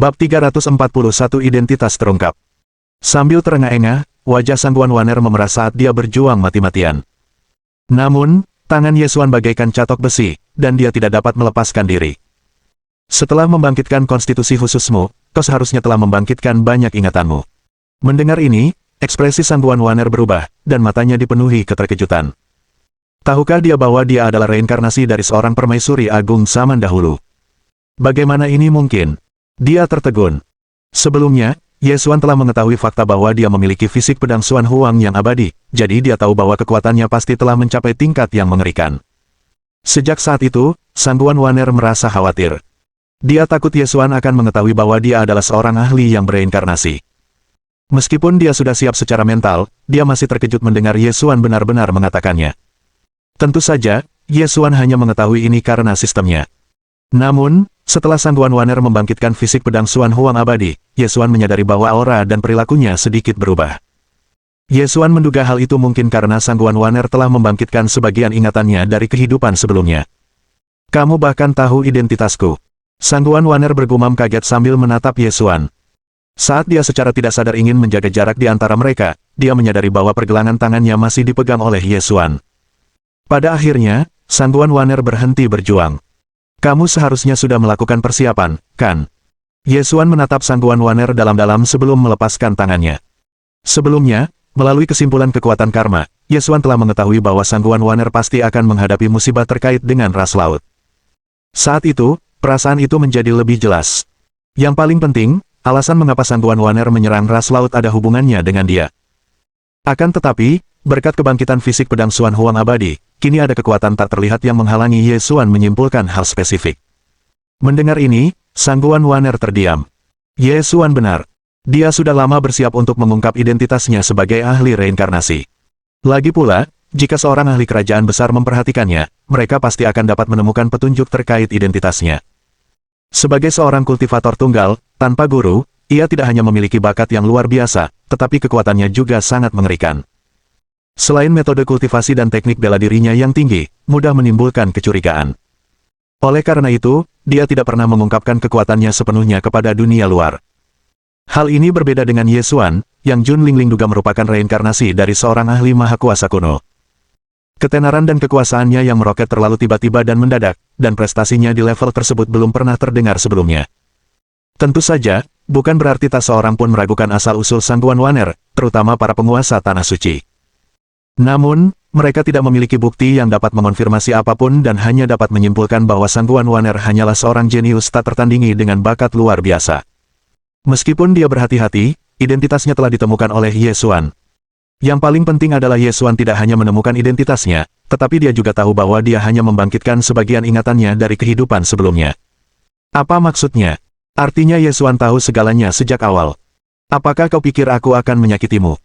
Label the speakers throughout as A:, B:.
A: Bab 341 Identitas terungkap. Sambil terengah-engah, wajah Sang Guan Waner memerah saat dia berjuang mati-matian. Namun, tangan Yesuan bagaikan catok besi, dan dia tidak dapat melepaskan diri. Setelah membangkitkan konstitusi khususmu, kau seharusnya telah membangkitkan banyak ingatanmu. Mendengar ini, ekspresi Sang Guan Waner berubah, dan matanya dipenuhi keterkejutan. Tahukah dia bahwa dia adalah reinkarnasi dari seorang permaisuri agung zaman dahulu? Bagaimana ini mungkin? Dia tertegun. Sebelumnya, Yesuan telah mengetahui fakta bahwa dia memiliki fisik pedang Xuan Huang yang abadi, jadi dia tahu bahwa kekuatannya pasti telah mencapai tingkat yang mengerikan. Sejak saat itu, Sang Guan Waner merasa khawatir. Dia takut Yesuan akan mengetahui bahwa dia adalah seorang ahli yang bereinkarnasi. Meskipun dia sudah siap secara mental, dia masih terkejut mendengar Yesuan benar-benar mengatakannya. Tentu saja, Yesuan hanya mengetahui ini karena sistemnya. Namun, setelah Sang Guan Waner membangkitkan fisik pedang Xuan Huang abadi, Yesuan menyadari bahwa aura dan perilakunya sedikit berubah. Yesuan menduga hal itu mungkin karena Sang Guan Waner telah membangkitkan sebagian ingatannya dari kehidupan sebelumnya. Kamu bahkan tahu identitasku. Sang Guan Waner bergumam kaget sambil menatap Yesuan. Saat dia secara tidak sadar ingin menjaga jarak di antara mereka, dia menyadari bahwa pergelangan tangannya masih dipegang oleh Yesuan. Pada akhirnya, Sang Guan Waner berhenti berjuang. Kamu seharusnya sudah melakukan persiapan, kan? Yesuan menatap Sang Guan Waner dalam-dalam sebelum melepaskan tangannya. Sebelumnya, melalui kesimpulan kekuatan karma, Yesuan telah mengetahui bahwa Sang Guan Waner pasti akan menghadapi musibah terkait dengan ras laut. Saat itu, perasaan itu menjadi lebih jelas. Yang paling penting, alasan mengapa Sang Guan Waner menyerang ras laut ada hubungannya dengan dia. Akan tetapi, berkat kebangkitan fisik pedang Xuan Huang abadi, kini ada kekuatan tak terlihat yang menghalangi Yesuan menyimpulkan hal spesifik. Mendengar ini, Sang Guan Waner terdiam. Yesuan benar. Dia sudah lama bersiap untuk mengungkap identitasnya sebagai ahli reinkarnasi. Lagi pula, jika seorang ahli kerajaan besar memperhatikannya, mereka pasti akan dapat menemukan petunjuk terkait identitasnya. Sebagai seorang kultivator tunggal, tanpa guru, ia tidak hanya memiliki bakat yang luar biasa, tetapi kekuatannya juga sangat mengerikan. Selain metode kultivasi dan teknik bela dirinya yang tinggi, mudah menimbulkan kecurigaan. Oleh karena itu, dia tidak pernah mengungkapkan kekuatannya sepenuhnya kepada dunia luar. Hal ini berbeda dengan Yesuan, yang Jun Lingling duga merupakan reinkarnasi dari seorang ahli maha kuasa kuno. Ketenaran dan kekuasaannya yang meroket terlalu tiba-tiba dan mendadak, dan prestasinya di level tersebut belum pernah terdengar sebelumnya. Tentu saja, bukan berarti tak seorang pun meragukan asal-usul Sang Guan Waner, terutama para penguasa Tanah Suci. Namun, mereka tidak memiliki bukti yang dapat mengonfirmasi apapun dan hanya dapat menyimpulkan bahwa Sang Guan Waner hanyalah seorang jenius tak tertandingi dengan bakat luar biasa. Meskipun dia berhati-hati, identitasnya telah ditemukan oleh Yesuan. Yang paling penting adalah Yesuan tidak hanya menemukan identitasnya, tetapi dia juga tahu bahwa dia hanya membangkitkan sebagian ingatannya dari kehidupan sebelumnya. Apa maksudnya? Artinya Yesuan tahu segalanya sejak awal. Apakah kau pikir aku akan menyakitimu?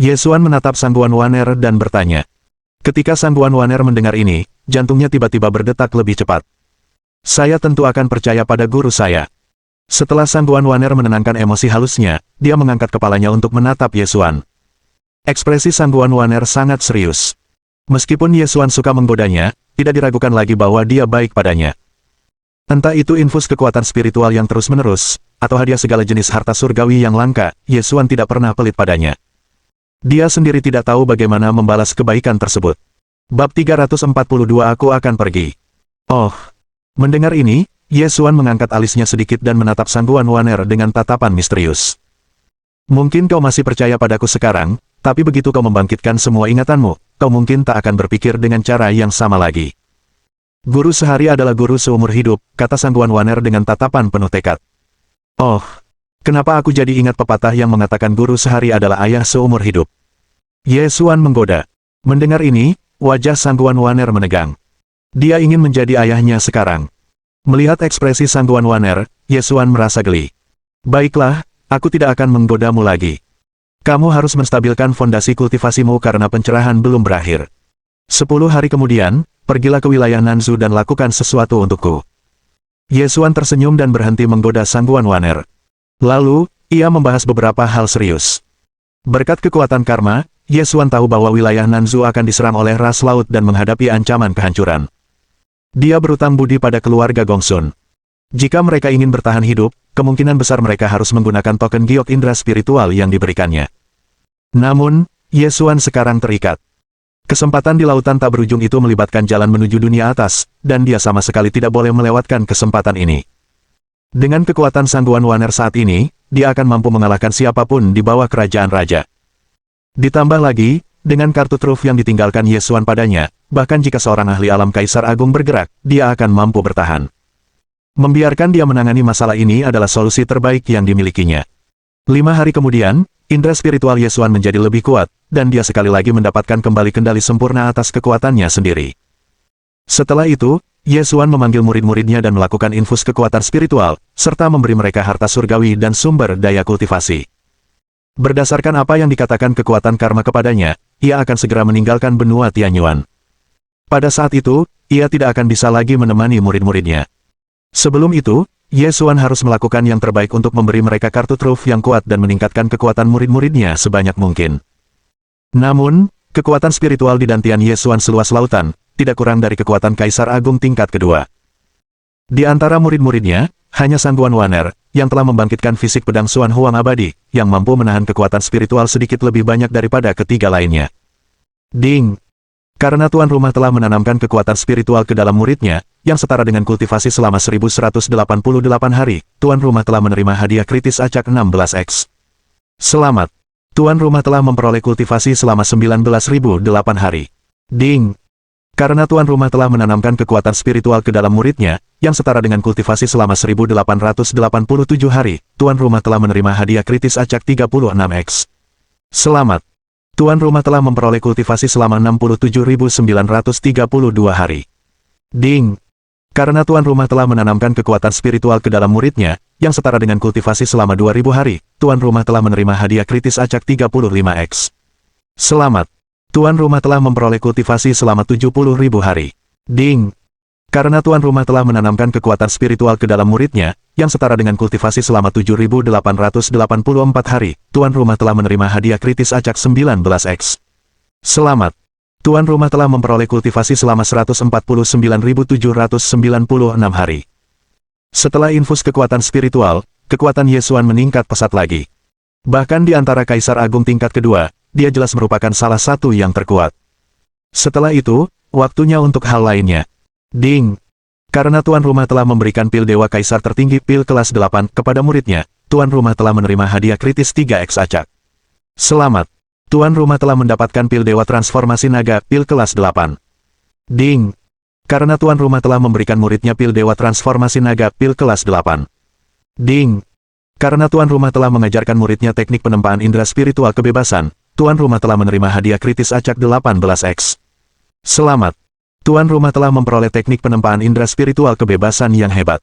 A: Yesuan menatap Sang Guan Waner dan bertanya. Ketika Sang Guan Waner mendengar ini, jantungnya tiba-tiba berdetak lebih cepat. Saya tentu akan percaya pada guru saya. Setelah Sang Guan Waner menenangkan emosi halusnya, dia mengangkat kepalanya untuk menatap Yesuan. Ekspresi Sang Guan Waner sangat serius. Meskipun Yesuan suka menggodanya, tidak diragukan lagi bahwa dia baik padanya. Entah itu infus kekuatan spiritual yang terus-menerus, atau hadiah segala jenis harta surgawi yang langka, Yesuan tidak pernah pelit padanya. Dia sendiri tidak tahu bagaimana membalas kebaikan tersebut. Bab 342 Aku akan pergi. Oh. Mendengar ini, Yesuan mengangkat alisnya sedikit dan menatap Sang Guan Waner dengan tatapan misterius. Mungkin kau masih percaya padaku sekarang, tapi begitu kau membangkitkan semua ingatanmu, kau mungkin tak akan berpikir dengan cara yang sama lagi. Guru sehari adalah guru seumur hidup, kata Sang Guan Waner dengan tatapan penuh tekad. Oh. Kenapa aku jadi ingat pepatah yang mengatakan guru sehari adalah ayah seumur hidup? Yesuan menggoda. Mendengar ini, wajah Sang Guan Waner menegang. Dia ingin menjadi ayahnya sekarang. Melihat ekspresi Sang Guan Waner, Yesuan merasa geli. Baiklah, aku tidak akan menggodamu lagi. Kamu harus menstabilkan fondasi kultivasimu karena pencerahan belum berakhir. 10 hari kemudian, pergilah ke wilayah Nanzu dan lakukan sesuatu untukku. Yesuan tersenyum dan berhenti menggoda Sang Guan Waner. Lalu, ia membahas beberapa hal serius. Berkat kekuatan karma, Yesuan tahu bahwa wilayah Nanzu akan diserang oleh ras laut dan menghadapi ancaman kehancuran. Dia berutang budi pada keluarga Gongsun. Jika mereka ingin bertahan hidup, kemungkinan besar mereka harus menggunakan token giok indera spiritual yang diberikannya. Namun, Ye Xuan sekarang terikat. Kesempatan di lautan tak berujung itu melibatkan jalan menuju dunia atas, dan dia sama sekali tidak boleh melewatkan kesempatan ini. Dengan kekuatan Sangguan Waner saat ini, dia akan mampu mengalahkan siapapun di bawah kerajaan raja. Ditambah lagi, dengan kartu truf yang ditinggalkan Ye Xuan padanya, bahkan jika seorang ahli alam Kaisar Agung bergerak, dia akan mampu bertahan. Membiarkan dia menangani masalah ini adalah solusi terbaik yang dimilikinya. 5 hari kemudian, indera spiritual Ye Xuan menjadi lebih kuat, dan dia sekali lagi mendapatkan kembali kendali sempurna atas kekuatannya sendiri. Setelah itu, Ye Xuan memanggil murid-muridnya dan melakukan infus kekuatan spiritual, serta memberi mereka harta surgawi dan sumber daya kultivasi. Berdasarkan apa yang dikatakan kekuatan karma kepadanya, ia akan segera meninggalkan benua Tianyuan. Pada saat itu, ia tidak akan bisa lagi menemani murid-muridnya. Sebelum itu, Ye Xuan harus melakukan yang terbaik untuk memberi mereka kartu truf yang kuat dan meningkatkan kekuatan murid-muridnya sebanyak mungkin. Namun, kekuatan spiritual di dantian Ye Xuan seluas lautan, tidak kurang dari kekuatan Kaisar Agung tingkat kedua. Di antara murid-muridnya, hanya Sangguan Waner, yang telah membangkitkan fisik pedang Xuan Huang abadi, yang mampu menahan kekuatan spiritual sedikit lebih banyak daripada ketiga lainnya. Ding! Karena tuan rumah telah menanamkan kekuatan spiritual ke dalam muridnya, yang setara dengan kultivasi selama 1188 hari, tuan rumah telah menerima hadiah kritis acak 16x. Selamat! Tuan rumah telah memperoleh kultivasi selama 19.008 hari. Ding! Karena tuan rumah telah menanamkan kekuatan spiritual ke dalam muridnya, yang setara dengan kultivasi selama 1887 hari, tuan rumah telah menerima hadiah kritis acak 36x. Selamat! Tuan rumah telah memperoleh kultivasi selama 67.932 hari. Ding! Karena tuan rumah telah menanamkan kekuatan spiritual ke dalam muridnya, yang setara dengan kultivasi selama 2.000 hari, tuan rumah telah menerima hadiah kritis acak 35x. Selamat! Tuan rumah telah memperoleh kultivasi selama 70.000 hari. Ding! Karena tuan rumah telah menanamkan kekuatan spiritual ke dalam muridnya, yang setara dengan kultivasi selama 7.884 hari, tuan rumah telah menerima hadiah kritis acak 19x. Selamat! Tuan rumah telah memperoleh kultivasi selama 149.796 hari. Setelah infus kekuatan spiritual, kekuatan Ye Xuan meningkat pesat lagi. Bahkan di antara Kaisar Agung tingkat kedua, dia jelas merupakan salah satu yang terkuat. Setelah itu, waktunya untuk hal lainnya. Ding! Karena tuan rumah telah memberikan pil Dewa Kaisar tertinggi pil kelas 8 kepada muridnya, tuan rumah telah menerima hadiah kritis 3x acak. Selamat! Tuan rumah telah mendapatkan pil Dewa Transformasi Naga pil kelas 8. Ding! Karena tuan rumah telah memberikan muridnya pil Dewa Transformasi Naga pil kelas 8. Ding! Karena tuan rumah telah mengajarkan muridnya teknik penempaan indera spiritual kebebasan, tuan rumah telah menerima hadiah kritis acak 18x. Selamat! Tuan rumah telah memperoleh teknik penempaan indera spiritual kebebasan yang hebat.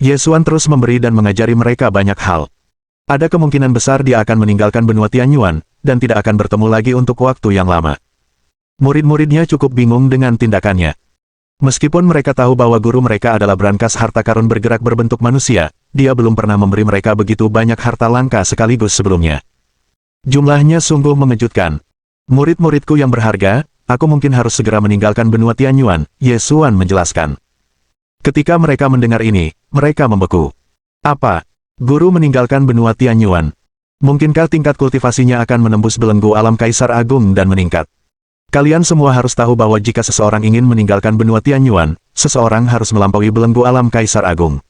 A: Ye Xuan terus memberi dan mengajari mereka banyak hal. Ada kemungkinan besar dia akan meninggalkan benua Tianyuan, dan tidak akan bertemu lagi untuk waktu yang lama. Murid-muridnya cukup bingung dengan tindakannya. Meskipun mereka tahu bahwa guru mereka adalah brankas harta karun bergerak berbentuk manusia, dia belum pernah memberi mereka begitu banyak harta langka sekaligus sebelumnya. Jumlahnya sungguh mengejutkan. Murid-muridku yang berharga, aku mungkin harus segera meninggalkan benua Tianyuan, Ye Xuan menjelaskan. Ketika mereka mendengar ini, mereka membeku. Apa? Guru meninggalkan benua Tianyuan? Mungkinkah tingkat kultivasinya akan menembus belenggu alam Kaisar Agung dan meningkat? Kalian semua harus tahu bahwa jika seseorang ingin meninggalkan benua Tianyuan, seseorang harus melampaui belenggu alam Kaisar Agung.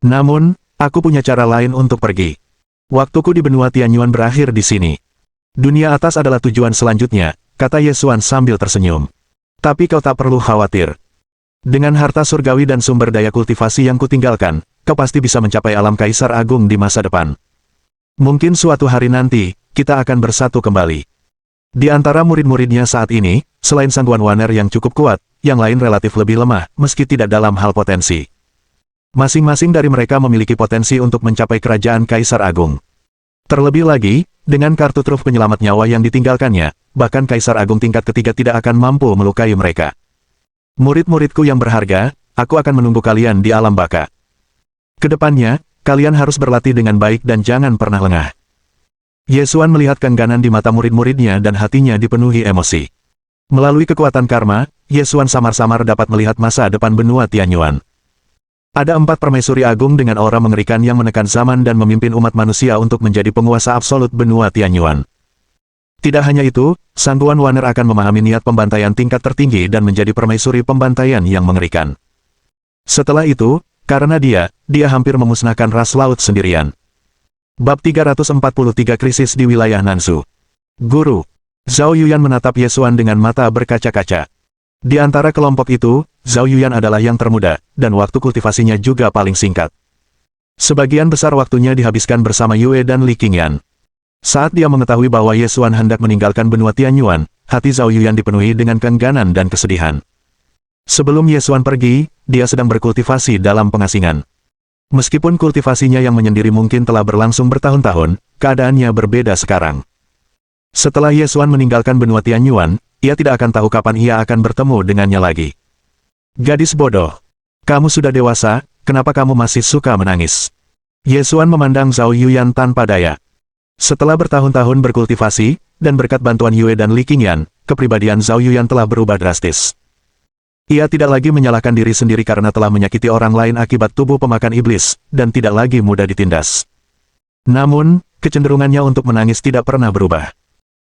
A: Namun, aku punya cara lain untuk pergi. Waktuku di benua Tianyuan berakhir di sini. Dunia atas adalah tujuan selanjutnya, kata Ye Xuan sambil tersenyum. Tapi kau tak perlu khawatir. Dengan harta surgawi dan sumber daya kultivasi yang kutinggalkan, kau pasti bisa mencapai alam Kaisar Agung di masa depan. Mungkin suatu hari nanti, kita akan bersatu kembali. Di antara murid-muridnya saat ini, selain Sangguan Waner yang cukup kuat, yang lain relatif lebih lemah, meski tidak dalam hal potensi. Masing-masing dari mereka memiliki potensi untuk mencapai kerajaan Kaisar Agung. Terlebih lagi, dengan kartu truf penyelamat nyawa yang ditinggalkannya, bahkan Kaisar Agung tingkat ketiga tidak akan mampu melukai mereka. Murid-muridku yang berharga, aku akan menunggu kalian di alam baka. Kedepannya, kalian harus berlatih dengan baik dan jangan pernah lengah. Ye Xuan melihat keengganan di mata murid-muridnya dan hatinya dipenuhi emosi. Melalui kekuatan karma, Ye Xuan samar-samar dapat melihat masa depan benua Tianyuan. Ada 4 permaisuri agung dengan aura mengerikan yang menekan zaman dan memimpin umat manusia untuk menjadi penguasa absolut benua Tianyuan. Tidak hanya itu, Sangguan Waner akan memahami niat pembantaian tingkat tertinggi dan menjadi permaisuri pembantaian yang mengerikan. Setelah itu, karena dia hampir memusnahkan ras laut sendirian. Bab 343 Krisis di Wilayah Nansu. Guru. Zhao Yuyan menatap Ye Xuan dengan mata berkaca-kaca. Di antara kelompok itu, Zhao Yuyan adalah yang termuda, dan waktu kultivasinya juga paling singkat. Sebagian besar waktunya dihabiskan bersama Yue dan Li Qingyan. Saat dia mengetahui bahwa Ye Xuan hendak meninggalkan benua Tianyuan, hati Zhao Yuyan dipenuhi dengan keengganan dan kesedihan. Sebelum Ye Xuan pergi, dia sedang berkultivasi dalam pengasingan. Meskipun kultivasinya yang menyendiri mungkin telah berlangsung bertahun-tahun, keadaannya berbeda sekarang. Setelah Ye Xuan meninggalkan benua Tianyuan, ia tidak akan tahu kapan ia akan bertemu dengannya lagi. Gadis bodoh. Kamu sudah dewasa, kenapa kamu masih suka menangis? Ye Xuan memandang Zhao Yuyan tanpa daya. Setelah bertahun-tahun berkultivasi, dan berkat bantuan Yue dan Li Qingyan, kepribadian Zhao Yuyan telah berubah drastis. Ia tidak lagi menyalahkan diri sendiri karena telah menyakiti orang lain akibat tubuh pemakan iblis, dan tidak lagi mudah ditindas. Namun, kecenderungannya untuk menangis tidak pernah berubah.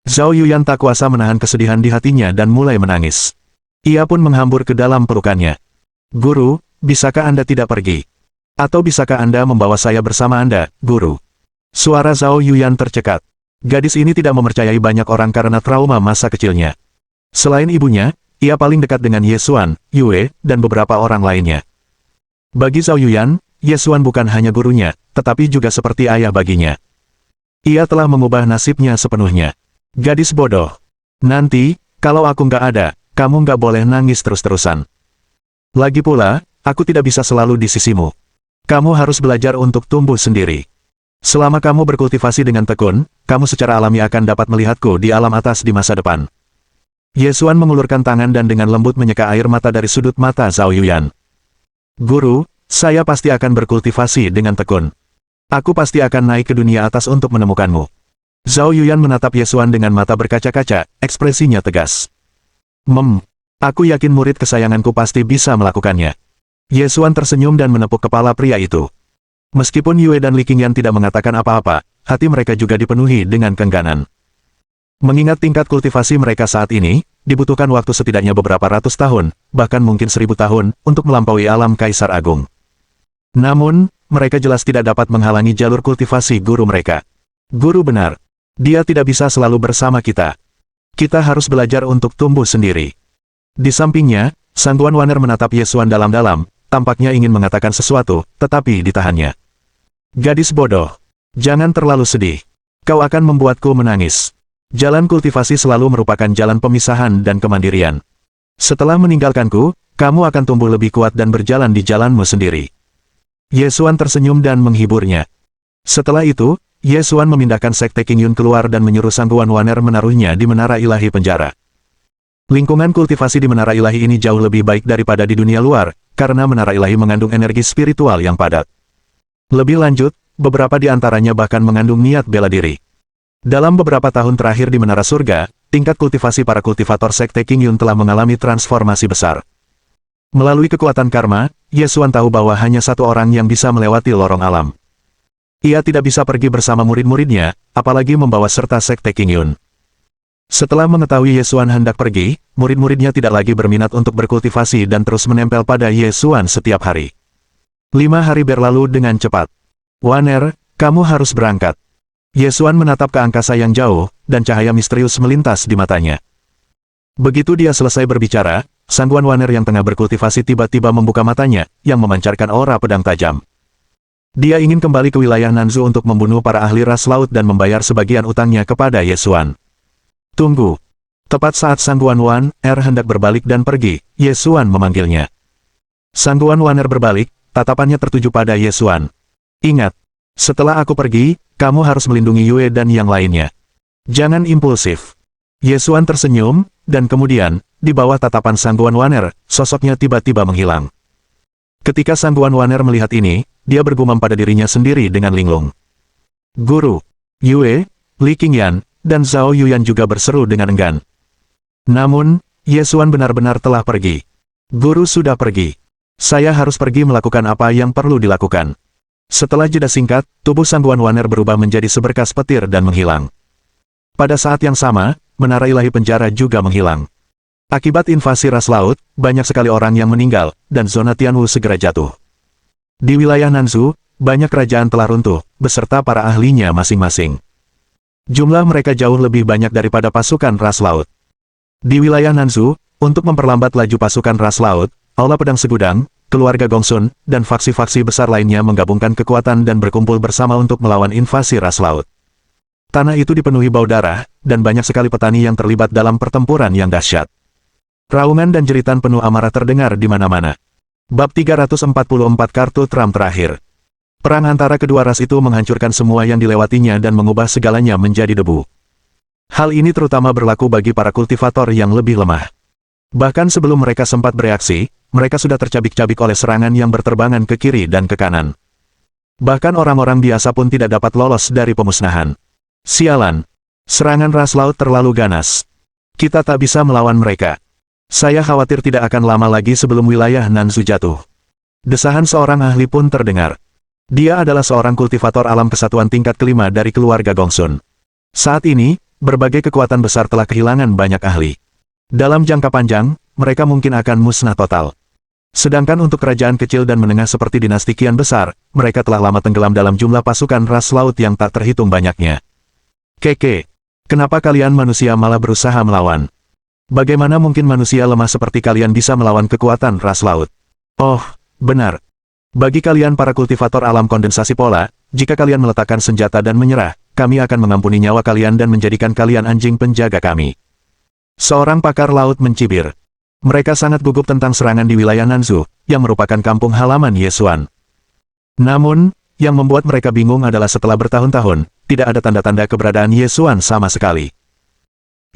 A: Zhao Yuyan tak kuasa menahan kesedihan di hatinya dan mulai menangis. Ia pun menghambur ke dalam pelukannya. Guru, bisakah Anda tidak pergi? Atau bisakah Anda membawa saya bersama Anda, Guru? Suara Zhao Yuyan tercekat. Gadis ini tidak mempercayai banyak orang karena trauma masa kecilnya. Selain ibunya, ia paling dekat dengan Ye Xuan, Yue, dan beberapa orang lainnya. Bagi Zhao Yuyan, Ye Xuan bukan hanya gurunya, tetapi juga seperti ayah baginya. Ia telah mengubah nasibnya sepenuhnya. Gadis bodoh. Nanti, kalau aku nggak ada, kamu nggak boleh nangis terus-terusan. Lagi pula, aku tidak bisa selalu di sisimu. Kamu harus belajar untuk tumbuh sendiri. Selama kamu berkultivasi dengan tekun, kamu secara alami akan dapat melihatku di alam atas di masa depan. Ye Xuan mengulurkan tangan dan dengan lembut menyeka air mata dari sudut mata Zhao Yuyan. Guru, saya pasti akan berkultivasi dengan tekun. Aku pasti akan naik ke dunia atas untuk menemukanmu. Zhao Yuyan menatap Ye Xuan dengan mata berkaca-kaca, ekspresinya tegas. Aku yakin murid kesayanganku pasti bisa melakukannya. Ye Xuan tersenyum dan menepuk kepala pria itu. Meskipun Yue dan Li Qingyan tidak mengatakan apa-apa, hati mereka juga dipenuhi dengan keengganan. Mengingat tingkat kultivasi mereka saat ini, dibutuhkan waktu setidaknya beberapa ratus tahun, bahkan mungkin 1000 tahun, untuk melampaui alam Kaisar Agung. Namun, mereka jelas tidak dapat menghalangi jalur kultivasi guru mereka. Guru benar. Dia tidak bisa selalu bersama kita. Kita harus belajar untuk tumbuh sendiri. Di sampingnya, Sangguan Waner menatap Ye Xuan dalam-dalam, tampaknya ingin mengatakan sesuatu, tetapi ditahannya. Gadis bodoh. Jangan terlalu sedih. Kau akan membuatku menangis. Jalan kultivasi selalu merupakan jalan pemisahan dan kemandirian. Setelah meninggalkanku, kamu akan tumbuh lebih kuat dan berjalan di jalanmu sendiri. Ye Xuan tersenyum dan menghiburnya. Setelah itu, Ye Xuan memindahkan Sekte Qingyun keluar dan menyuruh Sangguan Waner menaruhnya di Menara Ilahi Penjara. Lingkungan kultivasi di Menara Ilahi ini jauh lebih baik daripada di dunia luar, karena Menara Ilahi mengandung energi spiritual yang padat. Lebih lanjut, beberapa di antaranya bahkan mengandung niat bela diri. Dalam beberapa tahun terakhir di Menara Surga, tingkat kultivasi para kultivator Sekte Qingyun telah mengalami transformasi besar. Melalui kekuatan karma, Ye Xuan tahu bahwa hanya satu orang yang bisa melewati lorong alam. Ia tidak bisa pergi bersama murid-muridnya, apalagi membawa serta Sekte Qingyun. Setelah mengetahui Ye Xuan hendak pergi, murid-muridnya tidak lagi berminat untuk berkultivasi dan terus menempel pada Ye Xuan setiap hari. 5 hari berlalu dengan cepat. Waner, kamu harus berangkat. Ye Xuan menatap ke angkasa yang jauh, dan cahaya misterius melintas di matanya. Begitu dia selesai berbicara, Sangguan Waner yang tengah berkultivasi tiba-tiba membuka matanya, yang memancarkan aura pedang tajam. Dia ingin kembali ke wilayah Nanzu untuk membunuh para ahli ras laut dan membayar sebagian utangnya kepada Ye Xuan. Tunggu. Tepat saat Sangguan Waner hendak berbalik dan pergi, Ye Xuan memanggilnya. Sangguan Waner berbalik, tatapannya tertuju pada Ye Xuan. Ingat, setelah aku pergi, kamu harus melindungi Yue dan yang lainnya. Jangan impulsif. Ye Xuan tersenyum, dan kemudian, di bawah tatapan Sangguan Waner, sosoknya tiba-tiba menghilang. Ketika Sangguan Waner melihat ini, dia bergumam pada dirinya sendiri dengan linglung. Guru, Yue, Li Qingyan, dan Zhao Yuyan juga berseru dengan enggan. Namun, Ye Xuan benar-benar telah pergi. Guru sudah pergi. Saya harus pergi melakukan apa yang perlu dilakukan. Setelah jeda singkat, tubuh Sang Guan Waner berubah menjadi seberkas petir dan menghilang. Pada saat yang sama, menara ilahi penjara juga menghilang. Akibat invasi ras laut, banyak sekali orang yang meninggal, dan zona Tianwu segera jatuh. Di wilayah Nanzhou, banyak kerajaan telah runtuh, beserta para ahlinya masing-masing. Jumlah mereka jauh lebih banyak daripada pasukan ras laut. Di wilayah Nanzhou, untuk memperlambat laju pasukan ras laut, Aula Pedang Segudang, keluarga Gongsun, dan faksi-faksi besar lainnya menggabungkan kekuatan dan berkumpul bersama untuk melawan invasi ras laut. Tanah itu dipenuhi bau darah, dan banyak sekali petani yang terlibat dalam pertempuran yang dahsyat. Raungan dan jeritan penuh amarah terdengar di mana-mana. Bab 344 Kartu Trump Terakhir. Perang antara kedua ras itu menghancurkan semua yang dilewatinya dan mengubah segalanya menjadi debu. Hal ini terutama berlaku bagi para kultivator yang lebih lemah. Bahkan sebelum mereka sempat bereaksi, mereka sudah tercabik-cabik oleh serangan yang berterbangan ke kiri dan ke kanan. Bahkan orang-orang biasa pun tidak dapat lolos dari pemusnahan. Sialan! Serangan ras laut terlalu ganas. Kita tak bisa melawan mereka. Saya khawatir tidak akan lama lagi sebelum wilayah Nanzhou jatuh. Desahan seorang ahli pun terdengar. Dia adalah seorang kultivator alam kesatuan tingkat kelima dari keluarga Gongsun. Saat ini, berbagai kekuatan besar telah kehilangan banyak ahli. Dalam jangka panjang, mereka mungkin akan musnah total. Sedangkan untuk kerajaan kecil dan menengah seperti dinasti Qian besar, mereka telah lama tenggelam dalam jumlah pasukan ras laut yang tak terhitung banyaknya. Keke, kenapa kalian manusia malah berusaha melawan? Bagaimana mungkin manusia lemah seperti kalian bisa melawan kekuatan ras laut? Oh, benar. Bagi kalian para kultivator alam kondensasi pola, jika kalian meletakkan senjata dan menyerah, kami akan mengampuni nyawa kalian dan menjadikan kalian anjing penjaga kami. Seorang pakar laut mencibir. Mereka sangat gugup tentang serangan di wilayah Nanzhou, yang merupakan kampung halaman Ye Xuan. Namun, yang membuat mereka bingung adalah setelah bertahun-tahun, tidak ada tanda-tanda keberadaan Ye Xuan sama sekali.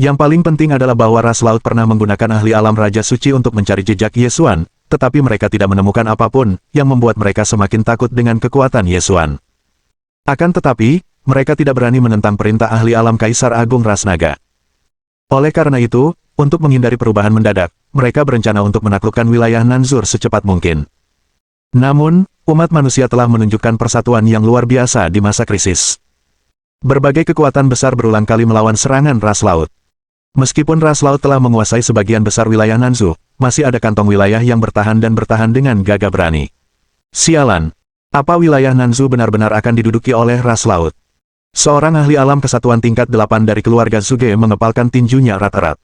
A: Yang paling penting adalah bahwa ras laut pernah menggunakan ahli alam Raja Suci untuk mencari jejak Ye Xuan, tetapi mereka tidak menemukan apapun, yang membuat mereka semakin takut dengan kekuatan Ye Xuan. Akan tetapi, mereka tidak berani menentang perintah ahli alam Kaisar Agung Ras Naga. Oleh karena itu, untuk menghindari perubahan mendadak, mereka berencana untuk menaklukkan wilayah Nanzhou secepat mungkin. Namun, umat manusia telah menunjukkan persatuan yang luar biasa di masa krisis. Berbagai kekuatan besar berulang kali melawan serangan ras laut. Meskipun ras laut telah menguasai sebagian besar wilayah Nanzhou, masih ada kantong wilayah yang bertahan dengan gagah berani. Sialan! Apa wilayah Nanzhou benar-benar akan diduduki oleh ras laut? Seorang ahli alam kesatuan tingkat 8 dari keluarga Zhuge mengepalkan tinjunya erat-erat.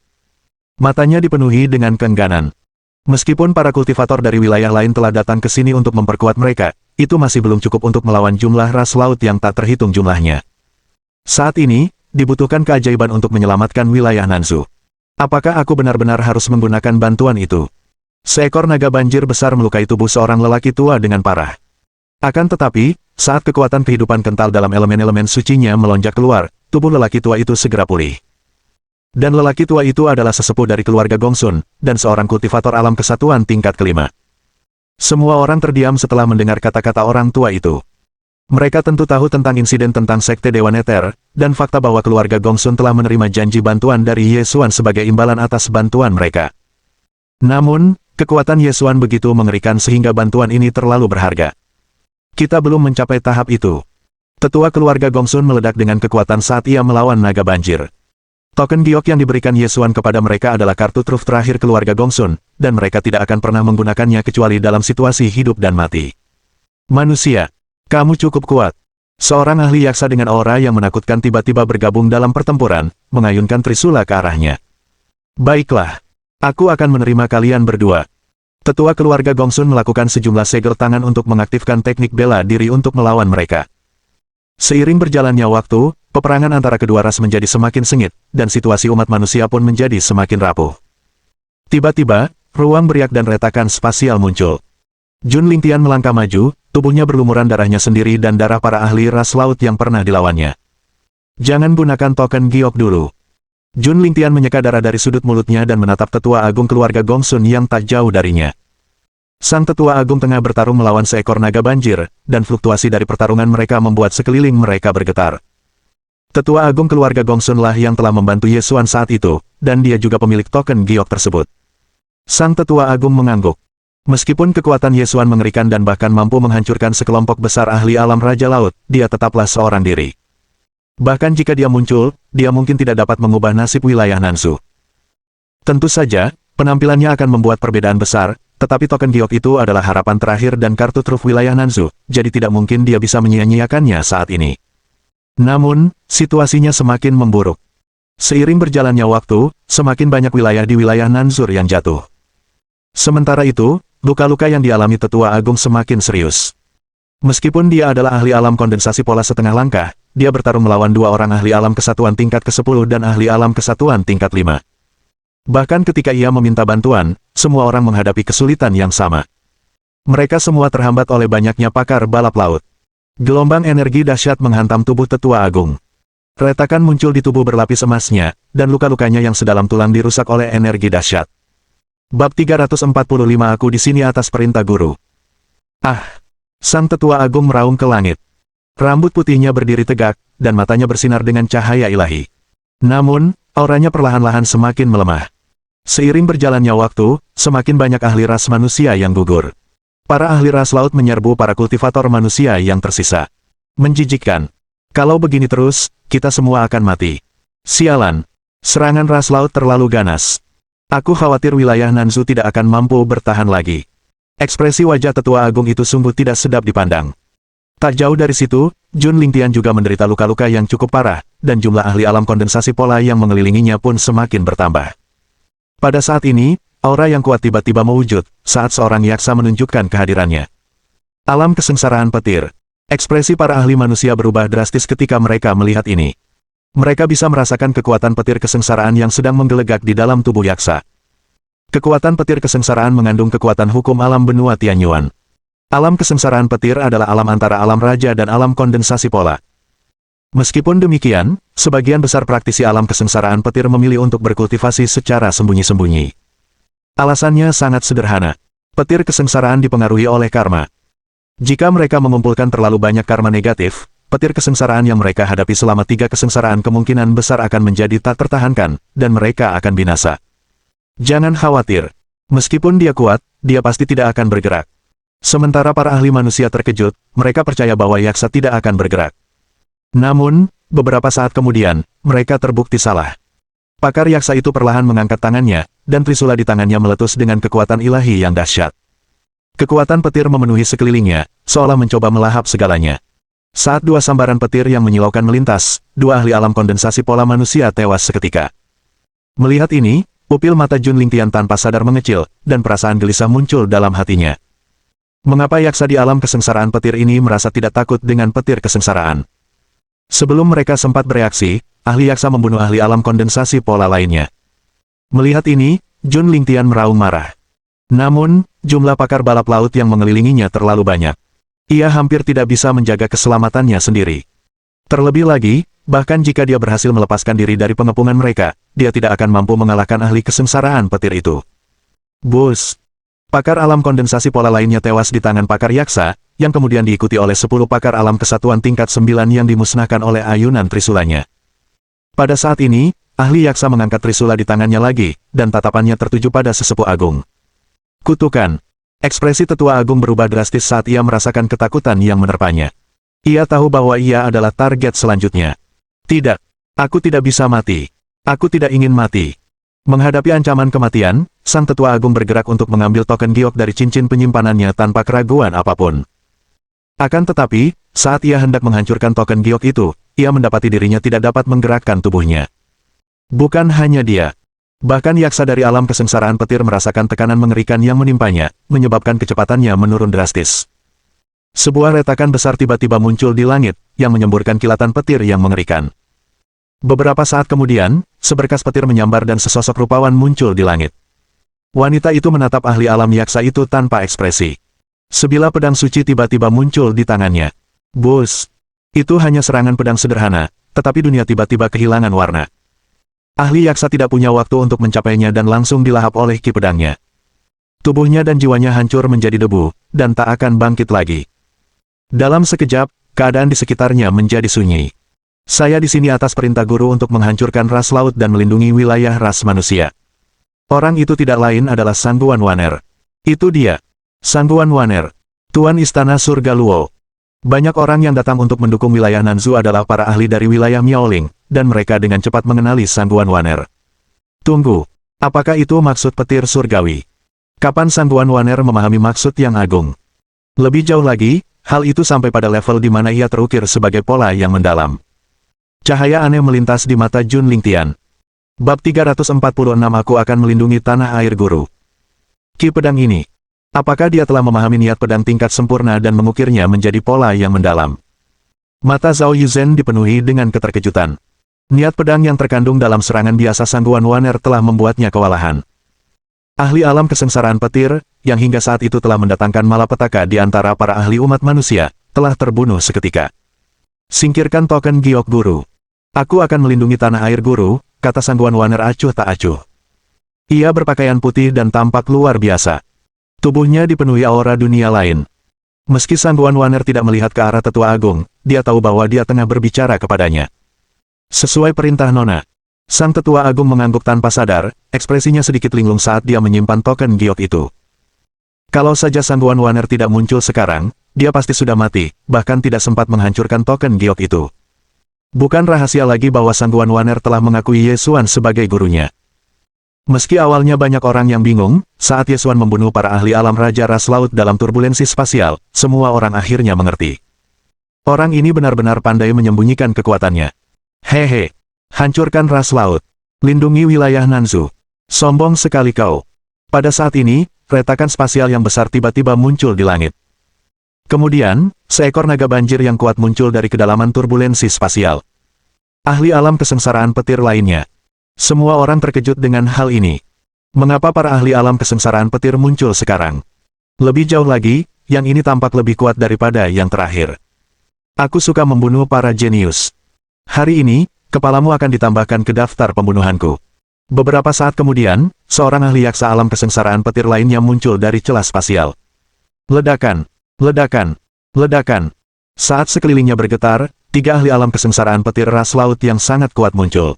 A: Matanya dipenuhi dengan keengganan. Meskipun para kultivator dari wilayah lain telah datang ke sini untuk memperkuat mereka, itu masih belum cukup untuk melawan jumlah ras laut yang tak terhitung jumlahnya. Saat ini, dibutuhkan keajaiban untuk menyelamatkan wilayah Nanzhou. Apakah aku benar-benar harus menggunakan bantuan itu? Seekor naga banjir besar melukai tubuh seorang lelaki tua dengan parah. Akan tetapi, saat kekuatan kehidupan kental dalam elemen-elemen sucinya melonjak keluar, tubuh lelaki tua itu segera pulih. Dan lelaki tua itu adalah sesepuh dari keluarga Gongsun, dan seorang kultivator alam kesatuan tingkat kelima. Semua orang terdiam setelah mendengar kata-kata orang tua itu. Mereka tentu tahu tentang insiden tentang Sekte Dewa Nether, dan fakta bahwa keluarga Gongsun telah menerima janji bantuan dari Ye Xuan sebagai imbalan atas bantuan mereka. Namun, kekuatan Ye Xuan begitu mengerikan sehingga bantuan ini terlalu berharga. Kita belum mencapai tahap itu. Tetua keluarga Gongsun meledak dengan kekuatan saat ia melawan naga banjir. Token giok yang diberikan Ye Xuan kepada mereka adalah kartu truf terakhir keluarga Gongsun, dan mereka tidak akan pernah menggunakannya kecuali dalam situasi hidup dan mati. Manusia, kamu cukup kuat. Seorang ahli yaksa dengan aura yang menakutkan tiba-tiba bergabung dalam pertempuran, mengayunkan trisula ke arahnya. Baiklah, aku akan menerima kalian berdua. Tetua keluarga Gongsun melakukan sejumlah segel tangan untuk mengaktifkan teknik bela diri untuk melawan mereka. Seiring berjalannya waktu, peperangan antara kedua ras menjadi semakin sengit, dan situasi umat manusia pun menjadi semakin rapuh. Tiba-tiba, ruang beriak dan retakan spasial muncul. Jun Lingtian melangkah maju, tubuhnya berlumuran darahnya sendiri dan darah para ahli ras laut yang pernah dilawannya. Jangan gunakan token giok dulu. Jun Lingtian menyeka darah dari sudut mulutnya dan menatap tetua agung keluarga Gongsun yang tak jauh darinya. Sang tetua agung tengah bertarung melawan seekor naga banjir, dan fluktuasi dari pertarungan mereka membuat sekeliling mereka bergetar. Tetua agung keluarga Gongsun lah yang telah membantu Ye Xuan saat itu, dan dia juga pemilik token giok tersebut. Sang tetua agung mengangguk. Meskipun kekuatan Yesuan mengerikan dan bahkan mampu menghancurkan sekelompok besar ahli alam Raja Laut, dia tetaplah seorang diri. Bahkan jika dia muncul, dia mungkin tidak dapat mengubah nasib wilayah Nansu. Tentu saja, penampilannya akan membuat perbedaan besar, tetapi token giok itu adalah harapan terakhir dan kartu truf wilayah Nansu, jadi tidak mungkin dia bisa menyia-nyiakannya saat ini. Namun, situasinya semakin memburuk. Seiring berjalannya waktu, semakin banyak wilayah di wilayah Nanzur yang jatuh. Sementara itu, luka-luka yang dialami Tetua Agung semakin serius. Meskipun dia adalah ahli alam kondensasi pola setengah langkah, dia bertarung melawan dua orang ahli alam kesatuan tingkat ke-10 dan ahli alam kesatuan tingkat 5. Bahkan ketika ia meminta bantuan, semua orang menghadapi kesulitan yang sama. Mereka semua terhambat oleh banyaknya pakar balap laut. Gelombang energi dahsyat menghantam tubuh Tetua Agung. Retakan muncul di tubuh berlapis emasnya, dan luka-lukanya yang sedalam tulang dirusak oleh energi dahsyat. Bab 345 Aku di sini atas perintah guru. Ah! Sang Tetua Agung meraung ke langit. Rambut putihnya berdiri tegak, dan matanya bersinar dengan cahaya ilahi. Namun, auranya perlahan-lahan semakin melemah. Seiring berjalannya waktu, semakin banyak ahli ras manusia yang gugur. Para ahli ras laut menyerbu para kultivator manusia yang tersisa. Menjijikkan. Kalau begini terus, kita semua akan mati. Sialan. Serangan ras laut terlalu ganas. Aku khawatir wilayah Nanzu tidak akan mampu bertahan lagi. Ekspresi wajah Tetua Agung itu sungguh tidak sedap dipandang. Tak jauh dari situ, Jun Lingtian juga menderita luka-luka yang cukup parah, dan jumlah ahli alam kondensasi pola yang mengelilinginya pun semakin bertambah. Pada saat ini, aura yang kuat tiba-tiba mewujud, saat seorang yaksa menunjukkan kehadirannya. Alam kesengsaraan petir. Ekspresi para ahli manusia berubah drastis ketika mereka melihat ini. Mereka bisa merasakan kekuatan petir kesengsaraan yang sedang menggelegak di dalam tubuh yaksa. Kekuatan petir kesengsaraan mengandung kekuatan hukum alam benua Tianyuan. Alam kesengsaraan petir adalah alam antara alam raja dan alam kondensasi pola. Meskipun demikian, sebagian besar praktisi alam kesengsaraan petir memilih untuk berkultivasi secara sembunyi-sembunyi. Alasannya sangat sederhana. Petir kesengsaraan dipengaruhi oleh karma. Jika mereka mengumpulkan terlalu banyak karma negatif, petir kesengsaraan yang mereka hadapi selama 3 kesengsaraan kemungkinan besar akan menjadi tak tertahankan, dan mereka akan binasa. Jangan khawatir. Meskipun dia kuat, dia pasti tidak akan bergerak. Sementara para ahli manusia terkejut, mereka percaya bahwa yaksa tidak akan bergerak. Namun, beberapa saat kemudian, mereka terbukti salah. Pakar yaksa itu perlahan mengangkat tangannya, dan trisula di tangannya meletus dengan kekuatan ilahi yang dahsyat. Kekuatan petir memenuhi sekelilingnya, seolah mencoba melahap segalanya. Saat dua sambaran petir yang menyilaukan melintas, dua ahli alam kondensasi pola manusia tewas seketika. Melihat ini, pupil mata Jun Lingtian tanpa sadar mengecil, dan perasaan gelisah muncul dalam hatinya. Mengapa yaksa di alam kesengsaraan petir ini merasa tidak takut dengan petir kesengsaraan? Sebelum mereka sempat bereaksi, ahli yaksa membunuh ahli alam kondensasi pola lainnya. Melihat ini, Jun Lingtian meraung marah. Namun, jumlah pakar balap laut yang mengelilinginya terlalu banyak. Ia hampir tidak bisa menjaga keselamatannya sendiri. Terlebih lagi, bahkan jika dia berhasil melepaskan diri dari pengepungan mereka, dia tidak akan mampu mengalahkan ahli kesengsaraan petir itu. Bus! Pakar alam kondensasi pola lainnya tewas di tangan pakar yaksa, yang kemudian diikuti oleh 10 pakar alam kesatuan tingkat 9 yang dimusnahkan oleh ayunan trisulanya. Pada saat ini, ahli yaksa mengangkat trisula di tangannya lagi, dan tatapannya tertuju pada sesepuh agung. Kutukan! Ekspresi Tetua Agung berubah drastis saat ia merasakan ketakutan yang menerpanya. Ia tahu bahwa ia adalah target selanjutnya. Tidak. Aku tidak bisa mati. Aku tidak ingin mati. Menghadapi ancaman kematian, Sang Tetua Agung bergerak untuk mengambil token giok dari cincin penyimpanannya tanpa keraguan apapun. Akan tetapi, saat ia hendak menghancurkan token giok itu, ia mendapati dirinya tidak dapat menggerakkan tubuhnya. Bukan hanya dia. Bahkan yaksa dari alam kesengsaraan petir merasakan tekanan mengerikan yang menimpanya, menyebabkan kecepatannya menurun drastis. Sebuah retakan besar tiba-tiba muncul di langit, yang menyemburkan kilatan petir yang mengerikan. Beberapa saat kemudian, seberkas petir menyambar dan sesosok rupawan muncul di langit. Wanita itu menatap ahli alam yaksa itu tanpa ekspresi. Sebilah pedang suci tiba-tiba muncul di tangannya. Bus! Itu hanya serangan pedang sederhana, tetapi dunia tiba-tiba kehilangan warna. Ahli yaksa tidak punya waktu untuk mencapainya dan langsung dilahap oleh ki pedangnya. Tubuhnya dan jiwanya hancur menjadi debu, dan tak akan bangkit lagi. Dalam sekejap, keadaan di sekitarnya menjadi sunyi. Saya di sini atas perintah guru untuk menghancurkan ras laut dan melindungi wilayah ras manusia. Orang itu tidak lain adalah Sangguan Waner. Itu dia. Sangguan Waner, Tuan Istana Surga Luo. Banyak orang yang datang untuk mendukung wilayah Nanzu adalah para ahli dari wilayah Miaoling, dan mereka dengan cepat mengenali Sangguan Waner. Tunggu, apakah itu maksud petir surgawi? Kapan Sangguan Waner memahami maksud yang agung? Lebih jauh lagi, hal itu sampai pada level di mana ia terukir sebagai pola yang mendalam. Cahaya aneh melintas di mata Jun Lingtian. Bab 346 Aku akan melindungi tanah air guru. Ki pedang ini. Apakah dia telah memahami niat pedang tingkat sempurna dan mengukirnya menjadi pola yang mendalam? Mata Zhao Yuzhen dipenuhi dengan keterkejutan. Niat pedang yang terkandung dalam serangan biasa Sangguan Waner telah membuatnya kewalahan. Ahli alam kesengsaraan petir, yang hingga saat itu telah mendatangkan malapetaka di antara para ahli umat manusia, telah terbunuh seketika. Singkirkan token giok guru. Aku akan melindungi tanah air guru, kata Sangguan Waner acuh tak acuh. Ia berpakaian putih dan tampak luar biasa. Tubuhnya dipenuhi aura dunia lain. Meski Sangguan Waner tidak melihat ke arah tetua agung, dia tahu bahwa dia tengah berbicara kepadanya. Sesuai perintah Nona. Sang tetua agung mengangguk tanpa sadar, ekspresinya sedikit linglung saat dia menyimpan token giok itu. Kalau saja Sangguan Waner tidak muncul sekarang, dia pasti sudah mati, bahkan tidak sempat menghancurkan token giok itu. Bukan rahasia lagi bahwa Sangguan Waner telah mengakui Yesuan sebagai gurunya. Meski awalnya banyak orang yang bingung, saat Yesuan membunuh para ahli alam Raja Ras Laut dalam turbulensi spasial, semua orang akhirnya mengerti. Orang ini benar-benar pandai menyembunyikan kekuatannya. Hehe. Hancurkan ras laut. Lindungi wilayah Nanzu. Sombong sekali kau. Pada saat ini, retakan spasial yang besar tiba-tiba muncul di langit. Kemudian, seekor naga banjir yang kuat muncul dari kedalaman turbulensi spasial. Ahli alam kesengsaraan petir lainnya. Semua orang terkejut dengan hal ini. Mengapa para ahli alam kesengsaraan petir muncul sekarang? Lebih jauh lagi, yang ini tampak lebih kuat daripada yang terakhir. Aku suka membunuh para jenius. Hari ini, kepalamu akan ditambahkan ke daftar pembunuhanku. Beberapa saat kemudian, seorang ahli yaksa alam kesengsaraan petir lainnya muncul dari celah spasial. Ledakan, ledakan, ledakan. Saat sekelilingnya bergetar, 3 ahli alam kesengsaraan petir ras laut yang sangat kuat muncul.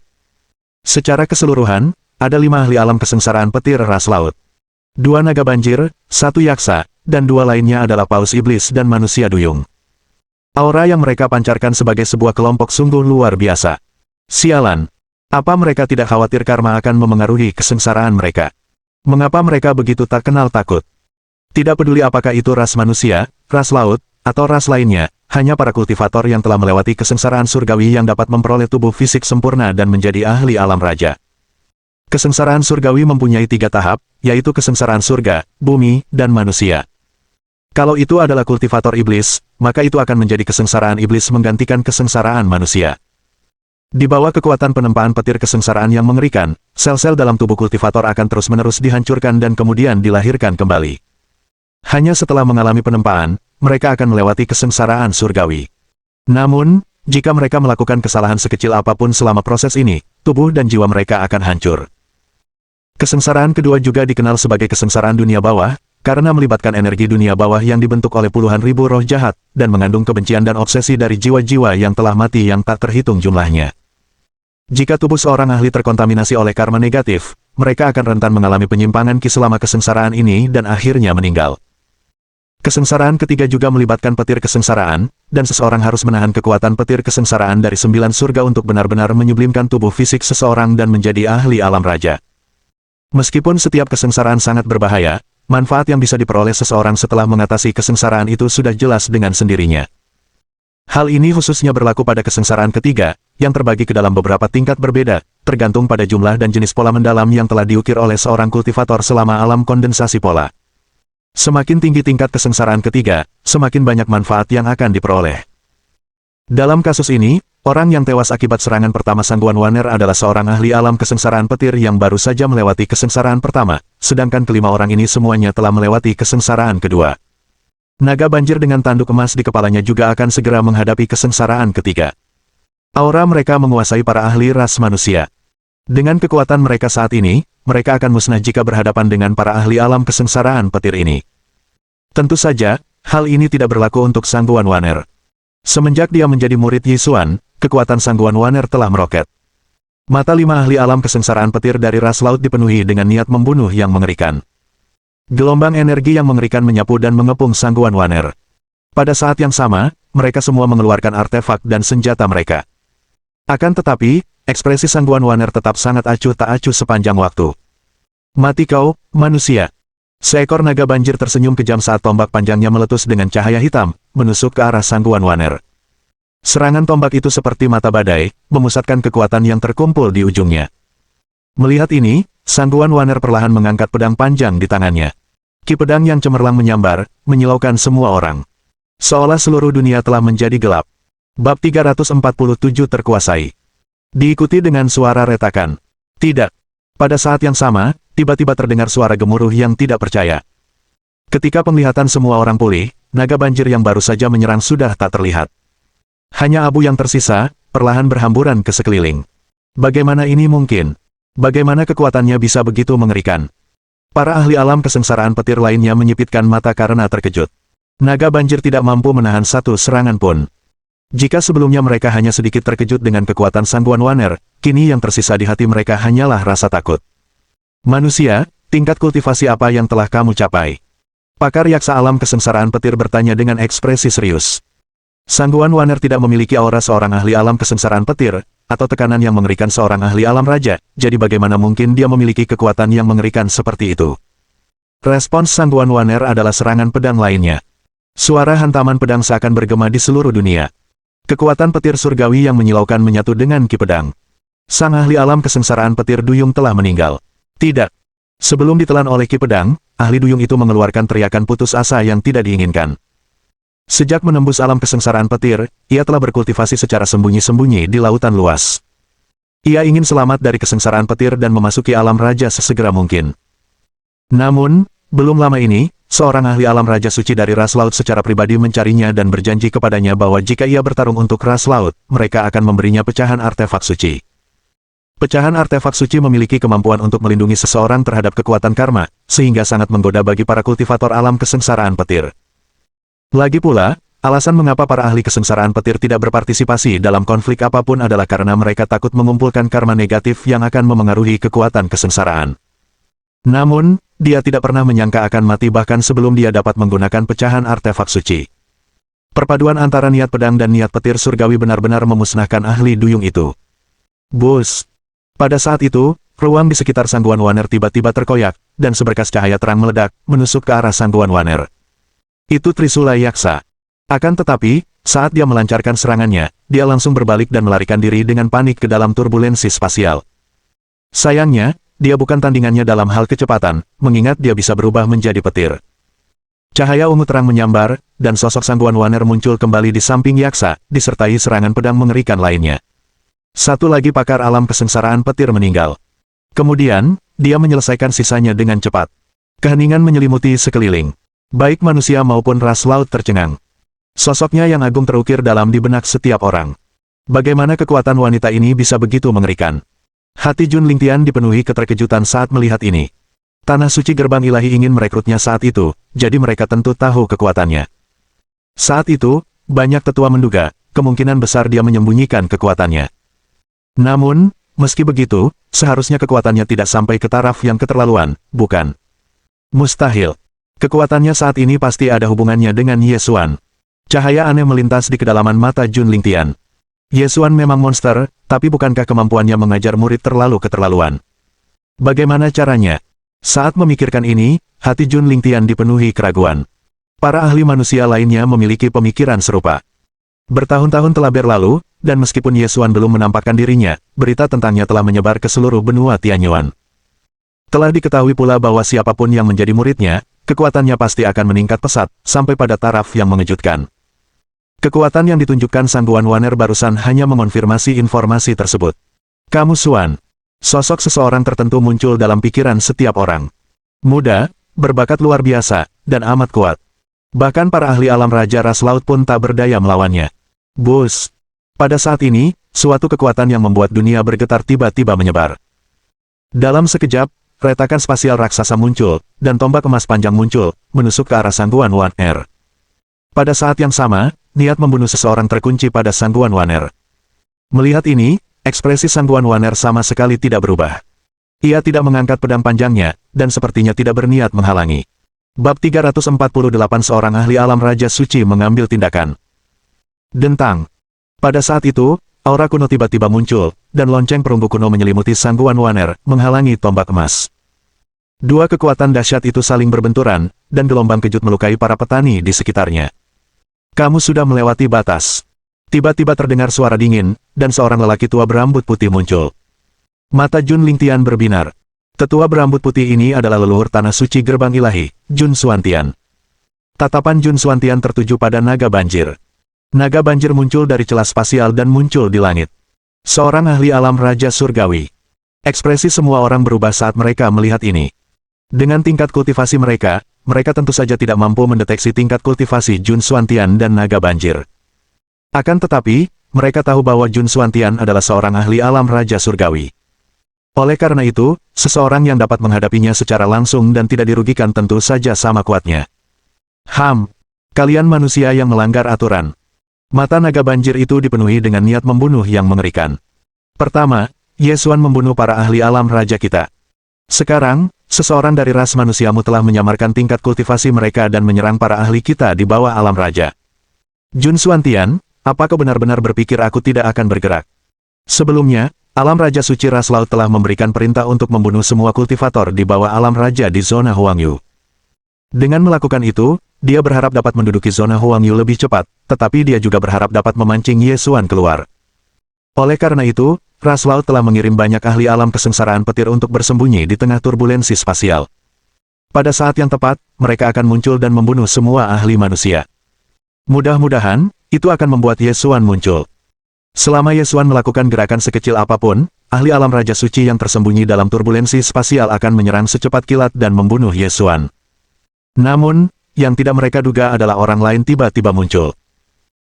A: Secara keseluruhan, ada 5 ahli alam kesengsaraan petir ras laut. 2 naga banjir, 1 yaksa, dan 2 lainnya adalah paus iblis dan manusia duyung. Aura yang mereka pancarkan sebagai sebuah kelompok sungguh luar biasa. Sialan. Apa mereka tidak khawatir karma akan memengaruhi kesengsaraan mereka? Mengapa mereka begitu tak kenal takut? Tidak peduli apakah itu ras manusia, ras laut, atau ras lainnya, hanya para kultivator yang telah melewati kesengsaraan surgawi yang dapat memperoleh tubuh fisik sempurna dan menjadi ahli alam raja. Kesengsaraan surgawi mempunyai 3 tahap, yaitu kesengsaraan surga, bumi, dan manusia. Kalau itu adalah kultivator iblis, maka itu akan menjadi kesengsaraan iblis menggantikan kesengsaraan manusia. Di bawah kekuatan penempaan petir kesengsaraan yang mengerikan, sel-sel dalam tubuh kultivator akan terus-menerus dihancurkan dan kemudian dilahirkan kembali. Hanya setelah mengalami penempaan, mereka akan melewati kesengsaraan surgawi. Namun, jika mereka melakukan kesalahan sekecil apapun selama proses ini, tubuh dan jiwa mereka akan hancur. Kesengsaraan kedua juga dikenal sebagai kesengsaraan dunia bawah, karena melibatkan energi dunia bawah yang dibentuk oleh puluhan ribu roh jahat, dan mengandung kebencian dan obsesi dari jiwa-jiwa yang telah mati yang tak terhitung jumlahnya. Jika tubuh seorang ahli terkontaminasi oleh karma negatif, mereka akan rentan mengalami penyimpangan ki selama kesengsaraan ini dan akhirnya meninggal. Kesengsaraan ketiga juga melibatkan petir kesengsaraan, dan seseorang harus menahan kekuatan petir kesengsaraan dari 9 surga untuk benar-benar menyublimkan tubuh fisik seseorang dan menjadi ahli alam raja. Meskipun setiap kesengsaraan sangat berbahaya, manfaat yang bisa diperoleh seseorang setelah mengatasi kesengsaraan itu sudah jelas dengan sendirinya. Hal ini khususnya berlaku pada kesengsaraan ketiga, yang terbagi ke dalam beberapa tingkat berbeda, tergantung pada jumlah dan jenis pola mendalam yang telah diukir oleh seorang kultivator selama alam kondensasi pola. Semakin tinggi tingkat kesengsaraan ketiga, semakin banyak manfaat yang akan diperoleh. Dalam kasus ini, orang yang tewas akibat serangan pertama Sangguan Waner adalah seorang ahli alam kesengsaraan petir yang baru saja melewati kesengsaraan pertama, sedangkan kelima orang ini semuanya telah melewati kesengsaraan kedua. Naga banjir dengan tanduk emas di kepalanya juga akan segera menghadapi kesengsaraan ketiga. Aura mereka menguasai para ahli ras manusia. Dengan kekuatan mereka saat ini, mereka akan musnah jika berhadapan dengan para ahli alam kesengsaraan petir ini. Tentu saja, hal ini tidak berlaku untuk Sangguan Waner. Semenjak dia menjadi murid Yesuan, kekuatan Sangguan Waner telah meroket. Mata 5 ahli alam kesengsaraan petir dari ras laut dipenuhi dengan niat membunuh yang mengerikan. Gelombang energi yang mengerikan menyapu dan mengepung Sangguan Waner. Pada saat yang sama, mereka semua mengeluarkan artefak dan senjata mereka. Akan tetapi, ekspresi Sangguan Waner tetap sangat acuh tak acuh sepanjang waktu. Mati kau, manusia! Seekor naga banjir tersenyum kejam saat tombak panjangnya meletus dengan cahaya hitam, menusuk ke arah Sangguan Waner. Serangan tombak itu seperti mata badai, memusatkan kekuatan yang terkumpul di ujungnya. Melihat ini, Sangguan Waner perlahan mengangkat pedang panjang di tangannya. Ki pedang yang cemerlang menyambar, menyilaukan semua orang. Seolah seluruh dunia telah menjadi gelap. Bab 347 terkuasai. Diikuti dengan suara retakan. Tidak. Pada saat yang sama, tiba-tiba terdengar suara gemuruh yang tidak percaya. Ketika penglihatan semua orang pulih, naga banjir yang baru saja menyerang sudah tak terlihat. Hanya abu yang tersisa, perlahan berhamburan ke sekeliling. Bagaimana ini mungkin? Bagaimana kekuatannya bisa begitu mengerikan? Para ahli alam kesengsaraan petir lainnya menyipitkan mata karena terkejut. Naga banjir tidak mampu menahan satu serangan pun. Jika sebelumnya mereka hanya sedikit terkejut dengan kekuatan Sangguan Waner, kini yang tersisa di hati mereka hanyalah rasa takut. Manusia, tingkat kultivasi apa yang telah kamu capai? Pakar yaksa alam kesengsaraan petir bertanya dengan ekspresi serius. Sangguan Waner tidak memiliki aura seorang ahli alam kesengsaraan petir, atau tekanan yang mengerikan seorang ahli alam raja, jadi bagaimana mungkin dia memiliki kekuatan yang mengerikan seperti itu? Respons Sangguan Waner adalah serangan pedang lainnya. Suara hantaman pedang seakan bergema di seluruh dunia. Kekuatan petir surgawi yang menyilaukan menyatu dengan ki pedang. Sang ahli alam kesengsaraan petir duyung telah meninggal. Tidak. Sebelum ditelan oleh ki pedang, ahli duyung itu mengeluarkan teriakan putus asa yang tidak diinginkan. Sejak menembus alam kesengsaraan petir, ia telah berkultivasi secara sembunyi-sembunyi di lautan luas. Ia ingin selamat dari kesengsaraan petir dan memasuki alam raja sesegera mungkin. Namun, belum lama ini, seorang ahli alam raja suci dari ras laut secara pribadi mencarinya dan berjanji kepadanya bahwa jika ia bertarung untuk ras laut, mereka akan memberinya pecahan artefak suci. Pecahan artefak suci memiliki kemampuan untuk melindungi seseorang terhadap kekuatan karma, sehingga sangat menggoda bagi para kultivator alam kesengsaraan petir. Lagi pula, alasan mengapa para ahli kesengsaraan petir tidak berpartisipasi dalam konflik apapun adalah karena mereka takut mengumpulkan karma negatif yang akan memengaruhi kekuatan kesengsaraan. Namun, dia tidak pernah menyangka akan mati bahkan sebelum dia dapat menggunakan pecahan artefak suci. Perpaduan antara niat pedang dan niat petir surgawi benar-benar memusnahkan ahli duyung itu. Bus! Pada saat itu, ruang di sekitar Sangguan Waner tiba-tiba terkoyak, dan seberkas cahaya terang meledak, menusuk ke arah Sangguan Waner. Itu Trisula Yaksa. Akan tetapi, saat dia melancarkan serangannya, dia langsung berbalik dan melarikan diri dengan panik ke dalam turbulensi spasial. Sayangnya, dia bukan tandingannya dalam hal kecepatan, mengingat dia bisa berubah menjadi petir. Cahaya ungu terang menyambar, dan sosok Sangguan Waner muncul kembali di samping Yaksa, disertai serangan pedang mengerikan lainnya. Satu lagi pakar alam kesengsaraan petir meninggal. Kemudian, dia menyelesaikan sisanya dengan cepat. Keheningan menyelimuti sekeliling. Baik manusia maupun ras laut tercengang. Sosoknya yang agung terukir dalam di benak setiap orang. Bagaimana kekuatan wanita ini bisa begitu mengerikan? Hati Jun Lingtian dipenuhi keterkejutan saat melihat ini. Tanah suci gerbang ilahi ingin merekrutnya saat itu, jadi mereka tentu tahu kekuatannya. Saat itu, banyak tetua menduga, kemungkinan besar dia menyembunyikan kekuatannya. Namun, meski begitu, seharusnya kekuatannya tidak sampai ke taraf yang keterlaluan, bukan? Mustahil. Kekuatannya saat ini pasti ada hubungannya dengan Yesuan. Cahaya aneh melintas di kedalaman mata Jun Lingtian. Yesuan memang monster, tapi bukankah kemampuannya mengajar murid terlalu keterlaluan? Bagaimana caranya? Saat memikirkan ini, hati Jun Lingtian dipenuhi keraguan. Para ahli manusia lainnya memiliki pemikiran serupa. Bertahun-tahun telah berlalu, dan meskipun Yesuan belum menampakkan dirinya, berita tentangnya telah menyebar ke seluruh benua Tianyuan. Telah diketahui pula bahwa siapapun yang menjadi muridnya, kekuatannya pasti akan meningkat pesat, sampai pada taraf yang mengejutkan. Kekuatan yang ditunjukkan Sangguan Waner barusan hanya mengonfirmasi informasi tersebut. Kamu Suan. Sosok seseorang tertentu muncul dalam pikiran setiap orang. Muda, berbakat luar biasa, dan amat kuat. Bahkan para ahli alam Raja Ras Laut pun tak berdaya melawannya. Bus. Pada saat ini, suatu kekuatan yang membuat dunia bergetar tiba-tiba menyebar. Dalam sekejap, retakan spasial raksasa muncul, dan tombak emas panjang muncul, menusuk ke arah Sangguan Waner. Pada saat yang sama, niat membunuh seseorang terkunci pada Sangguan Waner. Melihat ini, ekspresi Sangguan Waner sama sekali tidak berubah. Ia tidak mengangkat pedang panjangnya, dan sepertinya tidak berniat menghalangi. Bab 348 Seorang ahli alam Raja Suci mengambil tindakan. Dentang. Pada saat itu, aura kuno tiba-tiba muncul, dan lonceng perunggu kuno menyelimuti Sangguan Waner, menghalangi tombak emas. Dua kekuatan dahsyat itu saling berbenturan, dan gelombang kejut melukai para petani di sekitarnya. Kamu sudah melewati batas. Tiba-tiba terdengar suara dingin, dan seorang lelaki tua berambut putih muncul. Mata Jun Lingtian berbinar. Tetua berambut putih ini adalah leluhur tanah suci gerbang ilahi, Jun Xuantian. Tatapan Jun Xuantian tertuju pada naga banjir. Naga banjir muncul dari celah spasial dan muncul di langit. Seorang ahli alam Raja Surgawi. Ekspresi semua orang berubah saat mereka melihat ini. Dengan tingkat kultivasi mereka, mereka tentu saja tidak mampu mendeteksi tingkat kultivasi Jun Xuantian dan naga banjir. Akan tetapi, mereka tahu bahwa Jun Xuantian adalah seorang ahli alam Raja Surgawi. Oleh karena itu, seseorang yang dapat menghadapinya secara langsung dan tidak dirugikan tentu saja sama kuatnya. Kalian manusia yang melanggar aturan. Mata naga banjir itu dipenuhi dengan niat membunuh yang mengerikan. Pertama, Yesuan membunuh para ahli alam raja kita. Sekarang, seseorang dari ras manusiamu telah menyamarkan tingkat kultivasi mereka dan menyerang para ahli kita di bawah alam raja. Jun Xuantian, apa kau benar-benar berpikir aku tidak akan bergerak? Sebelumnya, alam Raja Suci Ras Laut telah memberikan perintah untuk membunuh semua kultivator di bawah alam raja di zona Huangyu. Dengan melakukan itu, dia berharap dapat menduduki zona Huangyu lebih cepat, tetapi dia juga berharap dapat memancing Yesuan keluar. Oleh karena itu, Ras Laut telah mengirim banyak ahli alam kesengsaraan petir untuk bersembunyi di tengah turbulensi spasial. Pada saat yang tepat, mereka akan muncul dan membunuh semua ahli manusia. Mudah-mudahan, itu akan membuat Yesuan muncul. Selama Yesuan melakukan gerakan sekecil apapun, ahli alam Raja Suci yang tersembunyi dalam turbulensi spasial akan menyerang secepat kilat dan membunuh Yesuan. Namun, yang tidak mereka duga adalah orang lain tiba-tiba muncul.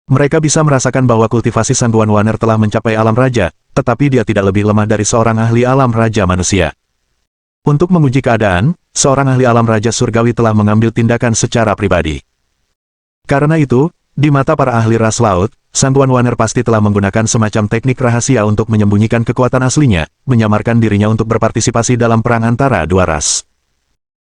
A: Mereka bisa merasakan bahwa kultivasi Sangguan Waner telah mencapai alam raja, tetapi dia tidak lebih lemah dari seorang ahli alam raja manusia. Untuk menguji keadaan, seorang ahli alam Raja Surgawi telah mengambil tindakan secara pribadi. Karena itu, di mata para ahli ras laut, Sangguan Waner pasti telah menggunakan semacam teknik rahasia untuk menyembunyikan kekuatan aslinya, menyamarkan dirinya untuk berpartisipasi dalam perang antara dua ras.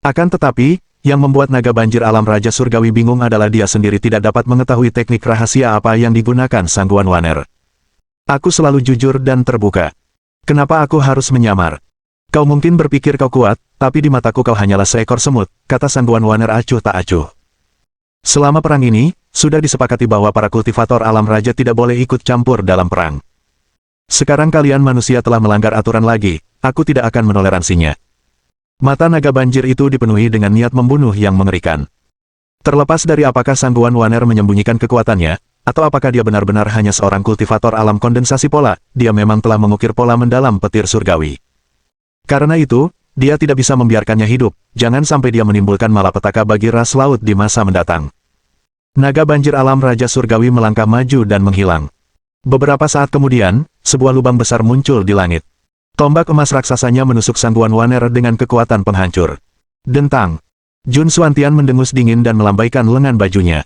A: Akan tetapi, yang membuat naga banjir alam Raja Surgawi bingung adalah dia sendiri tidak dapat mengetahui teknik rahasia apa yang digunakan Sangguan Waner. Aku selalu jujur dan terbuka. Kenapa aku harus menyamar? Kau mungkin berpikir kau kuat, tapi di mataku kau hanyalah seekor semut, kata Sangguan Waner acuh tak acuh. Selama perang ini, sudah disepakati bahwa para kultivator alam raja tidak boleh ikut campur dalam perang. Sekarang kalian manusia telah melanggar aturan lagi, aku tidak akan menoleransinya. Mata naga banjir itu dipenuhi dengan niat membunuh yang mengerikan. Terlepas dari apakah Sangguan Waner menyembunyikan kekuatannya, atau apakah dia benar-benar hanya seorang kultivator alam kondensasi pola, dia memang telah mengukir pola mendalam petir surgawi. Karena itu, dia tidak bisa membiarkannya hidup, jangan sampai dia menimbulkan malapetaka bagi ras laut di masa mendatang. Naga banjir alam Raja Surgawi melangkah maju dan menghilang. Beberapa saat kemudian, sebuah lubang besar muncul di langit. Tombak emas raksasanya menusuk Sangguan Waner dengan kekuatan penghancur. Dentang. Jun Xuantian mendengus dingin dan melambaikan lengan bajunya.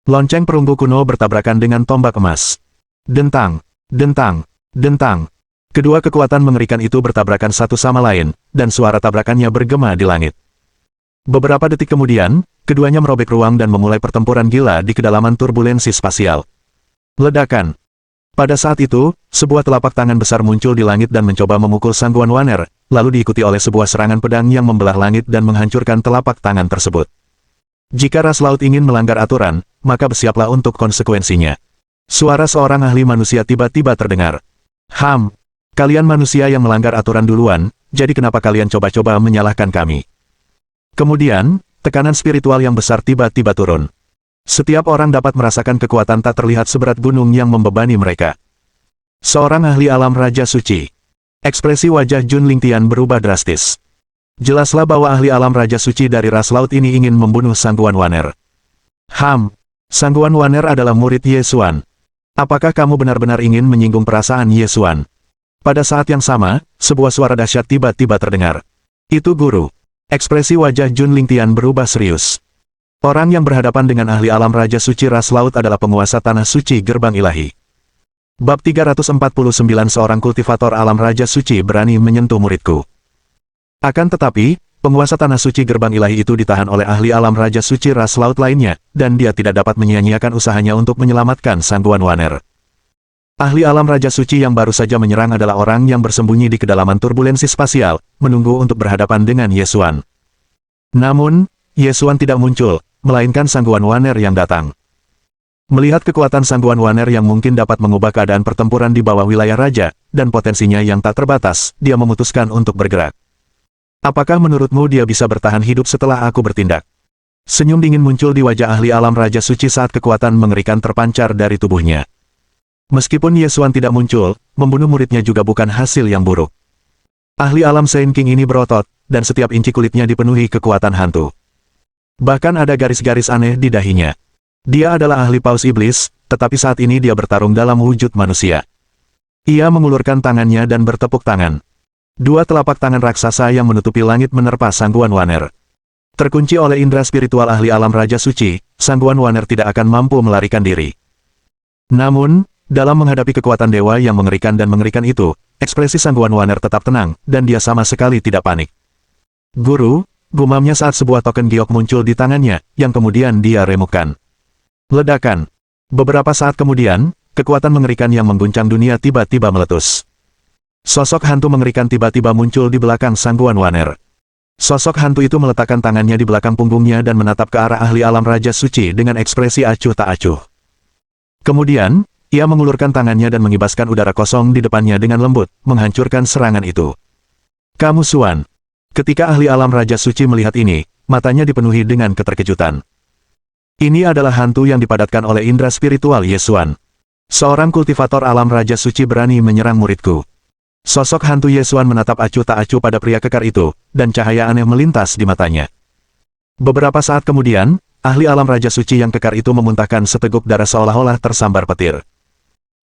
A: Lonceng perunggu kuno bertabrakan dengan tombak emas. Dentang. Dentang. Dentang. Kedua kekuatan mengerikan itu bertabrakan satu sama lain, dan suara tabrakannya bergema di langit. Beberapa detik kemudian, keduanya merobek ruang dan memulai pertempuran gila di kedalaman turbulensi spasial. Ledakan. Pada saat itu, sebuah telapak tangan besar muncul di langit dan mencoba memukul Sangguan Waner, lalu diikuti oleh sebuah serangan pedang yang membelah langit dan menghancurkan telapak tangan tersebut. Jika ras laut ingin melanggar aturan, maka bersiaplah untuk konsekuensinya. Suara seorang ahli manusia tiba-tiba terdengar. Kalian manusia yang melanggar aturan duluan, jadi kenapa kalian coba-coba menyalahkan kami? Kemudian, tekanan spiritual yang besar tiba-tiba turun. Setiap orang dapat merasakan kekuatan tak terlihat seberat gunung yang membebani mereka. Seorang ahli alam Raja Suci. Ekspresi wajah Jun Lingtian berubah drastis. Jelaslah bahwa ahli alam Raja Suci dari ras laut ini ingin membunuh Sangguan Waner. Sangguan Waner adalah murid Yesuan. Apakah kamu benar-benar ingin menyinggung perasaan Yesuan? Pada saat yang sama, sebuah suara dahsyat tiba-tiba terdengar. Itu guru. Ekspresi wajah Jun Lingtian berubah serius. Orang yang berhadapan dengan ahli alam Raja Suci Ras Laut adalah penguasa tanah suci gerbang ilahi. Bab 349 Seorang kultivator alam Raja Suci berani menyentuh muridku. Akan tetapi, Penguasa Tanah Suci Gerbang Ilahi itu ditahan oleh ahli alam Raja Suci ras laut lainnya, dan dia tidak dapat menyia-nyiakan usahanya untuk menyelamatkan Sang Guan Waner. Ahli alam Raja Suci yang baru saja menyerang adalah orang yang bersembunyi di kedalaman turbulensi spasial, menunggu untuk berhadapan dengan Yesuan. Namun, Yesuan tidak muncul, melainkan Sang Guan Waner yang datang. Melihat kekuatan Sang Guan Waner yang mungkin dapat mengubah keadaan pertempuran di bawah wilayah raja, dan potensinya yang tak terbatas, dia memutuskan untuk bergerak. Apakah menurutmu dia bisa bertahan hidup setelah aku bertindak? Senyum dingin muncul di wajah ahli alam Raja Suci saat kekuatan mengerikan terpancar dari tubuhnya. Meskipun Yesuan tidak muncul, membunuh muridnya juga bukan hasil yang buruk. Ahli alam Saint King ini berotot, dan setiap inci kulitnya dipenuhi kekuatan hantu. Bahkan ada garis-garis aneh di dahinya. Dia adalah ahli paus iblis, tetapi saat ini dia bertarung dalam wujud manusia. Ia mengulurkan tangannya dan bertepuk tangan. Dua telapak tangan raksasa yang menutupi langit menerpa Sang Guan Waner. Terkunci oleh indera spiritual ahli alam Raja Suci, Sang Guan Waner tidak akan mampu melarikan diri. Namun, dalam menghadapi kekuatan dewa yang mengerikan dan mengerikan itu, ekspresi Sang Guan Waner tetap tenang, dan dia sama sekali tidak panik. Guru, gumamnya saat sebuah token giok muncul di tangannya, yang kemudian dia remukkan. Ledakan. Beberapa saat kemudian, kekuatan mengerikan yang mengguncang dunia tiba-tiba meletus. Sosok hantu mengerikan tiba-tiba muncul di belakang Sang Guan Waner. Sosok hantu itu meletakkan tangannya di belakang punggungnya dan menatap ke arah ahli alam Raja Suci dengan ekspresi acuh tak acuh. Kemudian, ia mengulurkan tangannya dan mengibaskan udara kosong di depannya dengan lembut, menghancurkan serangan itu. Kamu Suan. Ketika ahli alam Raja Suci melihat ini, matanya dipenuhi dengan keterkejutan. Ini adalah hantu yang dipadatkan oleh indera spiritual Yesuan. Seorang kultivator alam Raja Suci berani menyerang muridku. Sosok hantu Yesuan menatap acuh tak acuh pada pria kekar itu, dan cahaya aneh melintas di matanya. Beberapa saat kemudian, ahli alam Raja Suci yang kekar itu memuntahkan seteguk darah seolah-olah tersambar petir.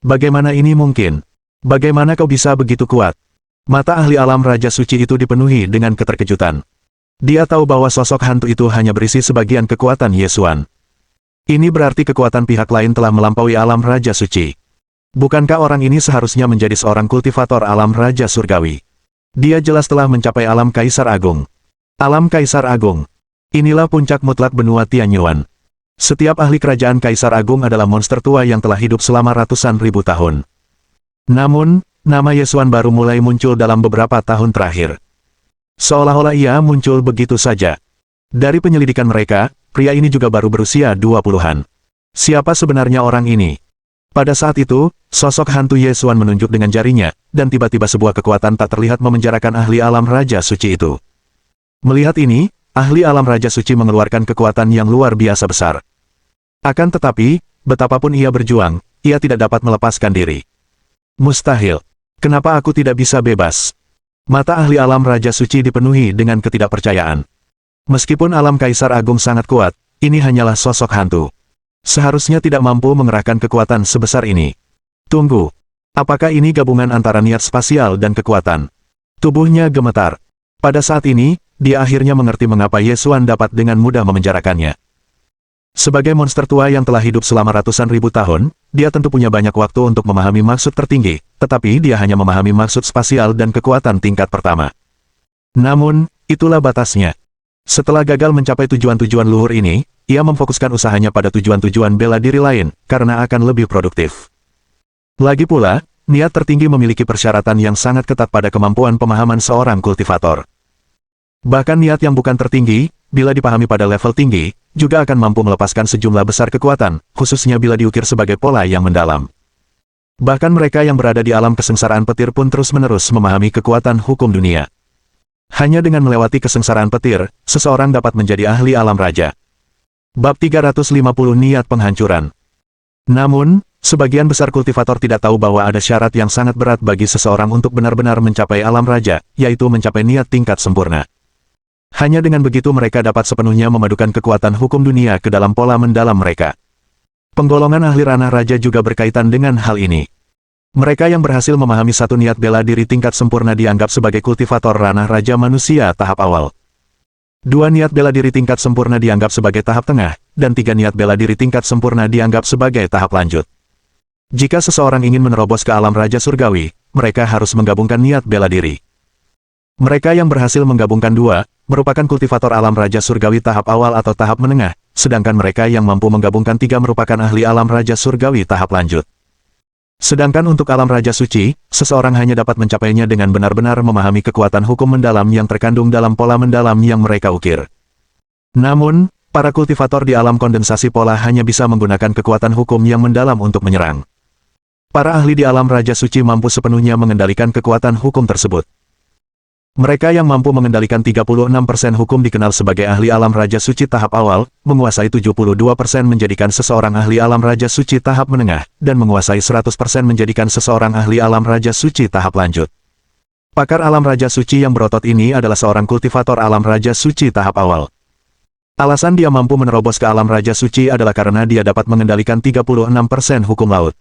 A: Bagaimana ini mungkin? Bagaimana kau bisa begitu kuat? Mata ahli alam Raja Suci itu dipenuhi dengan keterkejutan. Dia tahu bahwa sosok hantu itu hanya berisi sebagian kekuatan Yesuan. Ini berarti kekuatan pihak lain telah melampaui alam Raja Suci. Bukankah orang ini seharusnya menjadi seorang kultivator alam Raja Surgawi? Dia jelas telah mencapai alam Kaisar Agung. Alam Kaisar Agung. Inilah puncak mutlak benua Tianyuan. Setiap ahli kerajaan Kaisar Agung adalah monster tua yang telah hidup selama ratusan ribu tahun. Namun, nama Yesuan baru mulai muncul dalam beberapa tahun terakhir. Seolah-olah ia muncul begitu saja. Dari penyelidikan mereka, pria ini juga baru berusia 20-an. Siapa sebenarnya orang ini? Pada saat itu, sosok hantu Yesuan menunjuk dengan jarinya, dan tiba-tiba sebuah kekuatan tak terlihat memenjarakan ahli alam Raja Suci itu. Melihat ini, ahli alam Raja Suci mengeluarkan kekuatan yang luar biasa besar. Akan tetapi, betapapun ia berjuang, ia tidak dapat melepaskan diri. Mustahil. Kenapa aku tidak bisa bebas? Mata ahli alam Raja Suci dipenuhi dengan ketidakpercayaan. Meskipun alam Kaisar Agung sangat kuat, ini hanyalah sosok hantu. Seharusnya tidak mampu mengerahkan kekuatan sebesar ini. Tunggu. Apakah ini gabungan antara niat spasial dan kekuatan? Tubuhnya gemetar. Pada saat ini, dia akhirnya mengerti mengapa Yesuan dapat dengan mudah memenjarakannya. Sebagai monster tua yang telah hidup selama ratusan ribu tahun, dia tentu punya banyak waktu untuk memahami maksud tertinggi, tetapi dia hanya memahami maksud spasial dan kekuatan tingkat pertama. Namun, itulah batasnya. Setelah gagal mencapai tujuan-tujuan luhur ini, ia memfokuskan usahanya pada tujuan-tujuan bela diri lain, karena akan lebih produktif. Lagi pula, niat tertinggi memiliki persyaratan yang sangat ketat pada kemampuan pemahaman seorang kultivator. Bahkan niat yang bukan tertinggi, bila dipahami pada level tinggi, juga akan mampu melepaskan sejumlah besar kekuatan, khususnya bila diukir sebagai pola yang mendalam. Bahkan mereka yang berada di alam kesengsaraan petir pun terus-menerus memahami kekuatan hukum dunia. Hanya dengan melewati kesengsaraan petir, seseorang dapat menjadi ahli alam raja. Bab 350 Niat Penghancuran. Namun, sebagian besar kultivator tidak tahu bahwa ada syarat yang sangat berat bagi seseorang untuk benar-benar mencapai alam raja, yaitu mencapai niat tingkat sempurna. Hanya dengan begitu mereka dapat sepenuhnya memadukan kekuatan hukum dunia ke dalam pola mendalam mereka. Penggolongan ahli ranah raja juga berkaitan dengan hal ini. Mereka yang berhasil memahami satu niat bela diri tingkat sempurna dianggap sebagai kultivator ranah raja manusia tahap awal. Dua niat bela diri tingkat sempurna dianggap sebagai tahap tengah, dan tiga niat bela diri tingkat sempurna dianggap sebagai tahap lanjut. Jika seseorang ingin menerobos ke alam raja surgawi, mereka harus menggabungkan niat bela diri. Mereka yang berhasil menggabungkan dua, merupakan kultivator alam Raja Surgawi tahap awal atau tahap menengah, sedangkan mereka yang mampu menggabungkan 3 merupakan ahli alam Raja Surgawi tahap lanjut. Sedangkan untuk alam Raja Suci, seseorang hanya dapat mencapainya dengan benar-benar memahami kekuatan hukum mendalam yang terkandung dalam pola mendalam yang mereka ukir. Namun, para kultivator di alam kondensasi pola hanya bisa menggunakan kekuatan hukum yang mendalam untuk menyerang. Para ahli di alam Raja Suci mampu sepenuhnya mengendalikan kekuatan hukum tersebut. Mereka yang mampu mengendalikan 36% hukum dikenal sebagai ahli alam Raja Suci tahap awal, menguasai 72% menjadikan seseorang ahli alam Raja Suci tahap menengah, dan menguasai 100% menjadikan seseorang ahli alam Raja Suci tahap lanjut. Pakar alam Raja Suci yang berotot ini adalah seorang kultivator alam Raja Suci tahap awal. Alasan dia mampu menerobos ke alam Raja Suci adalah karena dia dapat mengendalikan 36% hukum laut.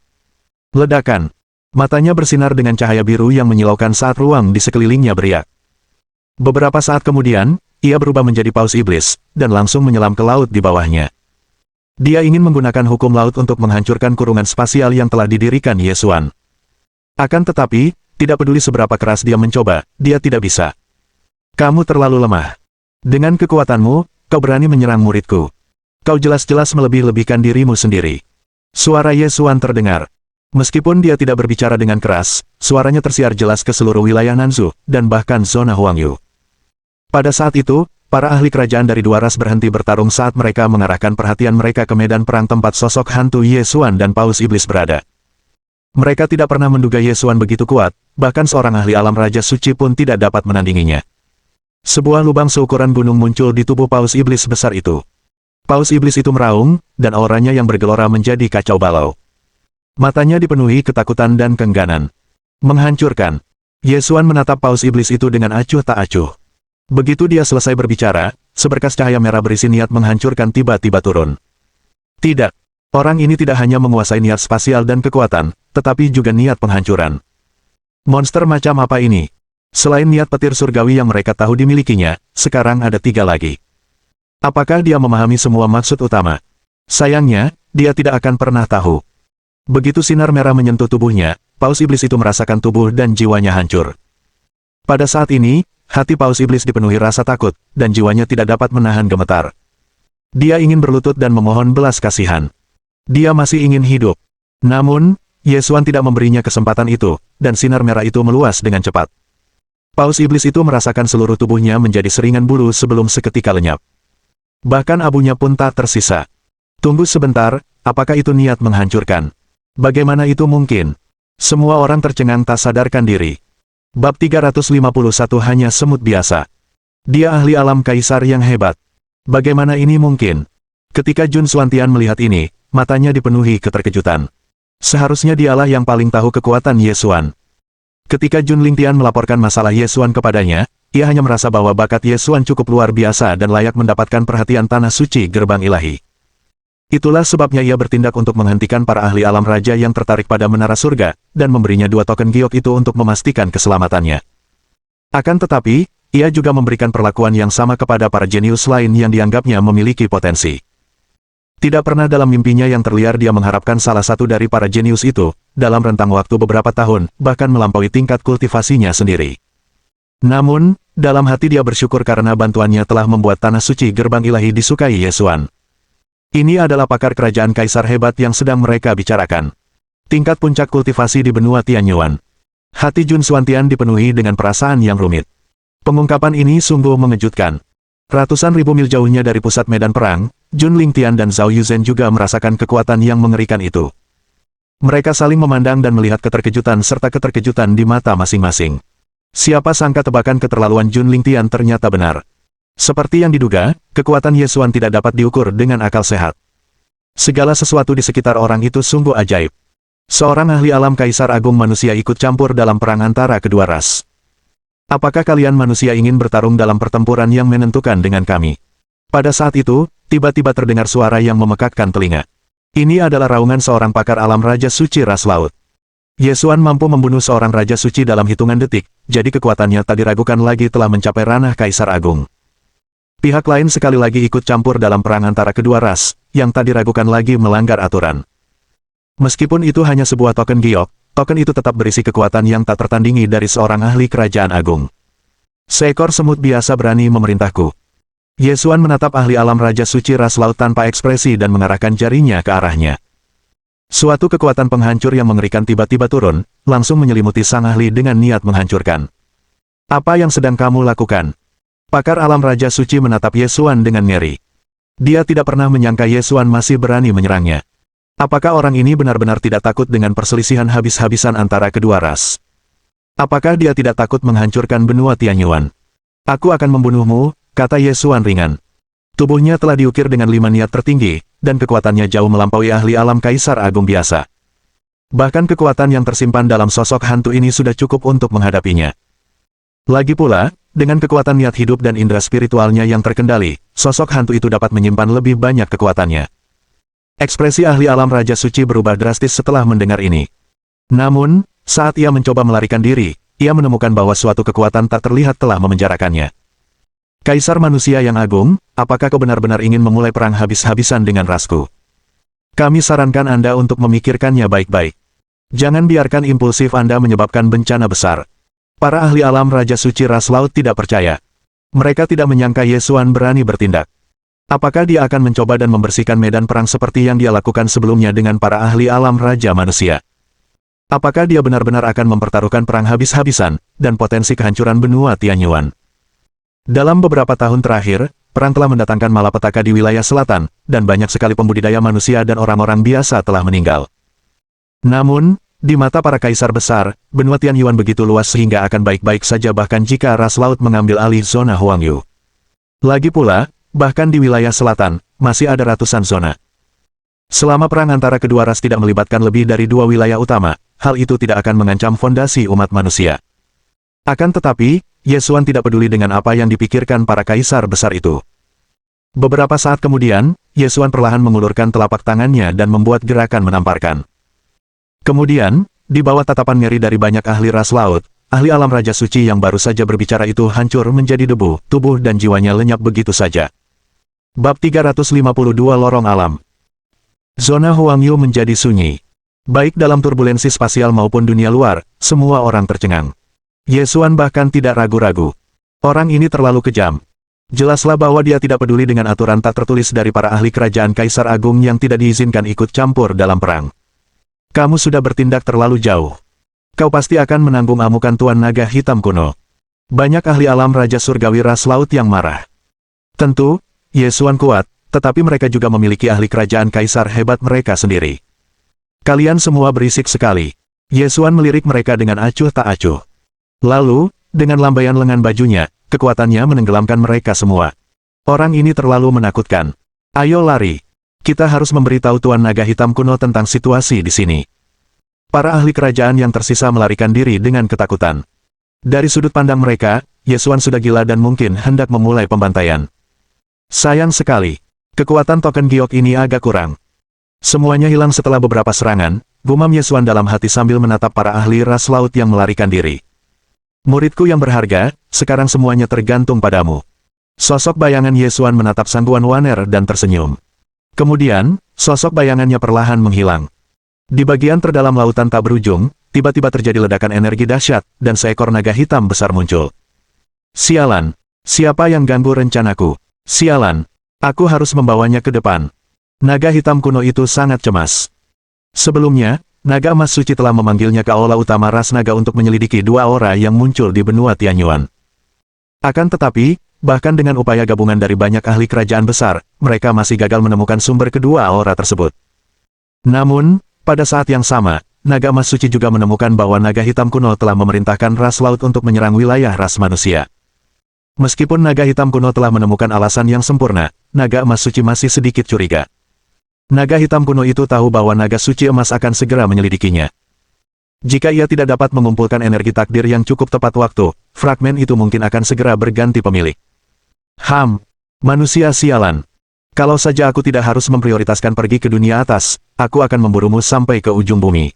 A: Ledakan. Matanya bersinar dengan cahaya biru yang menyilaukan saat ruang di sekelilingnya beriak. Beberapa saat kemudian, ia berubah menjadi paus iblis, dan langsung menyelam ke laut di bawahnya. Dia ingin menggunakan hukum laut untuk menghancurkan kurungan spasial yang telah didirikan Yesuan. Akan tetapi, tidak peduli seberapa keras dia mencoba, dia tidak bisa. Kamu terlalu lemah. Dengan kekuatanmu, kau berani menyerang muridku. Kau jelas-jelas melebih-lebihkan dirimu sendiri. Suara Yesuan terdengar. Meskipun dia tidak berbicara dengan keras, suaranya tersiar jelas ke seluruh wilayah Nanzu, dan bahkan zona Huangyu. Pada saat itu, para ahli kerajaan dari dua ras berhenti bertarung saat mereka mengarahkan perhatian mereka ke medan perang tempat sosok hantu Yesuan dan Paus Iblis berada. Mereka tidak pernah menduga Yesuan begitu kuat, bahkan seorang ahli alam Raja Suci pun tidak dapat menandinginya. Sebuah lubang seukuran gunung muncul di tubuh Paus Iblis besar itu. Paus Iblis itu meraung, dan auranya yang bergelora menjadi kacau balau. Matanya dipenuhi ketakutan dan keengganan. Menghancurkan. Yesuan menatap Paus Iblis itu dengan acuh tak acuh. Begitu dia selesai berbicara, seberkas cahaya merah berisi niat menghancurkan tiba-tiba turun. Tidak. Orang ini tidak hanya menguasai niat spasial dan kekuatan, tetapi juga niat penghancuran. Monster macam apa ini? Selain niat petir surgawi yang mereka tahu dimilikinya, sekarang ada 3 lagi. Apakah dia memahami semua maksud utama? Sayangnya, dia tidak akan pernah tahu. Begitu sinar merah menyentuh tubuhnya, Paus Iblis itu merasakan tubuh dan jiwanya hancur. Pada saat ini, hati Paus Iblis dipenuhi rasa takut, dan jiwanya tidak dapat menahan gemetar. Dia ingin berlutut dan memohon belas kasihan. Dia masih ingin hidup. Namun, Yesuan tidak memberinya kesempatan itu, dan sinar merah itu meluas dengan cepat. Paus Iblis itu merasakan seluruh tubuhnya menjadi seringan bulu sebelum seketika lenyap. Bahkan abunya pun tak tersisa. Tunggu sebentar, apakah itu niat menghancurkan? Bagaimana itu mungkin? Semua orang tercengang tak sadarkan diri. Bab 351 hanya semut biasa. Dia ahli alam kaisar yang hebat. Bagaimana ini mungkin? Ketika Jun Xuantian melihat ini, matanya dipenuhi keterkejutan. Seharusnya dialah yang paling tahu kekuatan Yesuan. Ketika Jun Lingtian melaporkan masalah Yesuan kepadanya, ia hanya merasa bahwa bakat Yesuan cukup luar biasa dan layak mendapatkan perhatian tanah suci gerbang ilahi. Itulah sebabnya ia bertindak untuk menghentikan para ahli alam raja yang tertarik pada menara surga, dan memberinya 2 token giok itu untuk memastikan keselamatannya. Akan tetapi, ia juga memberikan perlakuan yang sama kepada para jenius lain yang dianggapnya memiliki potensi. Tidak pernah dalam mimpinya yang terliar dia mengharapkan salah satu dari para jenius itu, dalam rentang waktu beberapa tahun, bahkan melampaui tingkat kultivasinya sendiri. Namun, dalam hati dia bersyukur karena bantuannya telah membuat tanah suci gerbang ilahi disukai Yesuan. Ini adalah pakar kerajaan kaisar hebat yang sedang mereka bicarakan. Tingkat puncak kultivasi di benua Tianyuan. Hati Jun Xuantian dipenuhi dengan perasaan yang rumit. Pengungkapan ini sungguh mengejutkan. Ratusan ribu mil jauhnya dari pusat medan perang, Jun Lingtian dan Zhao Yuzhen juga merasakan kekuatan yang mengerikan itu. Mereka saling memandang dan melihat keterkejutan serta keterkejutan di mata masing-masing. Siapa sangka tebakan keterlaluan Jun Lingtian ternyata benar. Seperti yang diduga, kekuatan Yesuan tidak dapat diukur dengan akal sehat. Segala sesuatu di sekitar orang itu sungguh ajaib. Seorang ahli alam kaisar agung manusia ikut campur dalam perang antara kedua ras. Apakah kalian manusia ingin bertarung dalam pertempuran yang menentukan dengan kami? Pada saat itu, tiba-tiba terdengar suara yang memekakkan telinga. Ini adalah raungan seorang pakar alam Raja Suci ras laut. Yesuan mampu membunuh seorang Raja Suci dalam hitungan detik, jadi kekuatannya tak diragukan lagi telah mencapai ranah kaisar agung. Pihak lain sekali lagi ikut campur dalam perang antara kedua ras, yang tak diragukan lagi melanggar aturan. Meskipun itu hanya sebuah token giok, token itu tetap berisi kekuatan yang tak tertandingi dari seorang ahli kerajaan agung. Seekor semut biasa berani memerintahku. Yesuan menatap ahli alam Raja Suci ras laut tanpa ekspresi dan mengarahkan jarinya ke arahnya. Suatu kekuatan penghancur yang mengerikan tiba-tiba turun, langsung menyelimuti sang ahli dengan niat menghancurkan. Apa yang sedang kamu lakukan? Pakar alam Raja Suci menatap Yesuan dengan ngeri. Dia tidak pernah menyangka Yesuan masih berani menyerangnya. Apakah orang ini benar-benar tidak takut dengan perselisihan habis-habisan antara kedua ras? Apakah dia tidak takut menghancurkan benua Tianyuan? Aku akan membunuhmu, kata Yesuan ringan. Tubuhnya telah diukir dengan 5 niat tertinggi, dan kekuatannya jauh melampaui ahli alam Kaisar Agung biasa. Bahkan kekuatan yang tersimpan dalam sosok hantu ini sudah cukup untuk menghadapinya. Lagi pula, dengan kekuatan niat hidup dan indera spiritualnya yang terkendali, sosok hantu itu dapat menyimpan lebih banyak kekuatannya. Ekspresi ahli alam Raja Suci berubah drastis setelah mendengar ini. Namun, saat ia mencoba melarikan diri, ia menemukan bahwa suatu kekuatan tak terlihat telah memenjarakannya. Kaisar manusia yang agung, apakah kau benar-benar ingin memulai perang habis-habisan dengan rasku? Kami sarankan Anda untuk memikirkannya baik-baik. Jangan biarkan impulsif Anda menyebabkan bencana besar. Para ahli alam Raja Suci ras laut tidak percaya. Mereka tidak menyangka Yesuan berani bertindak. Apakah dia akan mencoba dan membersihkan medan perang seperti yang dia lakukan sebelumnya dengan para ahli alam Raja Manusia? Apakah dia benar-benar akan mempertaruhkan perang habis-habisan, dan potensi kehancuran benua Tianyuan? Dalam beberapa tahun terakhir, perang telah mendatangkan malapetaka di wilayah selatan, dan banyak sekali pembudidaya manusia dan orang-orang biasa telah meninggal. Namun, di mata para kaisar besar, benua Tianyuan begitu luas sehingga akan baik-baik saja bahkan jika ras laut mengambil alih zona Huangyu. Lagi pula, bahkan di wilayah selatan, masih ada ratusan zona. Selama perang antara kedua ras tidak melibatkan lebih dari 2 wilayah utama, hal itu tidak akan mengancam fondasi umat manusia. Akan tetapi, Yesuan tidak peduli dengan apa yang dipikirkan para kaisar besar itu. Beberapa saat kemudian, Yesuan perlahan mengulurkan telapak tangannya dan membuat gerakan menamparkan. Kemudian, di bawah tatapan ngeri dari banyak ahli ras laut, ahli alam Raja Suci yang baru saja berbicara itu hancur menjadi debu, tubuh dan jiwanya lenyap begitu saja. Bab 352 Lorong Alam. Zona Huangyu menjadi sunyi. Baik dalam turbulensi spasial maupun dunia luar, semua orang tercengang. Yesuan bahkan tidak ragu-ragu. Orang ini terlalu kejam. Jelaslah bahwa dia tidak peduli dengan aturan tak tertulis dari para ahli kerajaan Kaisar Agung yang tidak diizinkan ikut campur dalam perang. Kamu sudah bertindak terlalu jauh. Kau pasti akan menanggung amukan Tuan Naga Hitam kuno. Banyak ahli alam Raja Surgawi ras laut yang marah. Tentu, Yesuan kuat, tetapi mereka juga memiliki ahli kerajaan Kaisar hebat mereka sendiri. Kalian semua berisik sekali. Yesuan melirik mereka dengan acuh tak acuh. Lalu, dengan lambaian lengan bajunya, kekuatannya menenggelamkan mereka semua. Orang ini terlalu menakutkan. Ayo lari. Kita harus memberitahu Tuan Naga Hitam kuno tentang situasi di sini. Para ahli kerajaan yang tersisa melarikan diri dengan ketakutan. Dari sudut pandang mereka, Yesuan sudah gila dan mungkin hendak memulai pembantaian. Sayang sekali, kekuatan token giok ini agak kurang. Semuanya hilang setelah beberapa serangan, gumam Yesuan dalam hati sambil menatap para ahli ras laut yang melarikan diri. Muridku yang berharga, sekarang semuanya tergantung padamu. Sosok bayangan Yesuan menatap Sang Guan Waner dan tersenyum. Kemudian, sosok bayangannya perlahan menghilang. Di bagian terdalam lautan tak berujung, tiba-tiba terjadi ledakan energi dahsyat, dan seekor naga hitam besar muncul. Sialan! Siapa yang ganggu rencanaku? Sialan! Aku harus membawanya ke depan. Naga hitam kuno itu sangat cemas. Sebelumnya, naga emas suci telah memanggilnya ke aula utama ras naga untuk menyelidiki 2 aura yang muncul di benua Tianyuan. Akan tetapi, bahkan dengan upaya gabungan dari banyak ahli kerajaan besar, mereka masih gagal menemukan sumber kedua aura tersebut. Namun, pada saat yang sama, naga emas suci juga menemukan bahwa naga hitam kuno telah memerintahkan ras laut untuk menyerang wilayah ras manusia. Meskipun naga hitam kuno telah menemukan alasan yang sempurna, naga emas suci masih sedikit curiga. Naga hitam kuno itu tahu bahwa naga suci emas akan segera menyelidikinya. Jika ia tidak dapat mengumpulkan energi takdir yang cukup tepat waktu, fragmen itu mungkin akan segera berganti pemilik. Manusia sialan. Kalau saja aku tidak harus memprioritaskan pergi ke dunia atas, aku akan memburumu sampai ke ujung bumi.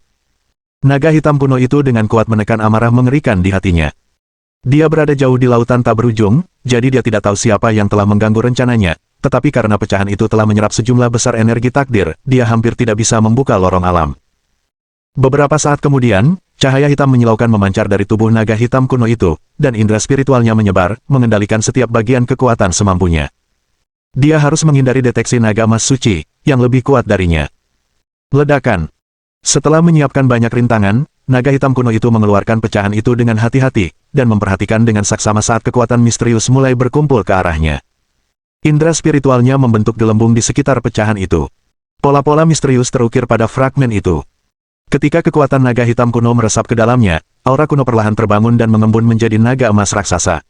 A: Naga hitam kuno itu dengan kuat menekan amarah mengerikan di hatinya. Dia berada jauh di lautan tak berujung, jadi dia tidak tahu siapa yang telah mengganggu rencananya, tetapi karena pecahan itu telah menyerap sejumlah besar energi takdir, dia hampir tidak bisa membuka lorong alam. Beberapa saat kemudian, Cahaya hitam menyilaukan memancar dari tubuh naga hitam kuno itu, dan indera spiritualnya menyebar, mengendalikan setiap bagian kekuatan semampunya. Dia harus menghindari deteksi naga emas suci, yang lebih kuat darinya. Ledakan. Setelah menyiapkan banyak rintangan, naga hitam kuno itu mengeluarkan pecahan itu dengan hati-hati, dan memperhatikan dengan saksama saat kekuatan misterius mulai berkumpul ke arahnya. Indera spiritualnya membentuk gelembung di sekitar pecahan itu. Pola-pola misterius terukir pada fragmen itu. Ketika kekuatan naga hitam kuno meresap ke dalamnya, aura kuno perlahan terbangun dan mengembun menjadi naga emas raksasa.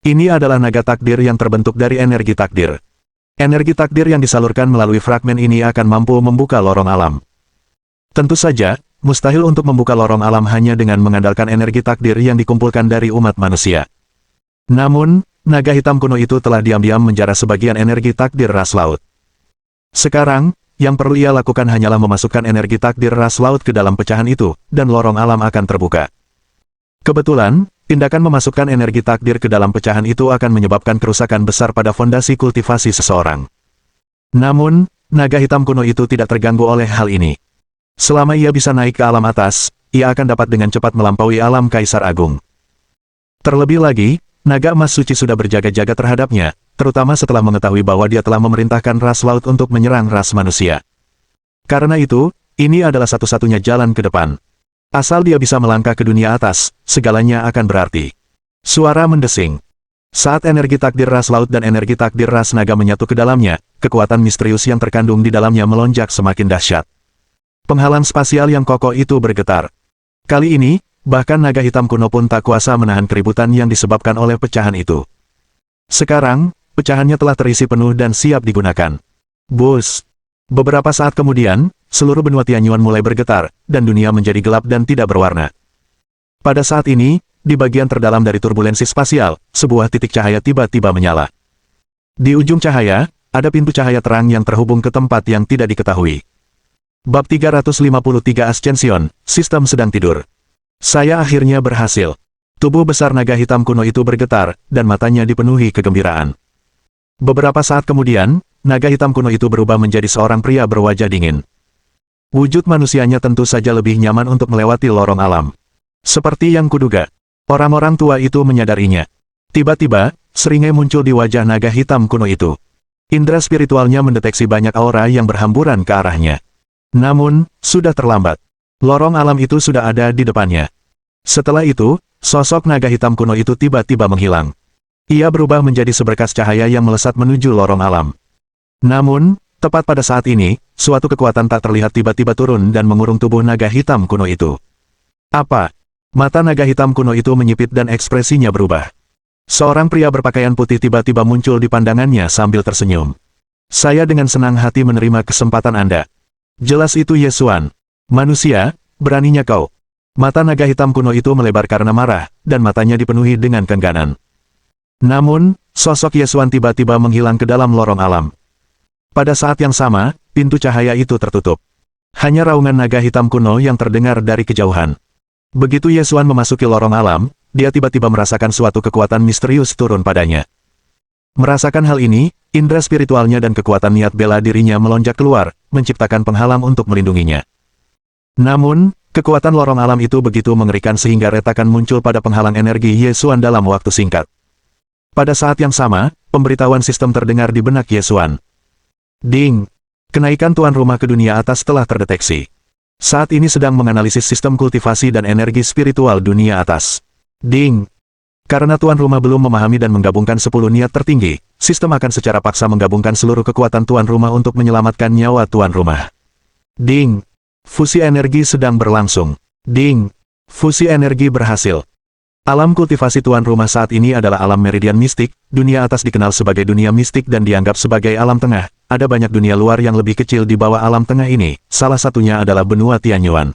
A: Ini adalah naga takdir yang terbentuk dari energi takdir. Energi takdir yang disalurkan melalui fragmen ini akan mampu membuka lorong alam. Tentu saja, mustahil untuk membuka lorong alam hanya dengan mengandalkan energi takdir yang dikumpulkan dari umat manusia. Namun, naga hitam kuno itu telah diam-diam menjara sebagian energi takdir ras laut. Sekarang, yang perlu ia lakukan hanyalah memasukkan energi takdir ras laut ke dalam pecahan itu, dan lorong alam akan terbuka. Kebetulan, tindakan memasukkan energi takdir ke dalam pecahan itu akan menyebabkan kerusakan besar pada fondasi kultivasi seseorang. Namun, naga hitam kuno itu tidak terganggu oleh hal ini. Selama ia bisa naik ke alam atas, ia akan dapat dengan cepat melampaui alam Kaisar Agung. Terlebih lagi, naga emas suci sudah berjaga-jaga terhadapnya, terutama setelah mengetahui bahwa dia telah memerintahkan ras laut untuk menyerang ras manusia. Karena itu, ini adalah satu-satunya jalan ke depan. Asal dia bisa melangkah ke dunia atas, segalanya akan berarti. Suara mendesing. Saat energi takdir ras laut dan energi takdir ras naga menyatu ke dalamnya, kekuatan misterius yang terkandung di dalamnya melonjak semakin dahsyat. Penghalang spasial yang kokoh itu bergetar. Kali ini, bahkan naga hitam kuno pun tak kuasa menahan keributan yang disebabkan oleh pecahan itu. Sekarang, pecahannya telah terisi penuh dan siap digunakan. Bus! Beberapa saat kemudian, seluruh benua Tianyuan mulai bergetar, dan dunia menjadi gelap dan tidak berwarna. Pada saat ini, di bagian terdalam dari turbulensi spasial, sebuah titik cahaya tiba-tiba menyala. Di ujung cahaya, ada pintu cahaya terang yang terhubung ke tempat yang tidak diketahui. Bab 353 Ascension, Sistem Sedang Tidur. Saya akhirnya berhasil. Tubuh besar naga hitam kuno itu bergetar, dan matanya dipenuhi kegembiraan. Beberapa saat kemudian, naga hitam kuno itu berubah menjadi seorang pria berwajah dingin. Wujud manusianya tentu saja lebih nyaman untuk melewati lorong alam. Seperti yang kuduga, orang-orang tua itu menyadarinya. Tiba-tiba, seringai muncul di wajah naga hitam kuno itu. Indera spiritualnya mendeteksi banyak aura yang berhamburan ke arahnya. Namun, sudah terlambat. Lorong alam itu sudah ada di depannya. Setelah itu, sosok naga hitam kuno itu tiba-tiba menghilang. Ia berubah menjadi seberkas cahaya yang melesat menuju lorong alam. Namun, tepat pada saat ini, suatu kekuatan tak terlihat tiba-tiba turun dan mengurung tubuh naga hitam kuno itu. Apa? Mata naga hitam kuno itu menyipit dan ekspresinya berubah. Seorang pria berpakaian putih tiba-tiba muncul di pandangannya sambil tersenyum. Saya dengan senang hati menerima kesempatan Anda. Jelas itu Yesuan. Manusia, beraninya kau. Mata naga hitam kuno itu melebar karena marah, dan matanya dipenuhi dengan keengganan. Namun, sosok Yesuan tiba-tiba menghilang ke dalam lorong alam. Pada saat yang sama, pintu cahaya itu tertutup. Hanya raungan naga hitam kuno yang terdengar dari kejauhan. Begitu Yesuan memasuki lorong alam, dia tiba-tiba merasakan suatu kekuatan misterius turun padanya. Merasakan hal ini, indera spiritualnya dan kekuatan niat bela dirinya melonjak keluar, menciptakan penghalang untuk melindunginya. Namun, kekuatan lorong alam itu begitu mengerikan sehingga retakan muncul pada penghalang energi Yesuan dalam waktu singkat. Pada saat yang sama, pemberitahuan sistem terdengar di benak Yesuan. Ding! Kenaikan tuan rumah ke dunia atas telah terdeteksi. Saat ini sedang menganalisis sistem kultivasi dan energi spiritual dunia atas. Ding! Karena tuan rumah belum memahami dan menggabungkan 10 niat tertinggi, sistem akan secara paksa menggabungkan seluruh kekuatan tuan rumah untuk menyelamatkan nyawa tuan rumah. Ding! Fusi energi sedang berlangsung. Ding! Fusi energi berhasil. Alam kultivasi tuan rumah saat ini adalah alam meridian mistik, dunia atas dikenal sebagai dunia mistik dan dianggap sebagai alam tengah. Ada banyak dunia luar yang lebih kecil di bawah alam tengah ini, salah satunya adalah benua Tianyuan.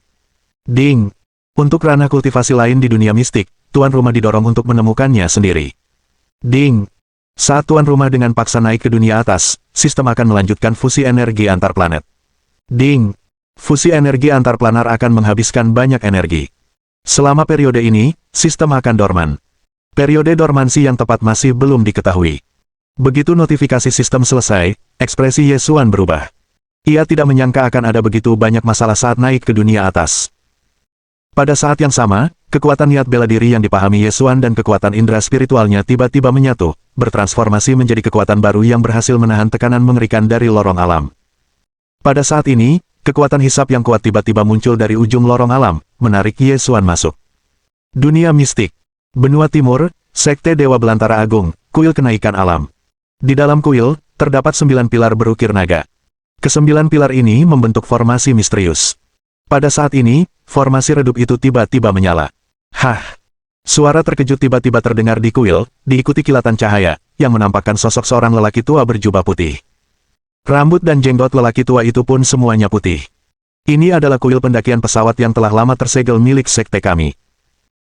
A: Ding! Untuk ranah kultivasi lain di dunia mistik, tuan rumah didorong untuk menemukannya sendiri. Ding! Saat tuan rumah dengan paksa naik ke dunia atas, sistem akan melanjutkan fusi energi antar planet. Ding! Fusi energi antar planar akan menghabiskan banyak energi. Selama periode ini, sistem akan dorman. Periode dormansi yang tepat masih belum diketahui. Begitu notifikasi sistem selesai, ekspresi Yesuan berubah. Ia tidak menyangka akan ada begitu banyak masalah saat naik ke dunia atas. Pada saat yang sama, kekuatan niat bela diri yang dipahami Yesuan dan kekuatan indera spiritualnya tiba-tiba menyatu, bertransformasi menjadi kekuatan baru yang berhasil menahan tekanan mengerikan dari lorong alam. Pada saat ini, kekuatan hisap yang kuat tiba-tiba muncul dari ujung lorong alam, menarik Yesuan masuk. Dunia mistik. Benua Timur, Sekte Dewa Belantara Agung, kuil kenaikan alam. Di dalam kuil, terdapat 9 pilar berukir naga. Kesembilan pilar ini membentuk formasi misterius. Pada saat ini, formasi redup itu tiba-tiba menyala. Hah! Suara terkejut tiba-tiba terdengar di kuil, diikuti kilatan cahaya, yang menampakkan sosok seorang lelaki tua berjubah putih. Rambut dan jenggot lelaki tua itu pun semuanya putih. Ini adalah kuil pendakian pesawat yang telah lama tersegel milik sekte kami.